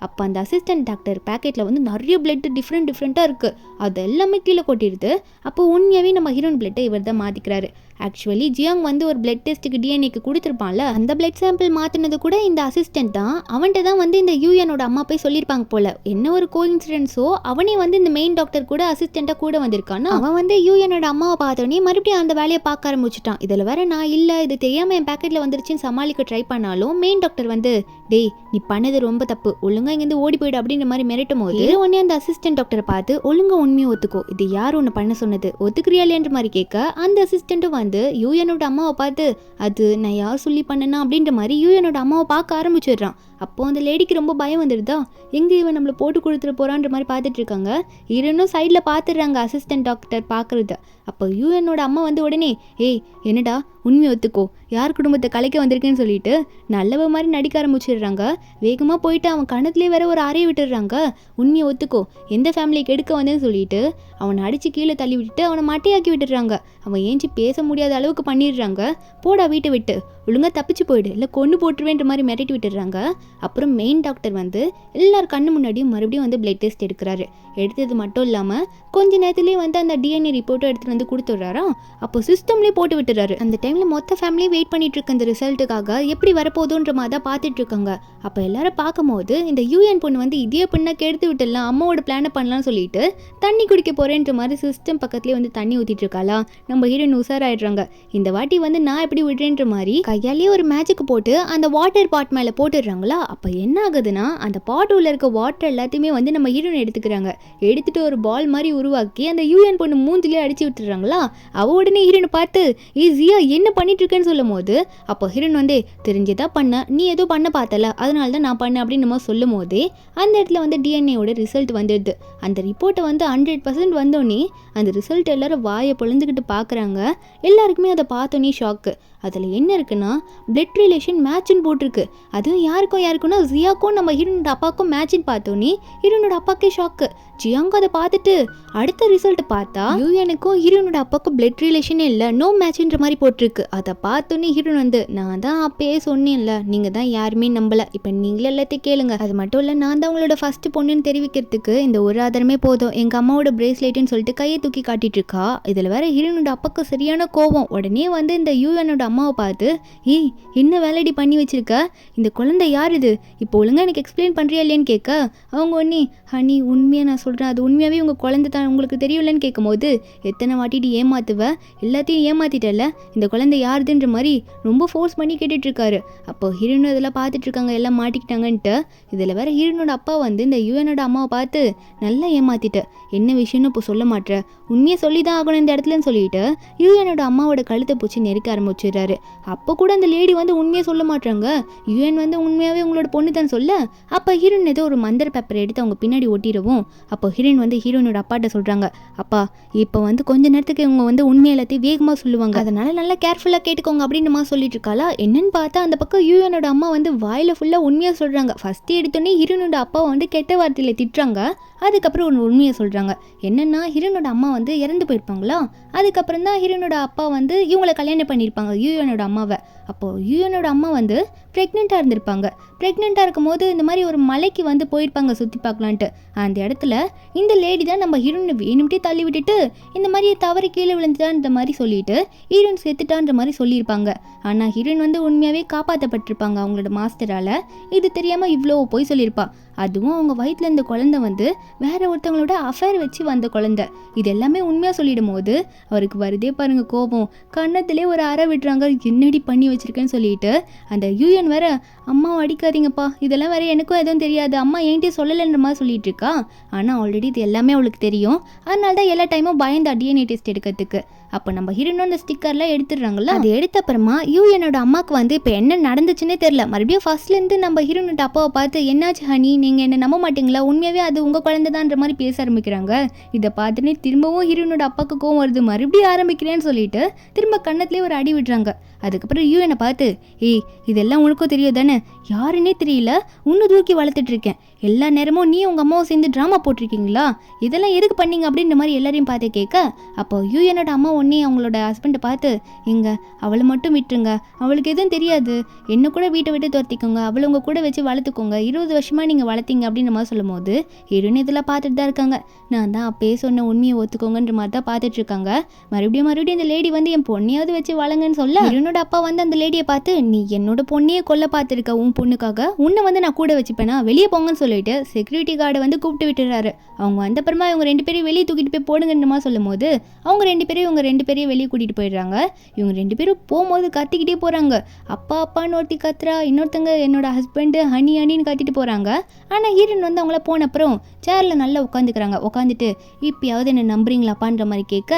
அப்போ அந்த அசிஸ்டன்ட் டாக்டர் பேக்கெட்டில் வந்து நிறைய பிளட் டிஃப்ரெண்ட்டாக இருக்குது, அது எல்லாமே கீழே கொட்டிடுது. அப்போ உண்மையாகவே நம்ம ஹீரோன் பிளட்டை இவர் தான் மாற்றிக்கிறாரு. ஆக்சுவலி ஜியாங் வந்து ஒரு பிளட் டெஸ்ட்டுக்கு டிஎன்ஏக்கு கொடுத்துருப்பான்ல, அந்த பிளட் சாம்பிள் மாற்றினது கூட இந்த அசிஸ்டன்ட் தான். அவன்கிட்ட தான் வந்து இந்த யூஎனோட அம்மா போய் சொல்லியிருப்பாங்க போல. என்ன ஒரு கோஇன்சிடென்ஸோ அவனே வந்து இந்த மெயின் டாக்டர் கூட அசிஸ்டண்ட்டாக கூட வந்திருக்கான்னா அவன் வந்து யூஎனோட அம்மாவை பார்த்தோன்னே மறுபடியும் அந்த வேலையை பார்க்க ஆரம்பிச்சுட்டான். இதில் வேற நான் இல்லை இது தெரியாமல் என் பேக்கெட்டில் வந்துருச்சுன்னு சமாளிக்க ட்ரை பண்ணாலும் மெயின் டாக்டர் வந்து டேய் நீ பண்ணது ரொம்ப தப்பு, ஒழுங்காக இங்கேருந்து ஓடி போயிடு அப்படின்ற மாதிரி மிரட்டும் போது உடனே அந்த அசிஸ்டன்ட் டாக்டரை பார்த்து ஒழுங்கா உண்மையை ஒத்துக்கோ, இது யார் ஒன்று பண்ண சொன்னது, ஒத்துக்கிறியா இல்லைன்ற மாதிரி கேட்க அந்த அசிஸ்டண்ட்டும் வந்து யூஎனோட அம்மாவை பார்த்து அது நான் யார் சொல்லி பண்ணனா அப்படின்ற மாதிரி யூஎனோட அம்மாவை பார்க்க ஆரம்பிச்சிடுறான். அப்போ அந்த லேடிக்கு ரொம்ப பயம் வந்துடுதா, எங்கே இவன் நம்மளை போட்டு கொடுத்துட்டு போகிறான்ற மாதிரி பார்த்துட்டு இருக்காங்க. ஹீரோனும் சைடில் பார்த்துடுறாங்க அசிஸ்டன்ட் டாக்டர் பார்க்குறது. அப்போ யூஎனோட அம்மா வந்து உடனே ஏய் என்னடா உண்மையை ஒத்துக்கோ, யார் குடும்பத்தை கலைக்க வந்திருக்குன்னு சொல்லிட்டு நல்லவ மாதிரி நடிக்க ஆரம்பிச்சிடுறாங்க. வேகமாக போயிட்டு அவன் கணத்துலேயே வேற ஒரு அறையை விட்டுடுறாங்க. உண்மையை ஒத்துக்கோ, எந்த ஃபேமிலிக்கு எடுக்க வந்தேன்னு சொல்லிட்டு அவனை அடித்து கீழே தள்ளி விட்டுட்டு அவனை மட்டையாக்கி விட்டுடுறாங்க. அவன் ஏஞ்சி பேச முடியாத அளவுக்கு பண்ணிடுறாங்க. போடா வீட்டை விட்டு, ஒழுங்காக தப்பிச்சு போயிடு இல்லை கொண்டு போட்டுருவேன்ற மாதிரி மிரட்டி விட்டுடுறாங்க. அப்புறம் மெயின் டாக்டர் வந்து எல்லார் கண்ணு முன்னாடியும் மறுபடியும் வந்து பிளட் டெஸ்ட் எடுக்கிறாரு. எடுத்தது மட்டும் இல்லாமல் கொஞ்ச நேரத்துலேயே வந்து அந்த டிஎன்ஏ ரிப்போர்ட்டும் எடுத்துகிட்டு வந்து கொடுத்துட்றாரா. அப்போ சிஸ்டம்லேயே போட்டு விட்டுறாரு. அந்த டைமில் மொத்த ஃபேமிலியும் வெயிட் பண்ணிட்டு இருக்க அந்த ரிசல்ட்டுக்காக எப்படி வரப்போகுதுன்ற மாதிரி தான் பார்த்துட்டு இருக்காங்க. அப்போ எல்லாரும் பார்க்கும்போது இந்த யூஎன் பொண்ணு வந்து இதே பொண்ணை கெடுத்து விட்டுடலாம், அம்மாவோட பிளானை பண்ணலாம்னு சொல்லிட்டு தண்ணி குடிக்க போகிறேன்ற மாதிரி சிஸ்டம் பக்கத்துலேயே வந்து தண்ணி ஊற்றிட்டு இருக்காளா. நம்ம ஹீரோயின் உஷாராயிடுறாங்க. இந்த வாட்டி வந்து நான் எப்படி விடுறேன்ற மாதிரி கையாலேயே ஒரு மேஜிக் போட்டு அந்த வாட்டர் பாட் மேலே போட்டுடுறாங்களா. அப்போ என்ன ஆகுதுன்னா அந்த பாட் உள்ள இருக்க வாட்டர் எல்லாத்தையுமே வந்து நம்ம ஹீரோயின் எடுத்துக்கிறாங்க. எடுத்துட்டு ஒரு பால் மாதிரி உருவாக்கி அந்த யூஎன் பொண்ணு மூஞ்சிலே அடிச்சு விட்டுறாங்களா. அவ உடனே ஹீரோனை பார்த்து ஈஸியா என்ன பண்ணிட்டு இருக்கேன்னு சொல்லும் போது அப்போ ஹீரோன் வந்து தெரிஞ்சதா பண்ண, நீ ஏதோ பண்ண பார்த்தல அதனால தான் நான் பண்ணேன் அப்படின்னு நம்ம சொல்லும் போதே அந்த இடத்துல வந்து டிஎன்ஏவோட ரிசல்ட் வந்துடுது. அந்த ரிப்போர்ட்டை வந்து 100% வந்தோடனே அந்த ரிசல்ட் எல்லாரும் வாயை பொழுந்துக்கிட்டு பார்க்குறாங்க. எல்லாருக்குமே அதை பார்த்தோன்னே ஷாக்கு. அதில் என்ன இருக்குன்னா பிளட் ரிலேஷன் மேட்ச்னு போட்டிருக்கு. அதுவும் யாருக்கும்னா ஜியாக்கும் நம்ம ஹீரோனோட அப்பாவுக்கும் மேட்ச்னு பார்த்தோன்னே ஹீரோனோட அப்பாக்கே ஷாக்கு. ஜியாங்க அதை பார்த்துட்டு அடுத்த ரிசல்ட் பார்த்தா யூஎனுக்கும் ஹீரோனோட அப்பாவுக்கும் பிளட் ரிலேஷனே இல்லை, நோ மேட்ச்ன்ற மாதிரி போட்டிருக்கு. அதை பார்த்தோன்னே ஹீரோன் வந்து நான் தான் அப்பயே சொன்னேன்ல, நீங்கள் தான் யாருமே நம்பலை, இப்போ நீங்களே எல்லாத்தையும் கேளுங்க, அது மட்டும் இல்லை நான் தான் உங்களோட ஃபர்ஸ்ட் பொண்ணுன்னு தெரிவிக்கிறதுக்கு இந்த ஒரு ஆதாரமே போதும், எங்கள் அம்மாவோட பிரேஸ்லெட்டுன்னு சொல்லிட்டு கையை தூக்கி காட்டிட்டு இருக்கா. இதில் வேற ஹீரோனோட அப்பாவுக்கு சரியான கோவம். உடனே வந்து இந்த யூஎனோட அம்மாவை பார்த்து ஏய் என்ன வேலைடி பண்ணி வச்சிருக்க, இந்த குழந்தை யார் இது, இப்போ ஒழுங்காக எனக்கு எக்ஸ்பிளைன் பண்ணுறியா இல்லையான்னு கேட்க அவங்க ஒன்னே ஹனி உண்மையாக நான் சொல்கிறேன், அது உண்மையாகவே உங்கள் குழந்தை தான், உங்களுக்கு தெரியலன்னு கேட்கும்போது எத்தனை வாட்டிட்டு ஏமாத்துவ, எல்லாத்தையும் ஏமாத்திட்டல, இந்த குழந்தை யாருதுன்ற மாதிரி ரொம்ப ஃபோர்ஸ் பண்ணி கேட்டுட்ருக்காரு. அப்போ ஹீரோனும் இதெல்லாம் பார்த்துட்ருக்காங்க, எல்லாம் மாட்டிக்கிட்டாங்கன்ட்டு. இதில் வேற ஹீரோனோட அப்பா வந்து இந்த யூஎனோட அம்மாவை பார்த்து நல்லா ஏமாத்திட்ட, என்ன விஷயம்னு இப்போ சொல்ல மாட்டேற, உண்மையை சொல்லி தான் ஆகணும் இந்த இடத்துலன்னு சொல்லிட்டு யூஎனோட அம்மாவோட கழுத்தை பூச்சி நெருக்க ஆரம்பிச்சிடுறாரு. அப்போ கூட அந்த லேடி வந்து உண்மையை சொல்ல மாட்டாங்க. யூஎன் வந்து உண்மையாகவே உங்களோட பொண்ணு தான் சொல்ல. அப்போ ஹீரோன் ஏதோ ஒரு மந்திர பேப்பரை எடுத்து அவங்க பின்னாடி ஒட்டிடுவோம். அப்போ ஹீரோயின் வந்து ஹீரோனோட அப்பாட்ட சொல்கிறாங்க, அப்பா இப்போ வந்து கொஞ்ச நேரத்துக்கு இவங்க வந்து உண்மை எல்லாத்தையும் வேகமாக சொல்லுவாங்க, அதனால நல்லா கேர்ஃபுல்லாக கேட்டுக்கோங்க அப்படின்னு மாதிரி சொல்லிட்டு இருக்காளா. என்னன்னு பார்த்தா அந்த பக்கம் யூஎனோட அம்மா வந்து வாயில் ஃபுல்லாக உண்மையாக சொல்கிறாங்க. ஃபஸ்ட்டு எடுத்தோடனே ஹீரோனோட அப்பாவை வந்து கெட்ட வார்த்தையில் திட்டுறாங்க. அதுக்கப்புறம் ஒரு உண்மையை சொல்கிறாங்க. என்னென்னா ஹீரோனோட அம்மா வந்து இறந்து போயிருப்பாங்களா. அதுக்கப்புறம் தான் ஹீரோனோட அப்பா வந்து இவங்களை கல்யாணம் பண்ணியிருப்பாங்க யூஎனோட அம்மாவை. அப்போது யூஎனோட அம்மா வந்து ப்ரெக்னெண்ட்டாக இருந்திருப்பாங்க. ப்ரெக்னெண்ட்டாக இருக்கும்போது இந்த மாதிரி ஒரு மலைக்கு வந்து போயிருப்பாங்க சுற்றி பார்க்கலான்ட்டு. அந்த இடத்துல இந்த லேடி தான் நம்ம ஹீரோயினை வேணும்ட்டே தள்ளி விட்டுட்டு இந்த மாதிரி தவறி கீழே விழுந்துட்டான்ற மாதிரி சொல்லிட்டு ஹீரோயின் செத்துட்டான்ற மாதிரி சொல்லியிருப்பாங்க. ஆனால் ஹீரோயின் வந்து உண்மையாகவே காப்பாற்றப்பட்டிருப்பாங்க அவங்களோட மாஸ்டரால். இது தெரியாமல் இவ்வளோ போய் சொல்லியிருப்பா. அதுவும் அவங்க வயிற்றில் இருந்த குழந்தை வந்து வேற ஒருத்தவங்களோட அஃபேர் வச்சு வந்த குழந்தை. இது எல்லாமே உண்மையாக சொல்லிடும் போது அவருக்கு வருதே பாருங்க கோபம். கன்னத்திலே ஒரு அறை விடுறாங்க, என்னடி பண்ணி வச்சிருக்கேன்னு சொல்லிட்டு. அந்த யூஎன் வேற அம்மாவை அடிக்காதீங்கப்பா, இதெல்லாம் வேற எனக்கும் எதுவும் தெரியாது, அம்மா என்கிட்ட சொல்லலைன்ற மாதிரி சொல்லிட்டு இருக்கா. ஆனால் ஆல்ரெடி இது எல்லாமே அவளுக்கு தெரியும். அதனால தான் எல்லா டைமும் பயந்து டிஎன்ஏ டெஸ்ட் எடுக்கிறதுக்கு. அப்போ நம்ம ஹீரோனும் அந்த ஸ்டிக்கர்லாம் எடுத்துடுறாங்கல்ல. அது எடுத்த அப்புறமா யூஎனோட அம்மாவுக்கு வந்து இப்போ என்ன நடந்துச்சுன்னே தெரியல. மறுபடியும் ஃபர்ஸ்ட்லேருந்து நம்ம ஹீரோனோட அப்பாவை பார்த்து என்னாச்சு ஹனி, நீங்கள் என்ன நம்ப மாட்டீங்களா, உண்மையாகவே அது உங்கள் குழந்தைதான்ற மாதிரி பேச ஆரம்பிக்கிறாங்க. இதை பார்த்துன்னு திரும்பவும் ஹீரோனோட அப்பாவுக்கு கோவம் வருது. மறுபடியும் ஆரம்பிக்கிறேன்னு சொல்லிட்டு திரும்ப கன்னத்துலேயே ஒரு அடி விடுறாங்க. அதுக்கப்புறம் யூஎனை பார்த்து, ஏய் இதெல்லாம் உனக்கும் தெரியும் தானே, யாருன்னே தெரியல, உன்னை தூக்கி வளர்த்துட்டு இருக்கேன், எல்லா நேரமும் நீ உங்கள் அம்மாவை சேர்ந்து ட்ராமா போட்டிருக்கீங்களா, இதெல்லாம் எதுக்கு பண்ணீங்க அப்படின்ற மாதிரி எல்லாரையும் பார்த்து கேட்க. அப்போ யூஎனோட அம்மா உடனே அவங்களோட ஹஸ்பண்டை பார்த்து, எங்க அவளை மட்டும் விட்டுருங்க, அவளுக்கு எதுவும் தெரியாது, என்ன கூட வீட்டை விட்டு துரத்திக்கோங்க, அவளை உங்கள் கூட வச்சு வளர்த்துக்கோங்க, 20 வருஷமாக நீங்கள் வளர்த்தீங்க அப்படின்ற மாதிரி சொல்லும் போது ஹீரோயின் இதெல்லாம் பார்த்துட்டு தான் இருக்காங்க. நான் தான் அப்பயே சொன்ன உண்மையை ஒத்துக்கோங்கன்ற மாதிரி தான் பார்த்துட்டு இருக்காங்க. மறுபடியும் இந்த லேடி வந்து என் பொண்ணையாவது வச்சு வளங்கன்னு சொல்ல, ஹீரோனோட அப்பா வந்து அந்த லேடியை பார்த்து, நீ என்னோட பொண்ணையே கொல்ல பார்த்துருக்க, உன் பொண்ணுக்காக உன்னை வந்து நான் கூட வச்சுப்பேனா, வெளியே போங்கன்னு சொல்லிட்டு செக்யூரிட்டி கார்டை வந்து கூப்பிட்டு விட்டுறாரு. அவங்க வந்தப்புறமா இவங்க 2 பேரையும் வெளியே தூக்கிட்டு போய் போடுங்கன்ற மாதிரி சொல்லும் போது அவங்க 2 பேரையும் இவங்க 2 பேரையும் வெளியே கூட்டிகிட்டு போயிடுறாங்க. இவங்க 2 பேரும் போகும்போது கத்திக்கிட்டே போகிறாங்க. அப்பா அப்பான்னு ஒருத்தி கத்துறா, இன்னொருத்தங்க என்னோட ஹஸ்பண்டு ஹனி ஹனின்னு கத்திட்டு போகிறாங்க. ஆனால் ஹீரோயின் வந்து அவங்கள போன அப்புறம் சேரில் நல்லா உட்காந்துக்கிறாங்க. உட்காந்துட்டு இப்பயாவது என்ன நம்புறீங்களாப்பான்ற மாதிரி கேட்க,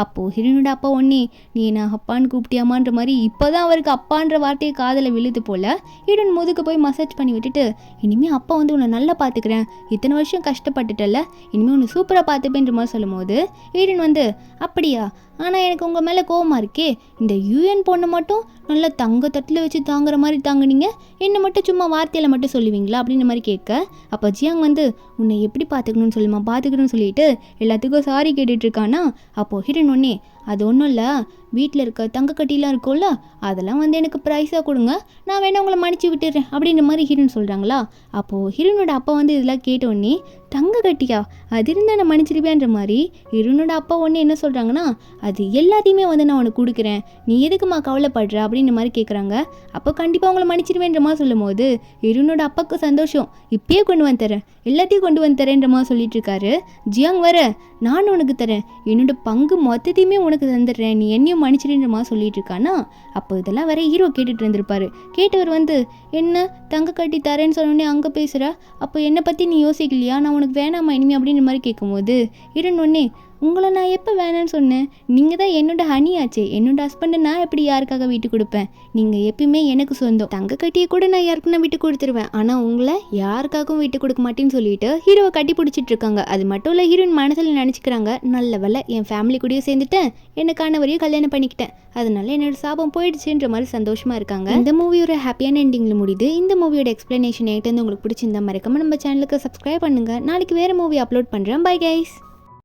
அப்போது ஹீரோனோட அப்பா ஒன்னே, நீ என்ன அப்பான்னு கூப்பிட்டியாமான்ற மாதிரி இப்போ தான் அவருக்கு அப்பான்ற வார்த்தையை காதில் விழுது போல் ஹீரோயின் முதுக்கு போய் மசாஜ் பண்ணி விட்டுட்டு, இனிமேல் அப்பா வந்து உன்னை நல்லா பார்த்துக்கிறேன், இத்தனை வருஷம் கஷ்டப்பட்டுட்டல, இனிமேல் உன்னை சூப்பராக பார்த்துப்பேன்ற மாதிரி சொல்லும் போது ஹீரோயின் வந்து, அப்படியா, ஆனால் எனக்கு உங்கள் மேலே கோவமாக இருக்கே, இந்த யூஎன் பொண்ணை மட்டும் நல்லா தங்க தட்டில் வச்சு தாங்குற மாதிரி தாங்குனீங்க, என்னை மட்டும் சும்மா வார்த்தையில் மட்டும் சொல்லுவீங்களா அப்படின்ற மாதிரி கேட்க. அப்போ ஜியாங் வந்து, உன்னை எப்படி பார்த்துக்கணும்னு சொல்லுமா, பார்த்துக்கணும்னு சொல்லிட்டு எல்லாத்துக்கும் சாரி கேட்டுட்ருக்கானா. அப்போது ஹீரோயின் ஒன்னே, அது ஒன்றும் இல்லை, வீட்டில் இருக்க தங்க கட்டிலாம் இருக்கும்ல, அதெல்லாம் வந்து எனக்கு ப்ரைஸாக கொடுங்க, நான் வேணா உங்களை மன்னிச்சு விட்டுடுறேன் அப்படின்ற மாதிரி ஹீரோயின் சொல்கிறாங்களா. அப்போது ஹீரோனோட அப்பா வந்து இதெல்லாம் கேட்டோடனே, தங்க கட்டியா, அது இருந்தால் நான் மன்னிச்சிருப்பேன்ற மாதிரி ஹீரோனோட அப்பா ஒன்று என்ன சொல்கிறாங்கன்னா, அது எல்லாத்தையுமே வந்து நான் உனக்கு கொடுக்குறேன், நீ எதுக்குமா கவலைப்படுற அப்படின்ற மாதிரி கேட்குறாங்க. அப்போ கண்டிப்பாக உங்களை மன்னிச்சிருவேன்ற மாதிரி சொல்லும் போது ஹீரோனோட அப்பாவுக்கு சந்தோஷம், இப்பயே கொண்டு வந்து தரேன், எல்லாத்தையும் கொண்டு வந்து தரேன்ற மாதிரி சொல்லிட்டு இருக்காரு. ஜியாங் வர, நான் உனக்கு தரேன், என்னோட பங்கு மொத்தத்தையுமே உனக்கு தந்துடுறேன், நீ என்னையும் மன்னிச்சிருன்ற மாதிரி சொல்லிட்டு இருக்கானா. அப்போ இதெல்லாம் வேற ஹீரோ கேட்டுட்டு இருந்திருப்பாரு. கேட்டவர் வந்து, என்ன தங்க கட்டி தரேன்னு சொன்னோடனே அங்கே பேசுகிற, அப்போ என்னை பற்றி நீ யோசிக்கலையா, நான் உனக்கு வேணாமா இனிமே அப்படின்ற மாதிரி கேட்கும்போது ஹீரோயின் ஒன்னே, உங்களை நான் எப்போ வேணான்னு சொன்னேன், நீங்கள் தான் என்னோட ஹனி ஆச்சே, என்னோட ஹஸ்பண்டை நான் எப்படி யாருக்காக விட்டு கொடுப்பேன், நீங்கள் எப்பயுமே எனக்கு சொந்தம், தங்க கட்டியை கூட நான் யாருக்கு நான் விட்டு கொடுத்துருவேன், ஆனால் உங்களை யாருக்காகவும் விட்டு கொடுக்க மாட்டேன்னு சொல்லிட்டு ஹீரோவை கட்டி பிடிச்சிட்டு இருக்காங்க. அது மட்டும் இல்லை, ஹீரோயின் மனசில் நினச்சிக்கிறாங்க, நல்ல வேலை என் ஃபேமிலி கூடயும் சேர்ந்துட்டேன், எனக்கானவரையும் கல்யாணம் பண்ணிக்கிட்டேன், அதனால என்னோட சாபம் போயிடுச்சுன்ற மாதிரி சந்தோஷமாக இருக்காங்க. இந்த மூவி ஒரு ஹாப்பியான எண்டிங்கில் முடியுது. இந்த மூவியோட எக்ஸ்பிளனேஷன் ஏட்டு உங்களுக்கு பிடிச்சிருந்தா மறக்காம நம்ம சேனலுக்கு சப்ஸ்கிரைப் பண்ணுங்கள். நாளைக்கு வேறு மூவி அப்லோட் பண்ணுறேன். Bye guys.